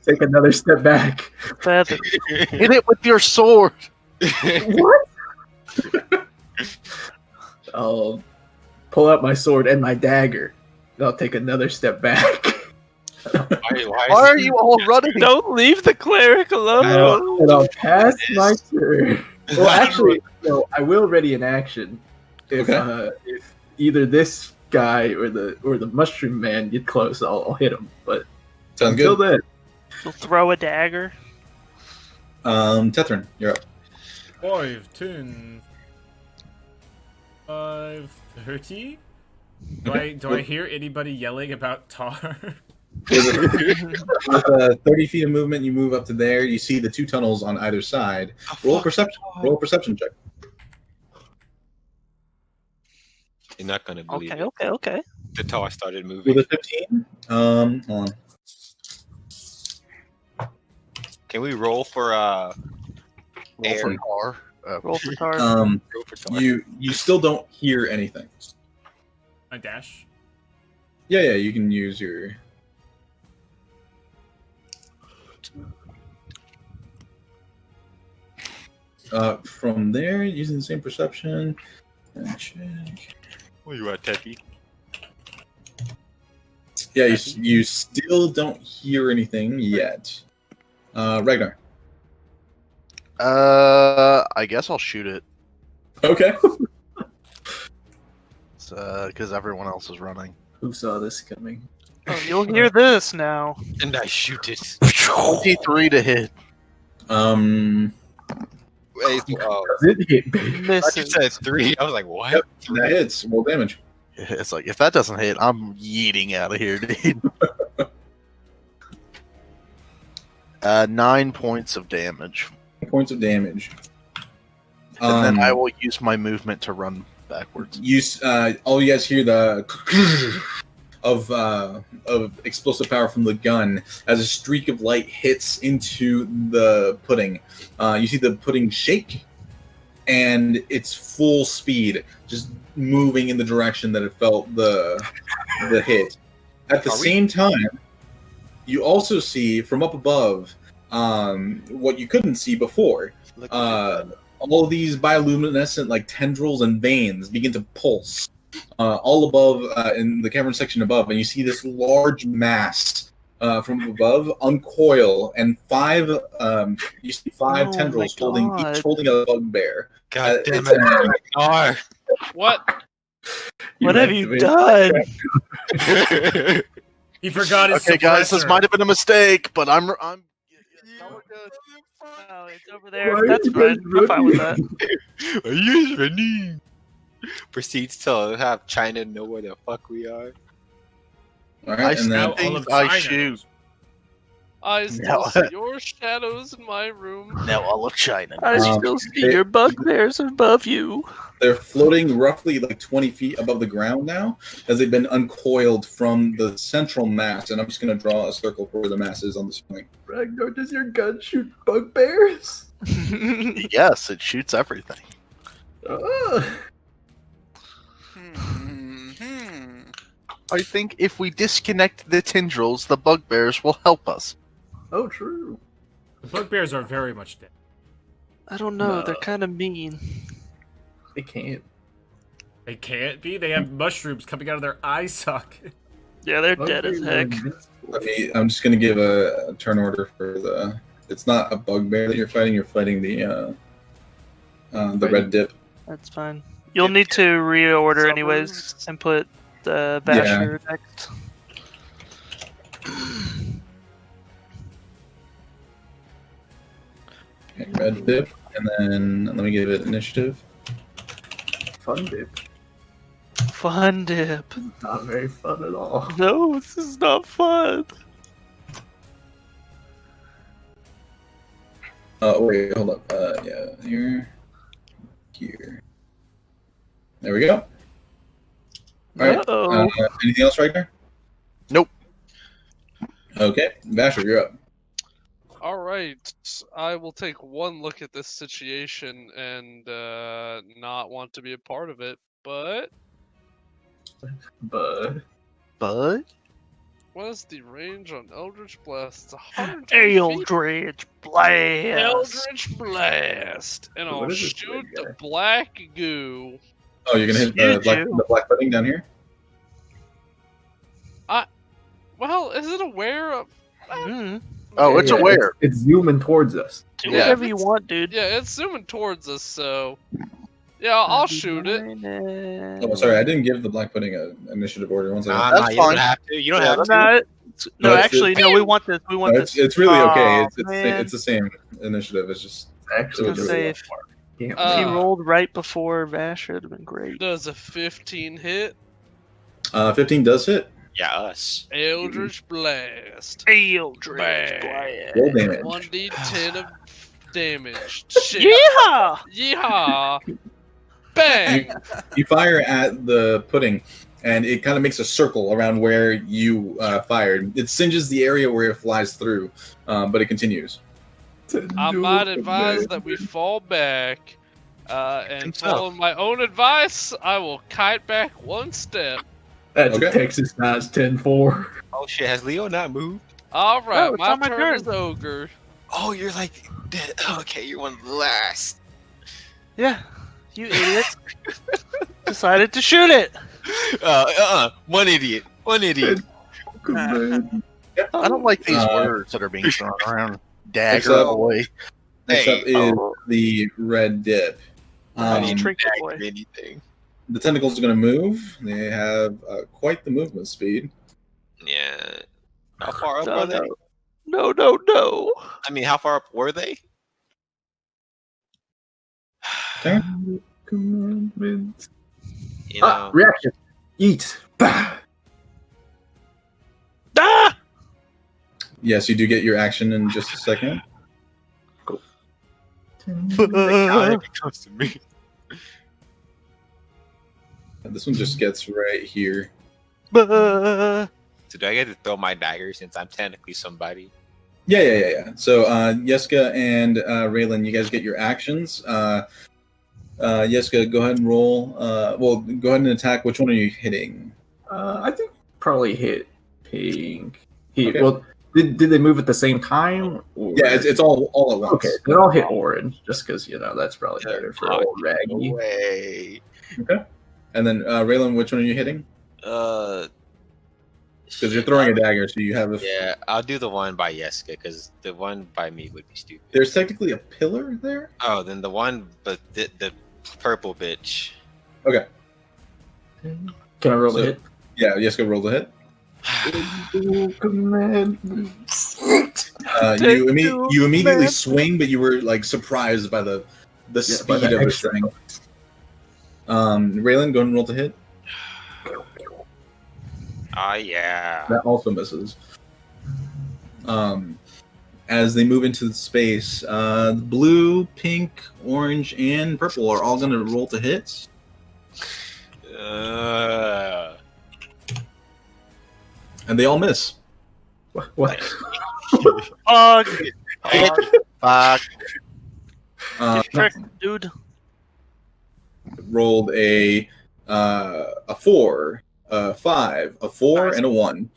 Take another step back. Feather. Hit it with your sword. What? I'll pull out my sword and my dagger. I'll take another step back. Why are you all running? Don't leave the cleric alone. And I'll pass my turn. Well, actually, no. I will ready an action if either this guy or the mushroom man get close. I'll hit him. But Sounds until good. then, You'll throw a dagger. Tethrin, you're up. 5, 10, 5, 30? Do I hear anybody yelling about tar? With 30 feet of movement, you move up to there. You see the two tunnels on either side. Roll a perception check. You're not gonna believe it. Okay. The tar started moving. With a 15. Hold on. Can we roll for Roll air? for tar. Roll for tar. Roll for tar. You still don't hear anything. My dash. Yeah, you can use your. From there, using the same perception. And check. Where you at, Teppy? Yeah, you still don't hear anything yet. Ragnar. I guess I'll shoot it. Okay. Because everyone else is running. who saw this coming? Oh, you'll hear this now. And I shoot it. 23 to hit. Wait, oh, Does it hit, I baby? thought you Misses. said 3. I was like, what? Yep, that hits. Roll damage. It's like, if that doesn't hit, I'm yeeting out of here, dude. 9 points of damage. Points of damage. And then I will use my movement to run backwards. All you guys hear the of explosive power from the gun as a streak of light hits into the pudding. You see the pudding shake, and it's full speed, just moving in the direction that it felt the hit. At the same time, you also see from up above what you couldn't see before. All of these bioluminescent like tendrils and veins begin to pulse all above in the cavern section above, and you see this large mass from above uncoil, and you see five Oh tendrils my God. each holding a bugbear. God damn It's it. No. What? What have you done? He forgot his Okay, guys, this suppressor. might have been a mistake, but I'm Oh, it's over there. Why are That's you fine. guys I'm fine with that. Are you running? Proceeds to have China know where the fuck we are. All I right, and Now then all things of I China shoot. knows. I still see your shadows in my room. Now all of China. I still see your bugbears above you. they're floating roughly like 20 feet above the ground now, as they've been uncoiled from the central mass. And I'm just going to draw a circle for where the mass is on the screen. Ragnar, does your gun shoot bugbears? Yes, it shoots everything. I think if we disconnect the tendrils, the bugbears will help us. Oh, true. The bugbears are very much dead. I don't know. No. They're kind of mean. They can't. They can't be. They have mushrooms coming out of their eye socket. Yeah, they're dead as heck. I'm just going to give a turn order for the. It's not a bugbear that you're fighting. You're fighting the red dip. That's fine. You'll need to reorder anyways and put the basher next. Okay, red dip, and then let me give it initiative. Fun dip. fun, Dip. Not very fun at all. No, this is not fun. Wait, hold up. Yeah, here. There we go. All right. Uh-oh. Anything else right there? Nope. Okay, Basher, you're up. All right, I will take one look at this situation and not want to be a part of it. But But But what is the range on Eldritch Blast? It's 120 feet. Eldritch Blast. Eldritch Blast, and I'll What is this shoot red the guy? black goo. Oh, you're gonna hit Huge. the black pudding down here? Well, is it aware of? Mm. oh, it's aware. It's zooming towards us. Do Yeah. whatever you want, dude. Yeah, it's zooming towards us, so yeah, I'll shoot it. Oh, sorry, I didn't give the black pudding an initiative order. One second. Nah, That's nah, you don't fine. have to. You don't Yeah, have to. No, No, it's- actually, no. We want this. We want No, this. it's really okay. Aw, It's man. the same initiative. It's just Actually, I was gonna say, if can't he Uh, rolled right before Vash, it'd have been great. Does a 15 hit? 15 does hit. Yeah, us. Eldritch Blast. Eldritch Bang. Roll damage. 1d10 of damage. Shit. Yeah. Yeehaw! Bang! You fire at the pudding, and it kind of makes a circle around where you fired. It singes the area where it flies through, but it continues. I might advise that we fall back, and think so. follow my own advice. I will kite back one step. That's Okay. a Texas size 10-4. Oh shit, has Leo not moved? All right, Oh, it's my on my turn turn. is ogre. Oh, you're like dead. Okay, you're one of the last. Yeah. You idiot. Decided to shoot it. One idiot. One idiot. I don't like these Uh, words that are being thrown around. Dagger Except- boy. Next Hey, up is the red dip. How do you Um, trick the boy? Anything. the tentacles are going to move. They have quite the movement speed. Yeah. How far up No, are they? no. No. I mean, how far up were they? Okay. Commandments. You know. Reaction. Eat. Bah. Ah! Yes, you do get your action in just a second. God, if it comes to me. This one just gets right here. Bah. So do I get to throw my dagger since I'm technically somebody? Yeah. So, Yeska and Raylan, you guys get your actions. Yeska, go ahead and roll. Well, go ahead and attack. Which one are you hitting? I think probably hit pink. Okay. Well, did they move at the same time? Or... Yeah, it's all at once. Okay, then I'll hit orange, just because, that's probably better for old Raggy. Way. And then Raylan, which one are you hitting? Because you're throwing a dagger, so you have a. Yeah, I'll do the one by Yeska because the one by me would be stupid. There's technically a pillar there. Oh, then the one, but the purple bitch. Okay. Can I roll So- a hit? Yeah, Yeska roll the hit. Commandments. You immediately swing, but you were like surprised by the by speed the of the extra. swing. Raylan, go ahead and roll the hit. Ah, yeah. That also misses. As they move into the space, blue, pink, orange, and purple are all going to roll to hit. And they all miss. What? Ugh. Fuck. Trick, dude. Rolled a 4, a 5, a 4, and a 1.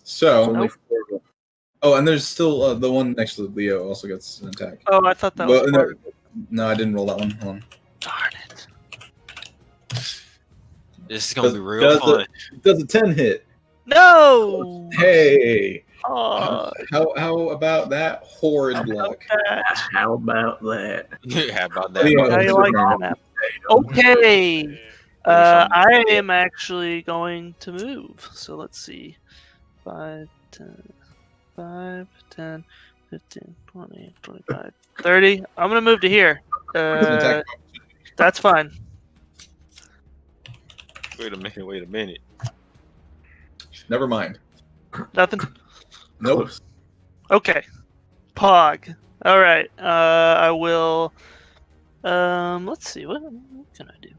So, Only 4. oh, and there's still the one next to Leo also gets an attack. Oh, I thought that Well, was part of it. no, I didn't roll that one. Hold on. Darn it. This is gonna be real Does fun. Does a 10 hit? No! Hey, Oh, how about that horrid block? How about that? How about What do you- that? how you like that map? Okay. I am actually going to move. So let's see. 5, 10, 5, 10, 15, 20, 25, 30. I'm going to move to here. It's an attack. That's fine. Wait a minute. Never mind. Nothing. Nope. Close. Okay. Pog. All right. I will. Let's see. What can I do?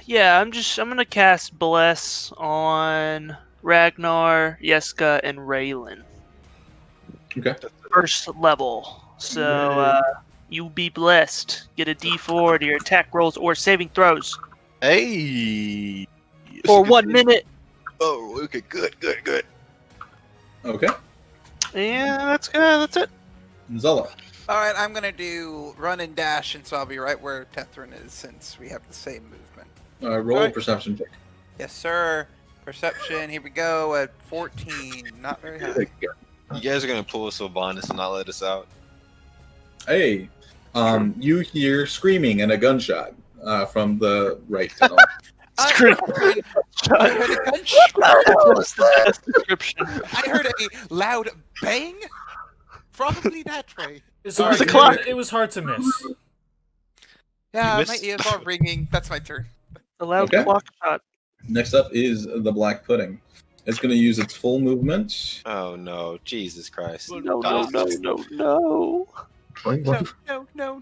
Yeah. I'm gonna cast Bless on Ragnar, Yeska, and Raylan. Okay. First level. So you be blessed. Get a D4 to your attack rolls or saving throws Hey. for 1 minute. Oh, okay, good. Okay. And that's it. Zella. All right, I'm gonna do run and dash, and so I'll be right where Tethrin is, since we have the same movement. Roll a Alright. perception check. Yes, sir. Perception. Here we go at 14. Not very high. You guys are gonna pull us upon us and not let us out. Hey, you hear screaming and a gunshot from the right tunnel. I Scream. heard a gunshot. That's the best description. I heard a loud bang. Probably that way. It was hard to miss. Yeah, You my missed. ears are ringing. That's my turn. The loud Okay. clock shot. Next up is the black pudding. It's going to use its full movement. Oh no, Jesus Christ. No. No, no, no, no.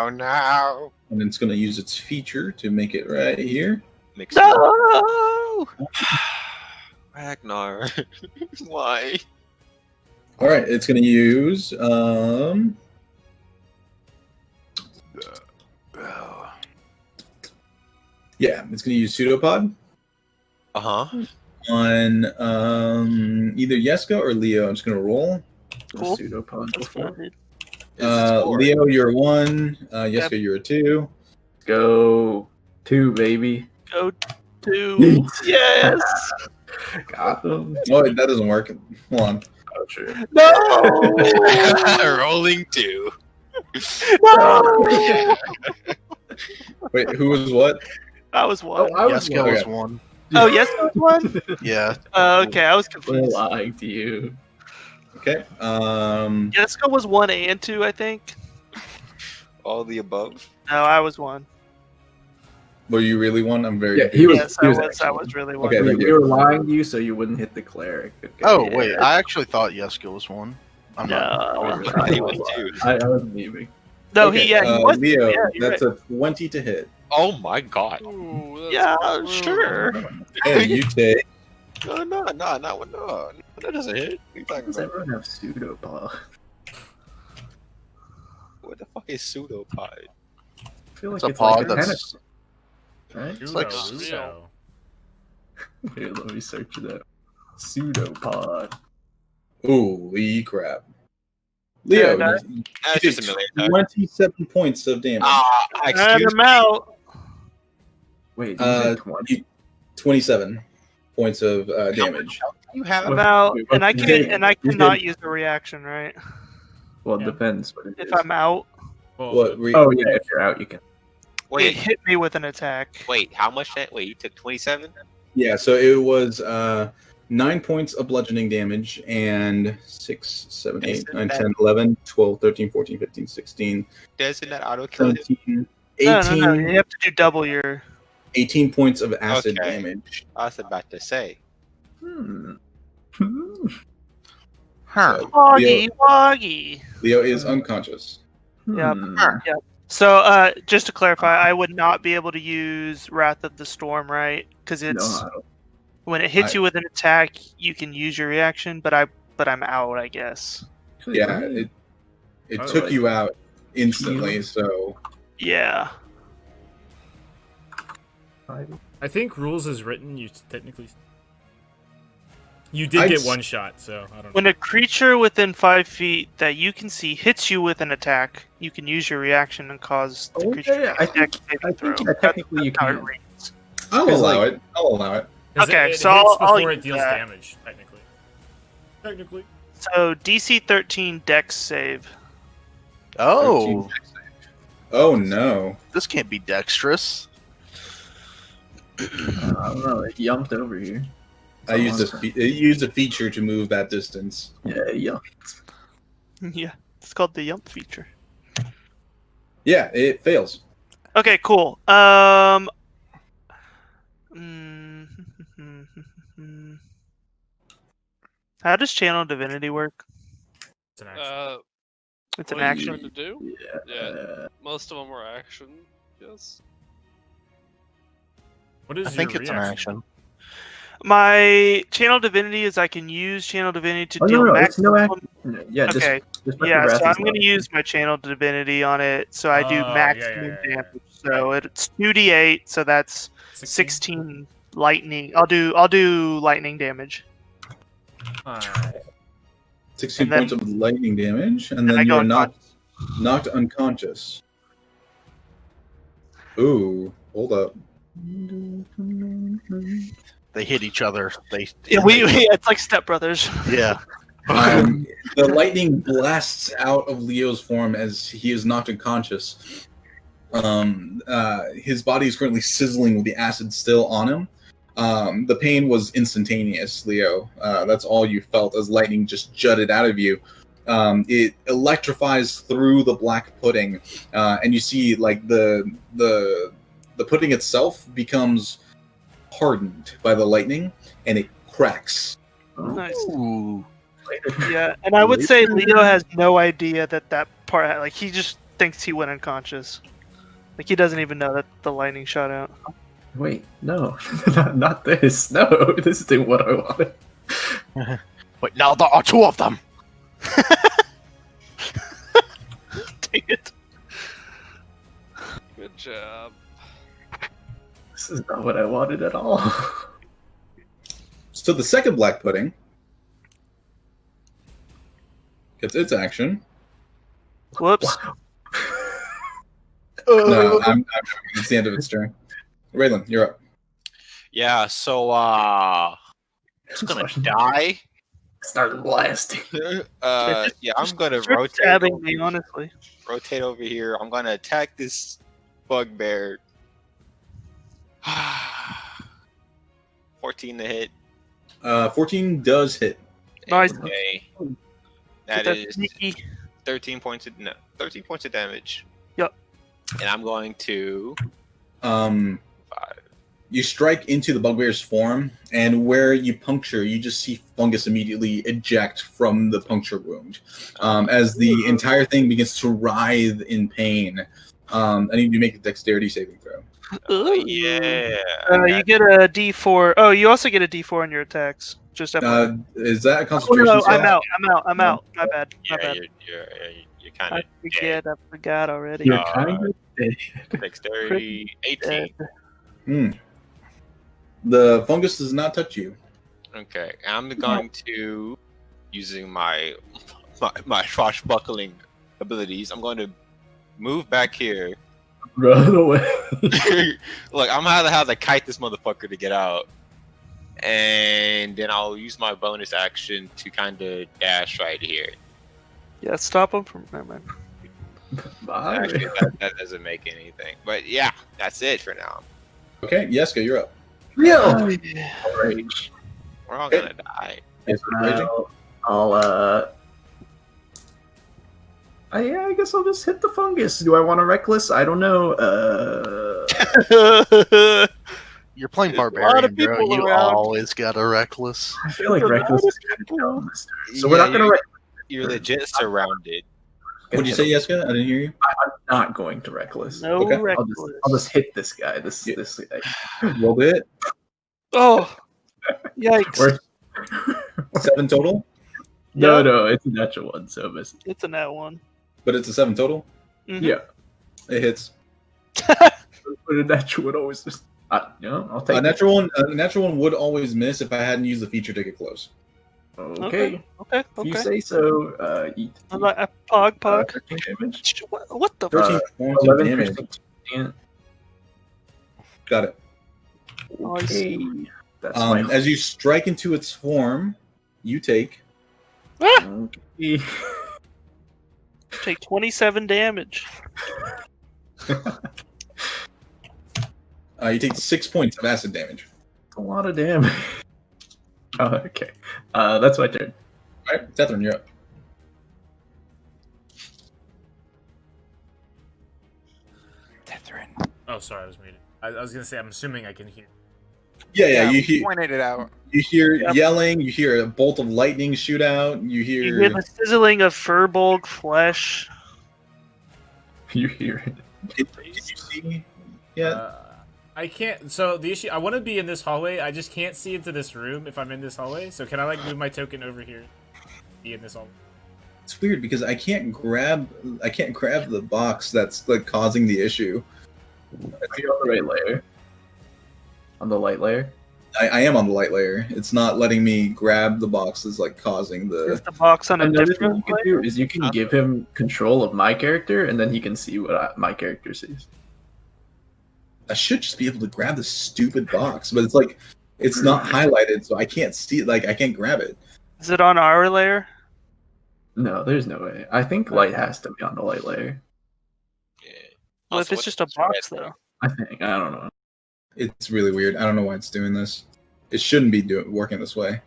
Now. And it's going to use its feature to make it right here. Mix No. Ragnar. Why? All right, it's going to use yeah, it's going to use pseudopod Uh-huh. on either Yeska or Leo. I'm just going to roll. Cool. Pseudopod That's before. fine. Leo, you're a 1. Yeska, you're a 2. Go 2, baby. Go to yes. Got them. Oh, that doesn't work. Hold on. Oh, true. No. Rolling 2. No. Wait, who was what? I was one. I was Yeska one. was one. Oh, yes, I was one. Yeah. Okay, I was We're confused. lying to you. Okay. Jessica was 1 and 2, I think. All the above. No, I was 1. Were you really one? I'm very. Yeah, he was. Yes, he I was. was. actually I was really 1. Okay, We, thank we you. were lying to you so you wouldn't hit the cleric. Okay, Oh yeah. wait, I actually thought Yeska was one. I'm not. No. He was 2. I was memeing. No, Okay, he was. Leo, Yeah, you're that's a 20 to hit. Oh my god. Yeah, sure. And you take. No. That doesn't hit. What are you talking Does about? everyone have pseudopod? What the fuck is pseudopod? I feel It's like a it's pod like that's. right? It's like Ludo. Here, let me search it up. Pseudopod. Holy crap. Leo, Yeah, you That's take just a million. 27 points of damage. And Excuse I'm me. out. Wait, did you say Uh, 20? 27 points of damage. You have I'm out, Wait, and I you can did- and I you cannot did- use the reaction, right? Well, it Yeah. depends what it is. If I'm out, Well, What? Oh, yeah, if you're out, you can. it Wait, hit me with an attack. how much that? Wait, you took 27? Yeah, so it was 9 points of bludgeoning damage and 6, 7, 8, 9, 10, 11, 12, 13, 14, 15, 16, Doesn't that auto kill him? 17, No, 18, no, no. You have to do double your. 18 points of acid Okay. damage. I was about to say. Hmm. Huh. So Woggy, woggy. Leo is unconscious. Yep. Hmm. So, just to clarify, I would not be able to use Wrath of the Storm, right? Because it's No, when it hits I- you with an attack, you can use your reaction, but I'm out, I guess. actually, Yeah, let me- it Oh, took like- you out instantly, so Yeah. I think rules is written. You technically. You did I'd get s- one shot, so I don't know. When a creature within 5 feet that you can see hits you with an attack, you can use your reaction and cause the Oh, creature yeah, to I make a think- saving I think, throw. yeah, technically you That's how it can. reads. I'll 'Cause, allow like- it. I'll allow it. 'Cause Okay, it so hits I'll before use it deals that. damage, technically. Technically. So DC 13 Dex save. Oh, Oh no. this can't be dexterous. I don't know. It yumped over here. I used a feature to move that distance. Yeah, yeah. Yeah, it's called the Yump feature. Yeah, it fails. Okay, cool. How does Channel Divinity work? It's an action. It's an what are you action. trying to do? Yeah, most of them were action. Yes. What is I think your it's an reaction? action. My Channel Divinity is I can use Channel Divinity to Oh deal no, it's no maximum. action. Yeah, Okay. Destructive Yeah, Wrath so is I'm no going to use my Channel Divinity on it, so I do Oh, maximum yeah. damage. So it's 2d8, so that's 16? 16 lightning. I'll do lightning damage. 16 And then- points of lightning damage, and And I then go you're unconscious. knocked unconscious. Ooh, hold up. They hit each other. They Yeah, it's like Step Brothers. yeah. The lightning blasts out of Leo's form as he is knocked unconscious. His body is currently sizzling with the acid still on him. The pain was instantaneous, Leo. That's all you felt as lightning just jutted out of you. It electrifies through the black pudding, and you see like the pudding itself becomes hardened by the lightning, and it cracks. Nice. Ooh. Yeah, and I would say Leo has no idea that part. Like he just thinks he went unconscious. Like he doesn't even know that the lightning shot out. Wait, no, not this. No, this isn't what I wanted. Wait, now there are two of them. Dang it. Good job. This is not what I wanted at all. So the second black pudding gets its action. Whoops. No, it's the end of its turn. Raylan, you're up. Yeah, so it's gonna die. Started blasting. Yeah, I'm gonna Start rotate stabbing me, honestly. rotate over here. I'm gonna attack this bugbear. 14 to hit. 14 does hit. Nice. Okay. Get That is sneaky. 13 points of damage. Yep. And I'm going to You strike into the bugbear's form, and where you puncture, you just see fungus immediately eject from the puncture wound. As the entire thing begins to writhe in pain. I need you to make a dexterity saving throw. Ooh. yeah. You get a D4. Oh, you also get a D4 on your attacks. Just FYI. Is that a Oh, concentration no, spell? I'm out. My bad. Yeah, you're kind of I forgot already. You're kind of dead. dexterity 18. The fungus does not touch you. Okay, I'm going to using my swashbuckling abilities. I'm going to move back here. Run away. Look, I'm gonna have to kite this motherfucker to get out, and then I'll use my bonus action to kind of dash right here. Yeah, stop him from. Never mind. Bye. Actually, that doesn't make anything. But yeah, that's it for now. Okay, Yeska, you're up. Real. We're all gonna die. Yes, raging. I guess I'll just hit the fungus. Do I want a reckless? I don't know. You're playing There's a lot barbarian, of bro. people You around. always got a reckless. I feel like There's a reckless lot is of kind of people. dumb this turn. So we're not gonna. You're legit surrounded. What'd you say, Yeska? I didn't hear you. I'm not going to reckless. No Okay. reckless. I'll just hit this guy. This guy. Roll it. Oh, yikes! Where- 7 total, No, it's a natural one, so I missed. It's a nat one. but it's a 7 total. Mhm. Yeah, It hits. but a natural one always just. I'll take A it. natural one would always miss if I hadn't used the feature to get close. Okay. Okay. If you say so. Eat. I'm like pog. 13 damage. What the? 13 points of 11 damage. percent. Got it. Okay. That's my. As you strike into its form, you take Okay. Take 27 damage. you take 6 points of acid damage. A lot of damage. Oh, okay. That's my turn. All right, Catherine, you're up. Oh, sorry, I was muted. I was gonna say, I'm assuming I can hear. Yeah, we you hear pointed it out. yelling, you hear a bolt of lightning shoot out, you You hear hear the sizzling of Furbolg flesh. You hear it. Did you see yet? I can't. So the issue, I want to be in this hallway. I just can't see into this room if I'm in this hallway. So can I like move my token over here? Be in this hallway. It's weird because I can't grab the box that's like causing the issue. Are you on the right layer? On the light layer? I am on the light layer. It's not letting me grab the box that's like causing Is the. the box on a Another thing you different can layer? do is you can give him control of my character, and then he can see what my character sees. I should just be able to grab the stupid box, but it's like it's not highlighted, so I can't see. Like I can't grab it. Is it on our layer? No, there's no way. I think light has to be on the light layer. Yeah. Well, Also, if it's what just a is red? box, though. I think. I don't know. It's really weird. I don't know why it's doing this. It shouldn't be working this way.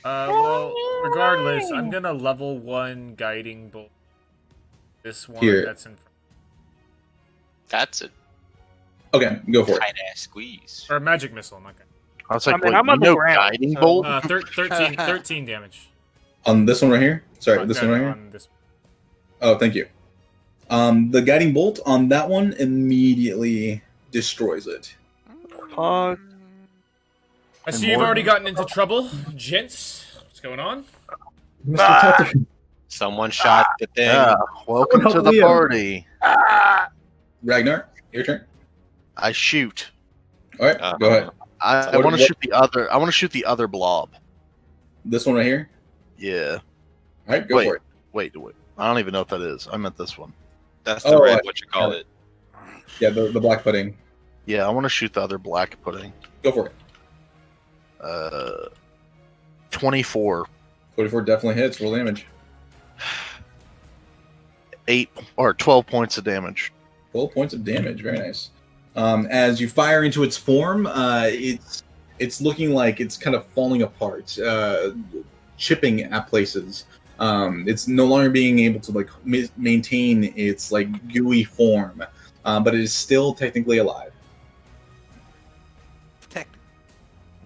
Well, regardless, I'm gonna level 1 guiding bolt. This one Here. that's in front. That's a Okay, go for it. tight ass squeeze. Or magic missile, not guiding. I was like, I mean, wait, I'm on the you know ground, guiding so- bolt? 13 damage. On this one right here. Sorry, On this that- one right here. on this- Oh, thank you. The guiding bolt on that one immediately destroys it. Fuck. I And see you've more- already gotten into trouble, gents. What's going on? Mr. Ah! Tether. Someone shot the thing. Yeah, welcome Someone to help the Leo. party. Ragnar, your turn. I shoot. All right, go ahead. I What- want to what- shoot the other. I want to shoot the other blob. This one right here. Yeah. All right, go Wait. for it. Wait. I don't even know what that is. I meant this one. That's the Oh, red. I- What you call it? Yeah, the black pudding. Yeah, I want to shoot the other black pudding. Go for it. 24. 24 definitely hits. Roll damage. 12 points of damage. 12 points of damage. Very nice. As you fire into its form, it's looking like it's kind of falling apart, chipping at places. It's no longer being able to like maintain its like gooey form, but it is still technically alive.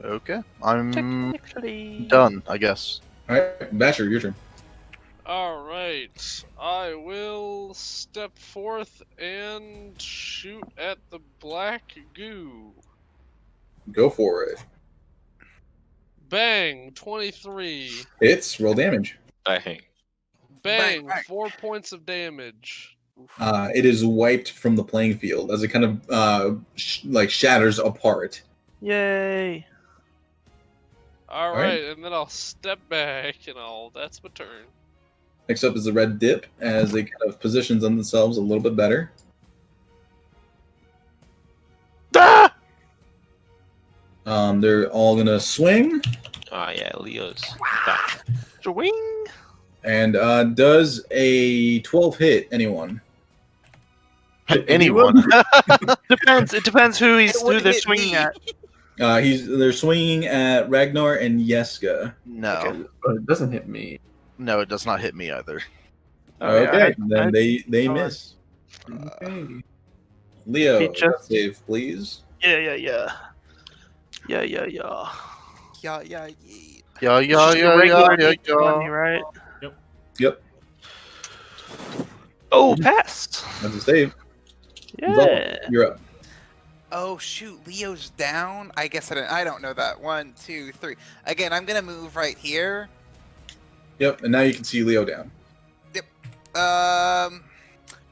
Okay. I'm Technically. done, I guess. All right, Basher, your turn. All right, I will step forth and shoot at the black goo. Go for it. Bang, 23. Hits. Roll damage. Bang. Bang, Bang. 4 points of damage. It is wiped from the playing field as it kind of like shatters apart. Yay. All right. right, and then I'll step back and that's my turn. Next up is the red dip as they kind of positions themselves a little bit better. Ah! They're all gonna swing, Oh yeah, Leo's. Swing. and does a 12 hit anyone? Anyone. Depends. It depends who It who would they're hit swinging me. at. They're swinging at Ragnar and Yeska. No. But it doesn't hit me. No, it does not hit me either. Oh, yeah, Okay, then they Alright. miss. Okay. Leo, He just- save please. Yeah. Yeah. Yeah, yeah, yeah. Yeah, It's yeah, just yeah, a yeah, regular yeah, D20, yeah. right? Yep, Oh, passed. that's a save. Yeah. Zal, you're up. Oh shoot, Leo's down. I guess I don't know that. 1, 2, 3. Again, I'm gonna move right here. Yep, and now you can see Leo down.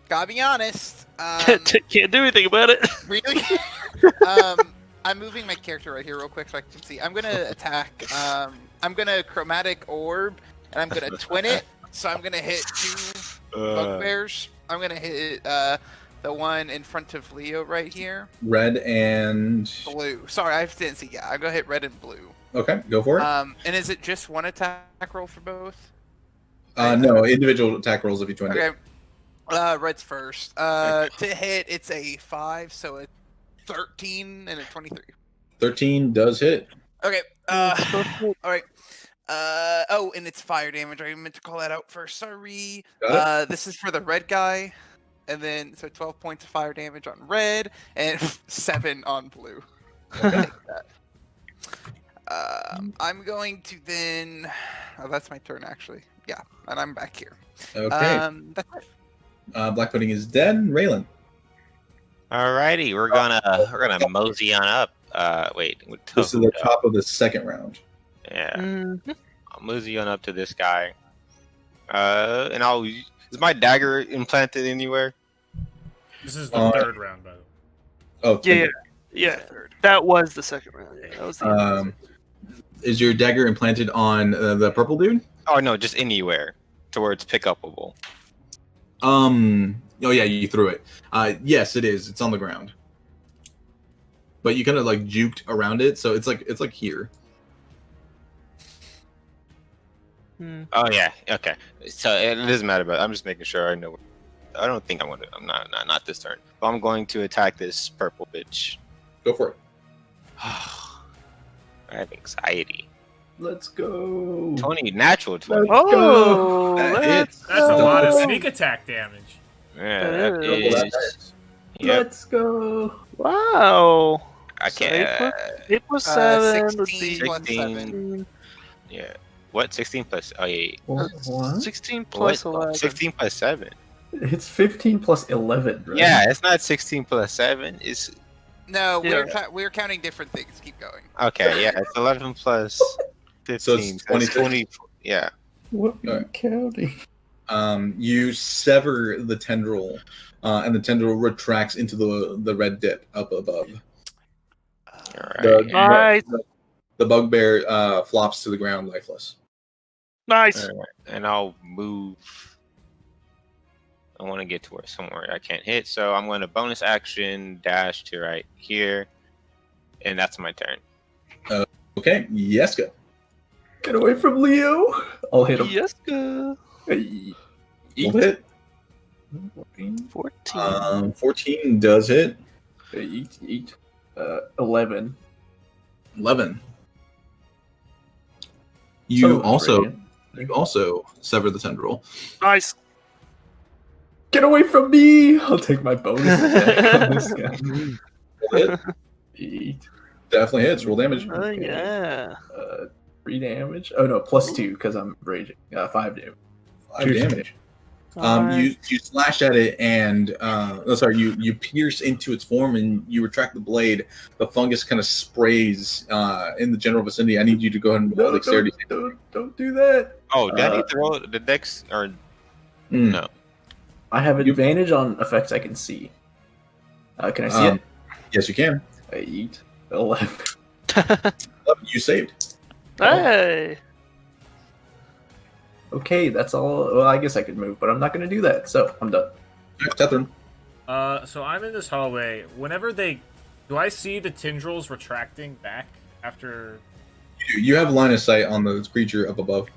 Gotta be honest. Can't do anything about it. Really? I'm moving my character right here real quick so I can see. I'm gonna attack. I'm gonna chromatic orb, and I'm gonna twin it. So I'm gonna hit 2 bugbears. I'm gonna hit the one in front of Leo right here. Red and Blue. Sorry, I didn't see. Yeah, I'm gonna hit red and blue. okay, go for it. And is it just one attack roll for both? No, individual attack rolls if you twin Okay. it. Red's first. To hit, it's a 5, so a 13 and a 23. 13 does hit. Okay. All right. Oh, and it's fire damage. I meant to call that out first. Sorry. Got This is for the red guy. and then so 12 points of fire damage on red and 7 on blue. Okay. Take that. I'm going to then. Oh, that's my turn actually. Yeah, and I'm back here. Okay. That's it. Black Pudding is dead. Raylan. Alrighty, we're gonna mosey on up. Wait, This is the top of the second round. Yeah, Mhm. I'll mosey on up to this guy. And is my dagger implanted anywhere? This is the third round, by the way. Oh, Yeah, yeah. That was the second round. Yeah, that was the Is your dagger implanted on the purple dude? Oh no, just anywhere towards pick upable. Oh yeah, you threw it. Yes, it is. It's on the ground. But you kind of like juked around it, so it's like here. Oh yeah, okay. So it doesn't matter, but I'm just making sure I know. I don't think I'm gonna. I'm not this turn. But I'm going to attack this purple bitch. Go for it. I have anxiety. Let's go. 20, natural 20. Oh, That let's hits. That's a lot of go. sneak attack damage. Yeah, that Ew. is. Yep, Let's go. Wow. I So can't. 8 plus 7 would 16 be plus 16. 7. Yeah. What? 16 plus. Oh yeah. What? 16 plus What? 11. 16 plus 7. It's 15 plus 11, right? Yeah, it's not 16 plus 7. It's No, Yeah. we're counting different things. Keep going. okay. Yeah, it's 11 plus 15. So it's 26? 20. Yeah. What are you Alright. counting? You sever the tendril, and the tendril retracts into the red dip up above. All The, right. Nice. the bugbear flops to the ground lifeless. Nice. All right. And I'll move. I want to get to somewhere I can't hit, so I'm going to bonus action dash to right here, and that's my turn. Okay, Yeska. Get away from Leo. I'll hit him. Yes, good. Hey. Will hit. 14. 14 does hit. Eat. 11. 11. You So, also radiant. sever the tendril. Nice. Get away from me! I'll take my bonus attack on this guy. Hit. Eat. Definitely hits. Roll damage. Oh, yeah. 3 damage. Oh no, plus 2 because I'm raging. 5 damage. 5 damage. You slash at it and you pierce into its form and you retract the blade. The fungus kind of sprays in the general vicinity. I need you to go ahead and roll dexterity. Don't do that. Oh, did I need to roll the dex or Mm. no? I have advantage on effects I can see. Can I see it? Yes, you can. I eat 11. You saved. Hey. Okay, that's all. Well, I guess I could move, but I'm not going to do that, so I'm done. Tethryn. So I'm in this hallway. Whenever do I see the tendrils retracting back after? You have line of sight on the creature up above.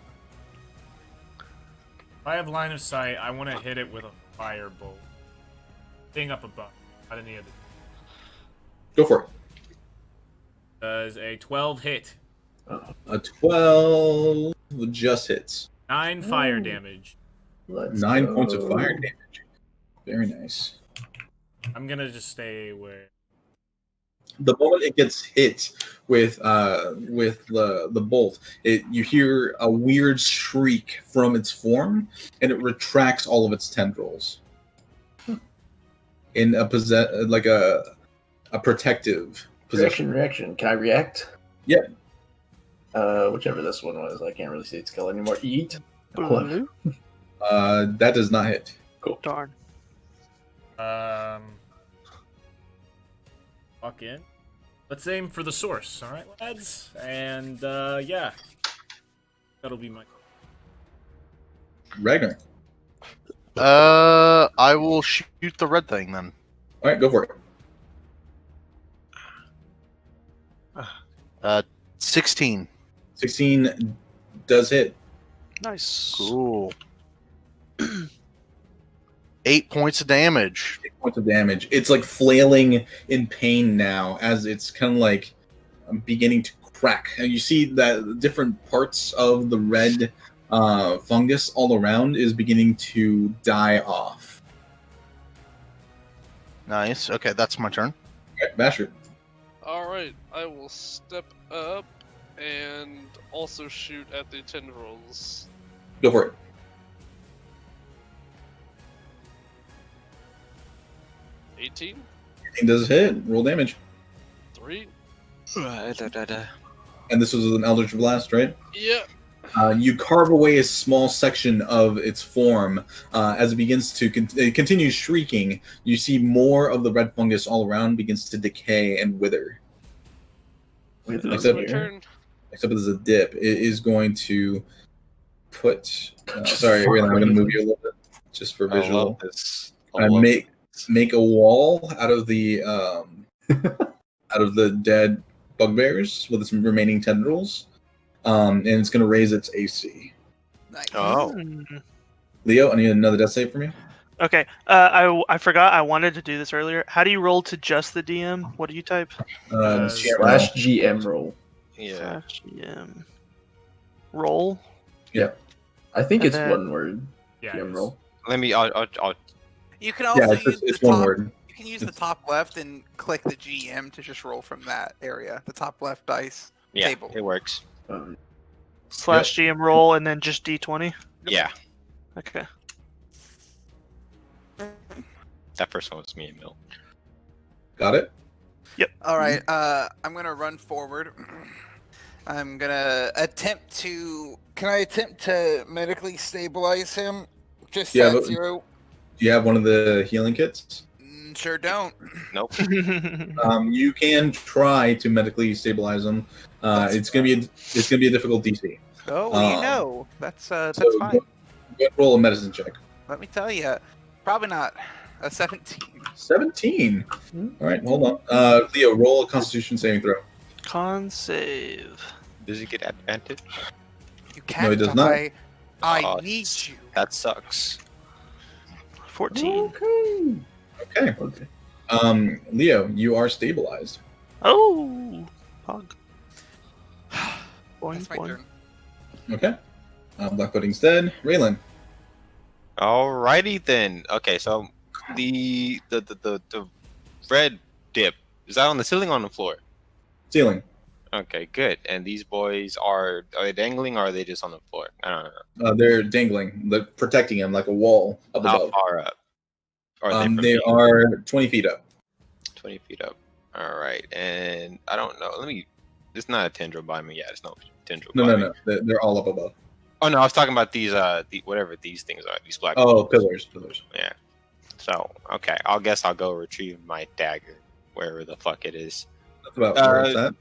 If I have line of sight, I want to hit it with a firebolt. Thing up above, not any of the. Go for it. Does a 12 hit? A 12 just hits. 9 fire damage. Let's 9 go. points of fire damage. Very nice. I'm gonna just stay where. The moment it gets hit with the bolt, you hear a weird shriek from its form, and it retracts all of its tendrils in a protective position. Reaction. Can I react? Yep. Whichever this one was. I can't really see its skill anymore. Eat. Blue. That does not hit. Cool. Darn. Walk in. Let's aim for the source, all right, lads? And yeah, that'll be my. Ragnar. I will shoot the red thing then. All right, go for it. 16. 16 does hit. Nice. Cool. 8 points of damage. 8 points of damage. It's like flailing in pain now as it's kind of like beginning to crack. And you see that different parts of the red fungus all around is beginning to die off. Nice. Okay, that's my turn. Okay, Basher. Alright, I will step up and also shoot at the tendrils. Go for it. 18, It does hit. Roll damage. 3. And this was an Eldritch Blast, right? Yeah. You carve away a small section of its form. As it begins to it continues shrieking, you see more of the red fungus all around begins to decay and wither. With That's Except- my here. turn. Except there's a dip. It is going to put. Sorry, Raylan, I'm going to move you a little bit just for I love visual. this. I make a wall out of the dead bugbears with its remaining tendrils, and it's going to raise its AC. Nice. Oh. Leo, I need another death save from you. Okay. I forgot I wanted to do this earlier. How do you roll to just the DM? What do you type? Slash GM roll. Yeah. Slash GM. Roll. I think And it's then- one word. Yeah. GM it roll. Let me. I'll You can also Yeah, use it's the one top. word. You can use the top left and click the GM to just roll from that area. The top left dice yeah, table. it works. Slash GM roll and then just D20. Yeah, Okay. that first one was me and Mill. Got it. All right. I'm gonna run forward. I'm gonna attempt to. Can I attempt to medically stabilize him? Just Yeah, at but- 0. Do you have one of the healing kits? Sure don't. Nope. You can try to medically stabilize them. It's gonna be a difficult DC. Oh, that's So fine. Go ahead, roll a medicine check. Let me tell you, probably not a 17. 17. All right, hold on. Leo, roll a Constitution saving throw. Con save. Does he get advantage? You can't he does not. die. I Oh, need you. That sucks. 14. Okay. Leo, you are stabilized. Oh. Pog. Boing, That's my boing. turn. Okay. Black Pudding's dead. Raylan. Alrighty then. Okay, so the red dip, is that on the ceiling or on the floor? Ceiling. Okay, good. And these boys are they dangling or are they just on the floor? I don't know. They're dangling, protecting him like a wall up How above. far up? Are they from They me? are 20 feet up. 20 feet up. Alright, and I don't know. It's not a tendril by me. Yeah, it's no tendril by me. No. They're all up above. Oh no, I was talking about these whatever these things are, these black Oh, pillars. pillars. Yeah. So, okay, I'll guess I'll go retrieve my dagger, wherever the fuck it is. That's about where it's at.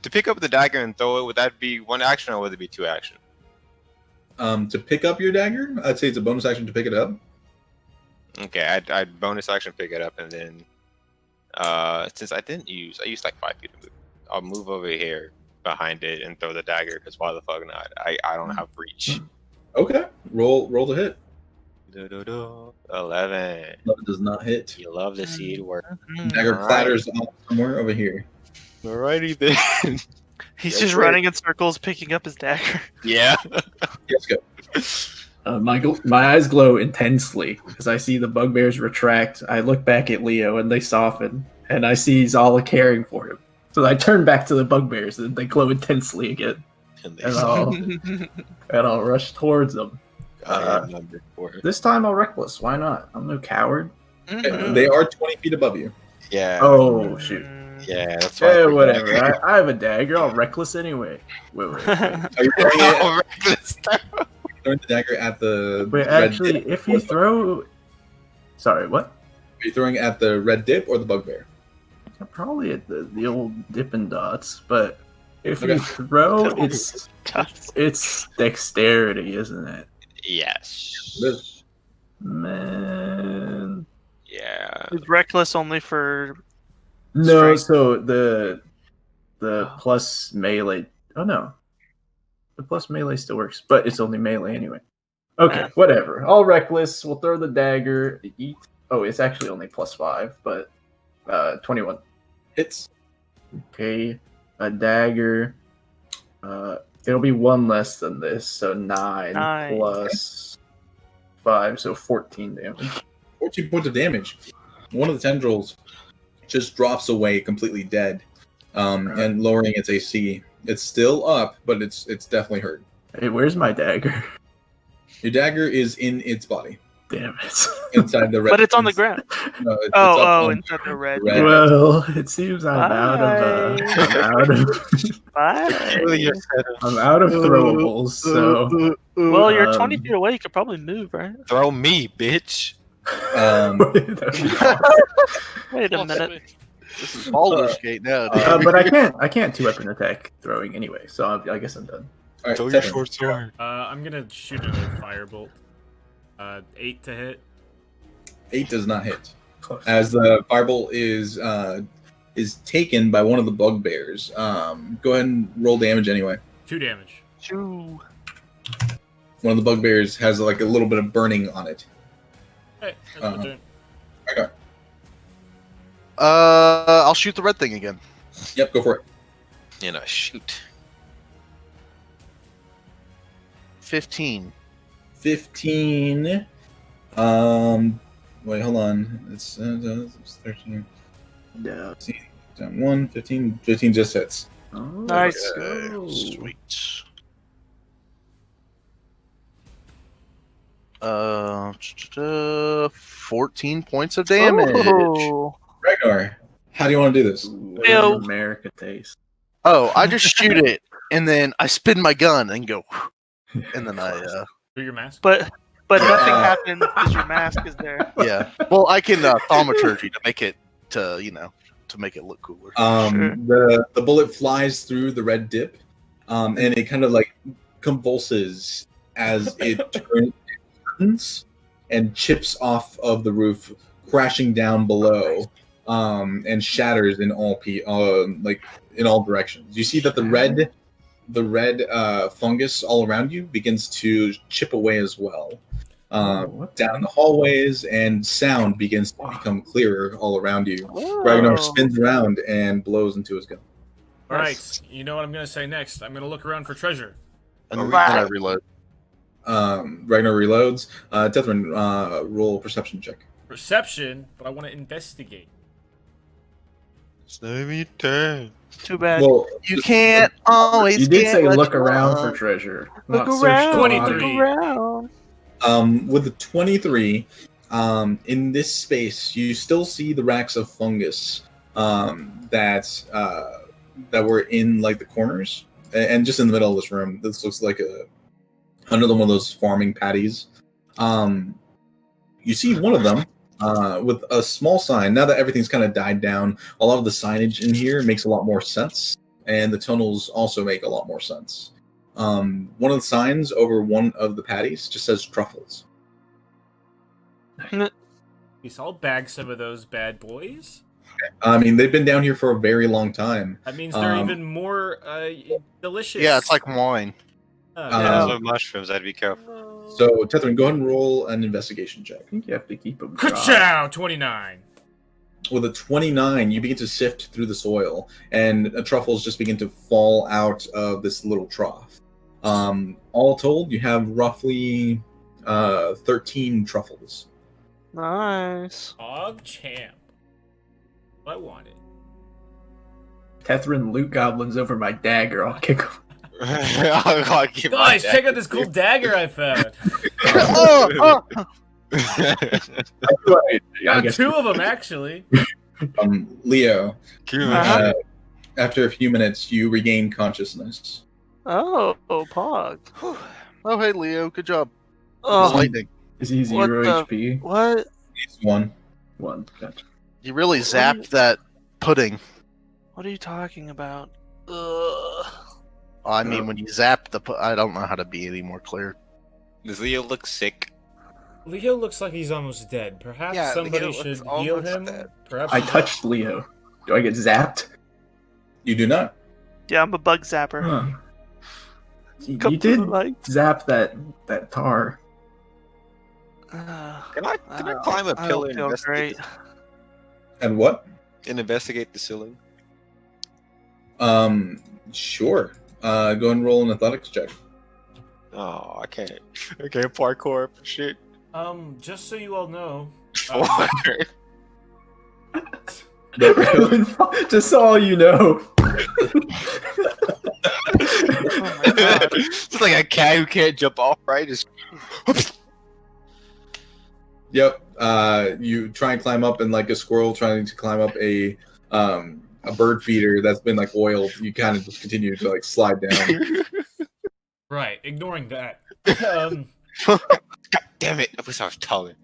To pick up the dagger and throw it, would that be one action or would it be two action? To pick up your dagger, I'd say it's a bonus action to pick it up. Okay, I'd bonus action pick it up and then since I used like 5 feet to move. I'll move over here behind it and throw the dagger because why the fuck not? I don't have reach. Okay. Roll the hit. 11. No, it does not hit. You love to see it work. Dagger Alright. clatters off somewhere over here. Alrighty then. He's That's just right. running in circles, picking up his dagger. Yeah. Yes, go. My eyes glow intensely as I see the bugbears retract. I look back at Leo and they soften, and I see Zala caring for him. So I turn back to the bugbears and they glow intensely again. And they And I'll rush towards them. number 4. This time I'll reckless. Why not? I'm no coward. Mhm. They are 20 feet above you. Yeah. Oh shoot. Yeah, that's why. Yeah, whatever. I have a dagger. I'll reckless anyway. Wait. Are you throwing throwing the dagger at the Wait, red actually, dip? if you throw, sorry, what? Are you throwing at the red dip or the bugbear? Probably at the old Dippin' Dots, but if Okay. you throw, Dots. it's dexterity, isn't it? Yes. This. Man, Yeah. Is reckless only for no. Strength. So the plus melee. Oh no, the plus melee still works, but it's only melee anyway. Okay, whatever. All reckless. We'll throw the dagger. Eat. Oh, it's actually only +5, but 21. Hits. Okay, a dagger. It'll be one less than this, so 9 9. plus 5, so 14 damage. 14 points of damage. one of the tendrils just drops away completely dead, and lowering its AC. It's still up, but it's definitely hurt. Hey, where's my dagger? Your dagger is in its body, Damn it. inside the red. But it's on the ground. No, it's Oh, up on inside the red. Well, it seems I'm out of Bye. I'm out of throwables, so Well, you're 20 feet away. You could probably move, right? Throw me, bitch. Wait a minute. This is Baldur's Gate now. but I can't two-weapon attack throwing anyway, so I guess I'm done. All right, Throw your Tevin. short sword. I'm gonna shoot another firebolt. 8 to hit. 8 does not hit. Close. As the firebolt is taken by one of the bugbears. Go ahead and roll damage anyway. 2 damage. Shoo. One of the bugbears has like a little bit of burning on it. Hey, that's my turn. Okay. I'll shoot the red thing again. Yep, go for it. You know, shoot. 15. 15. Wait, hold on. It's 13. No. 1, 15. 15 just hits. Oh, Nice. Sweet. 14 points of damage. Oh. Ragnar, how do you want to do this? Ew. America taste. Oh, I just shoot it, and then I spin my gun and go, and then I, Do your mask. But nothing happened because your mask is there. yeah. Well, I can thaumaturgy to make it to make it look cooler. Sure. The bullet flies through the red dip, and it kind of like convulses as it turns and chips off of the roof, crashing down below, and shatters in all in all directions. You see that the red fungus all around you begins to chip away as well. Down the hallways, and sound begins to become clearer all around you. Ragnar spins around and blows into his gun. All right, you know what I'm gonna say next. I'm gonna look around for treasure. And then I reload. Ragnar reloads. Tethrin, roll a perception check. Perception, but I want to investigate. It's not even your turn. Too bad. Well, You can't always. You did get say what look you around want. for treasure. Look not search around. the 23. body. Look around. with the 23, in this space, you still see the racks of fungus that were in like the corners and just in the middle of this room. This looks like another one of those farming patties. You see one of them with a small sign. Now that everything's kind of died down, a lot of the signage in here makes a lot more sense, and the tunnels also make a lot more sense. One of the signs over one of the patties just says truffles. We saw bag some of those bad boys. I mean, they've been down here for a very long time. That means they're even more delicious. Yeah, it's like wine. Yeah. Those are mushrooms. I'd be careful. So, Tethrin, go ahead and roll an investigation check. I think you have to keep them dry. Ka-chow! 29. With a 29, you begin to sift through the soil, and truffles just begin to fall out of this little trough. All told, you have roughly 13 truffles. Nice. Og champ. I want it. Tethrin loot goblins over my dagger. I'll kick them. I'll give my Guys, check out this cool dagger I found. I Got guess 2 of them, actually. Leo, Uh-huh. after a few minutes, you regain consciousness. Oh, Pog. Oh, hey, Leo. Good job. Oh, Lightning. is he What 0 the- HP? what? It's 1. 1. Gotcha. You really zapped that pudding. What are you talking about? Ugh. I mean, when you zap the I don't know how to be any more clear. Does Leo look sick? Leo looks like he's almost dead. Perhaps Yeah, somebody Leo should looks heal almost him. dead. Perhaps I touched Leo. Do I get zapped? You do not. Yeah, I'm a bug zapper. Huh. Come You to did the light. zap that tar. Can I climb a I pillar don't and feel investigate, great. And what? and investigate the ceiling? Sure. Go ahead and roll an athletics check. Oh, I can't. Okay, parkour shit. Just so you all know, 4. Just so all you know. Oh my god. It's like a cat who can't jump off, right? Just Yep. You try and climb up, and like a squirrel trying to climb up a bird feeder that's been like oiled. You kind of just continue to like slide down. Right, ignoring that. God damn it! I wish I was taller.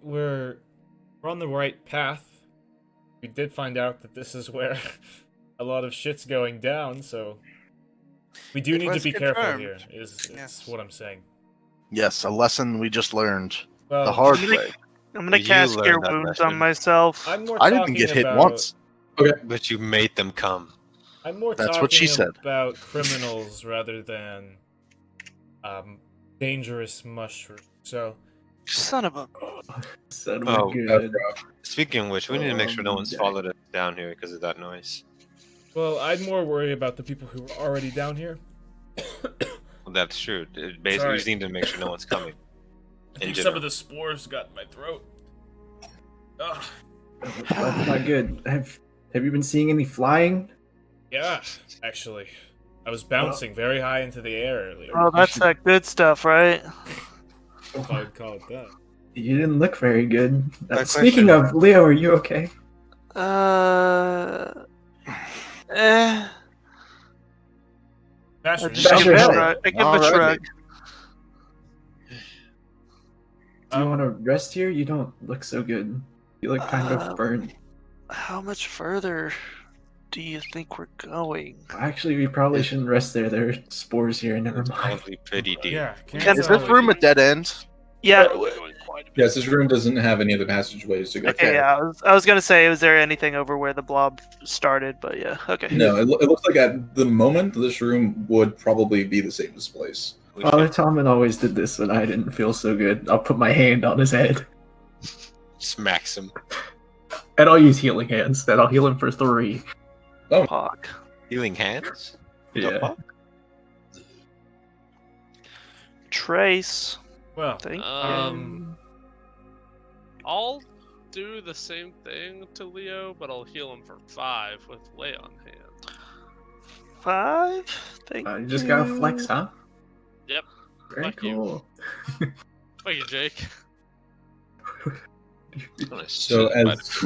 We're on the right path. We did find out that this is where a lot of shit's going down, so we do It need to was be careful confirmed. here. Is Yes. what I'm saying. Yes, a lesson we just learned Well, the hard I'm gonna- way. I'm gonna You cast learned Cure that Wounds lesson. on myself. I'm more I talking didn't get hit about, once. But you made them come. I'm more That's talking what she said. about criminals rather than dangerous mushrooms. So Son of a. Son of Oh, a good. Speaking of which, we need to make sure no one's dang. followed us down here because of that noise. well, I'd more worry about the people who are already down here. Well, that's true. Basically, Sorry. we just need to make sure no one's coming. I think In some of general. the spores got in my throat. Ugh. That's not good. Have you been seeing any flying? Yeah, actually. I was bouncing very high into the air earlier. Oh, that's that good stuff, right? If I would call it that. You didn't look very good. Quick Speaking question. of, Leo, are you okay? Eh. Basher, I you just Basher, give a help. shrug. I give a Alrighty. shrug. Do you want to rest here? You don't look so good. You look kind of burned. How much further do you think we're going? Actually, we probably shouldn't rest there. There are spores here. Never It's mind. probably pretty deep. Yeah, Is this room a dead end? Yeah. Yes, this room doesn't have any other passageways to go. Okay. Yeah. I was gonna say, was there anything over where the blob started? But yeah. Okay. No, it looks like at the moment this room would probably be the safest place. We Father should Tommen always did this when I didn't feel so good. I'll put my hand on his head. smacks him. And I'll use healing hands. And I'll heal him for 3. Fuck. Healing hands? Yeah. fuck? Trace. Well, Thank I'll do the same thing to Leo, but I'll heal him for 5 with lay on hand. 5. Thank You just gotta flex, huh? Yep. Very Fuck you. cool. Thank you, Jake. So as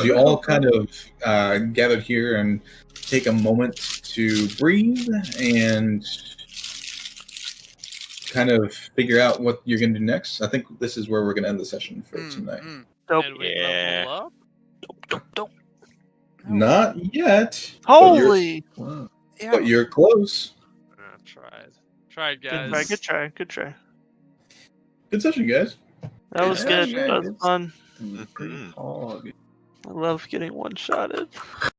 you all kind of gathered here and take a moment to breathe and kind of figure out what you're going to do next, I think this is where we're going to end the session for tonight. Dope. And we Yeah. level up. Dope. Not yet. Holy. Wow. But you're close. Tried, Good guys. try. Good try. Good session, guys. That was Yeah, good. yeah, That was it's- fun. Pretty hog. I love getting one-shotted.